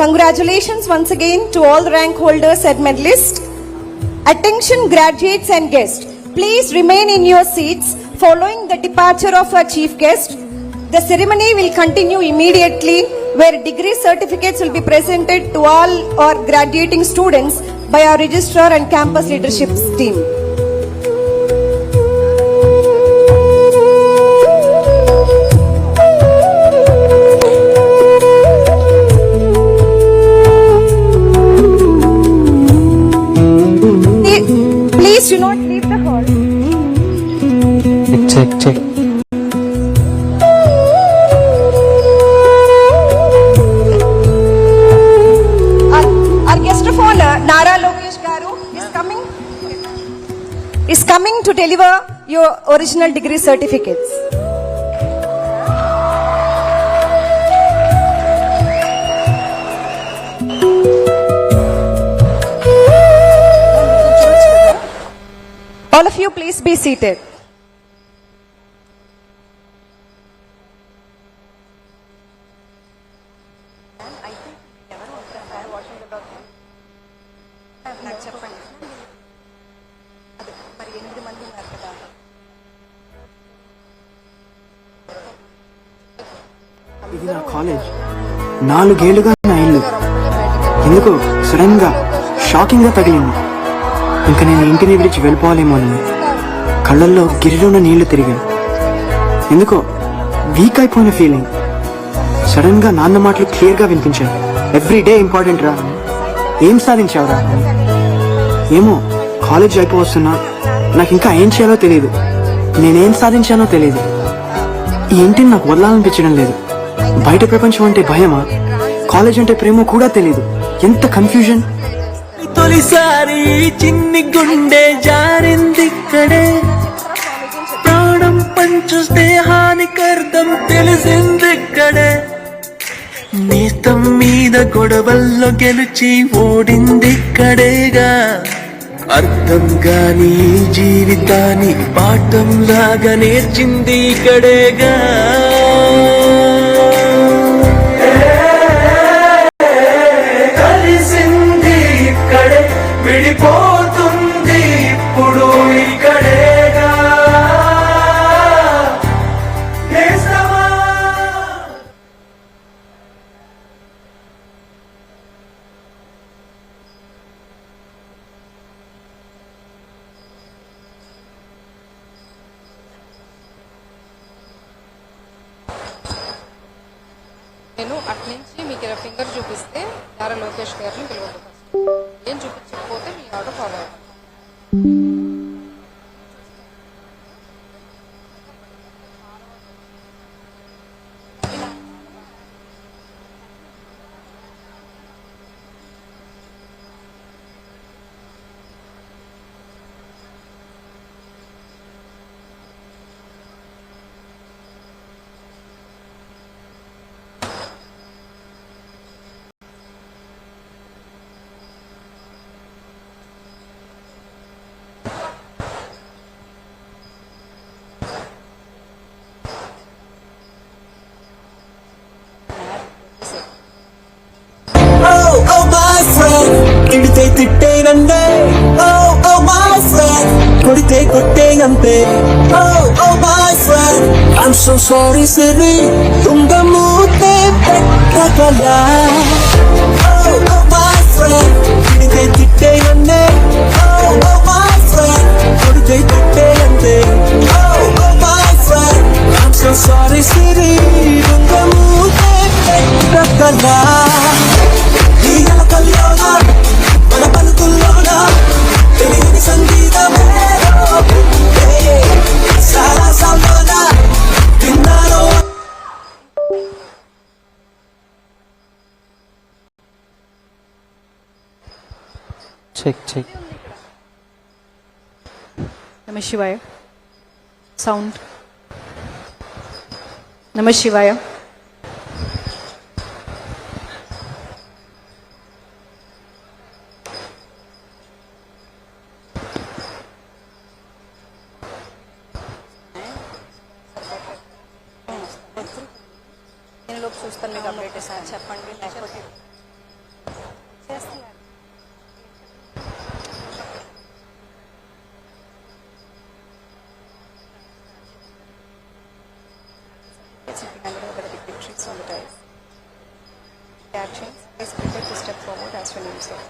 Congratulations once again to all rank holders and medalists. Attention graduates and guests, please remain in your seats following the departure of our chief guest. The ceremony will continue immediately where degree certificates will be presented to all our graduating students by our registrar and campus leadership team. do not leave the hall. Check. Our guest of honor, Nara Lokesh garu, is coming to deliver your original degree certificates. All of you, please be seated. ఇది నా college 4 ఏళ్లుగా నా ఇల్లు ఎందుకో sudden గా shocking గా తగిలింది. ఇంకా నేను ఇంటిని విడిచి వెళ్ళిపోవాలేమో అని కళ్ళల్లో గిరిలోన నీళ్లు తిరిగాను. ఎందుకో వీక్ అయిపోయిన ఫీలింగ్. సడన్ గా నాన్న మాటలు క్లియర్ గా వినిపించాయి. ఎవ్రీ డే ఇంపార్టెంట్ రా, ఏం సాధించావురా? ఏమో కాలేజ్ అయిపోవస్తున్నా నాకు ఇంకా ఏం చేయాలో తెలియదు, నేనేం సాధించానో తెలియదు. ఈ ఇంటిని నాకు వదలాలనిపించడం లేదు. బయట ప్రపంచం అంటే భయమా, కాలేజ్ అంటే ప్రేమ కూడా తెలియదు. ఎంత కన్ఫ్యూజన్. తొలిసారి చిన్ని గుండె జారిందిక్కడే, ప్రాణం పంచుస్తే హానికర్థం తెలిసిందిక్కడే. నేస్తం మీద గొడవల్లో గెలిచి ఓడిందిక్కడేగా. అర్థం కాని జీవితాన్ని పాఠం లాగా నేర్చింది ఇక్కడేగా. కలిసింది ఇక్కడే, విడిపోతుంది ఇప్పుడు ఇక్కడేగా. నేను అట్నుంచి మీకు ఇలా ఫింగర్ చూపిస్తే నారా లోకేష్ గారిని పిలవద్దు. ఏం చూపించకపోతే మీ ఆర్డర్ ఫాలో అవ్వాలి. Oh my friend, తిడితే తిట్టేనందే. Oh my friend, కొడితే కొట్టేనంతే. Oh my friend, I'm so sorry Siri, తుంగమూతే పెట్టగలా. Oh my friend, తిడితే తిట్టేనందే. Oh my friend, కొడితే కొట్టేనంతే. Oh my friend, I'm so sorry Siri, తుంగమూతే పెట్టగలా. మన పలుకుల్లోనా తెలియని సంగీతమేదో సారా సామానా విన్నారో. Check. Namah Shivaya. Sound. Namah Shivaya. నేను లోపు చూస్తాను, మీకు అప్డేట్ ఇస్తాను. చెప్పండి లేకపోతే చేస్తున్నారు. On the dice. Actions, please prepare to step forward as your name says.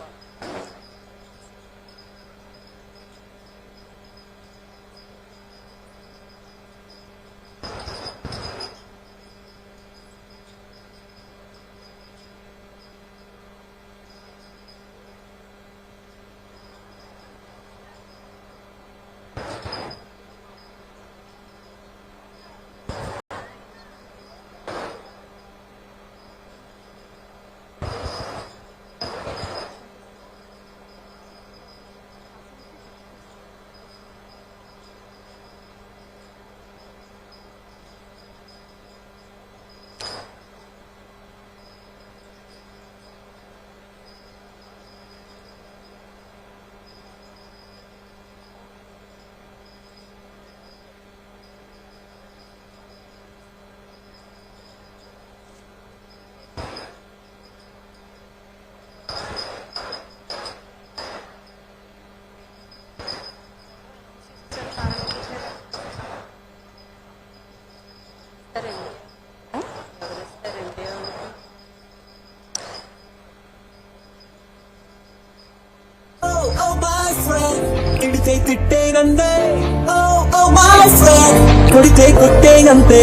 తిడితే తిట్టేనందే ఓ మై ఫ్రెండ్ కొడితే కొట్టేనంతే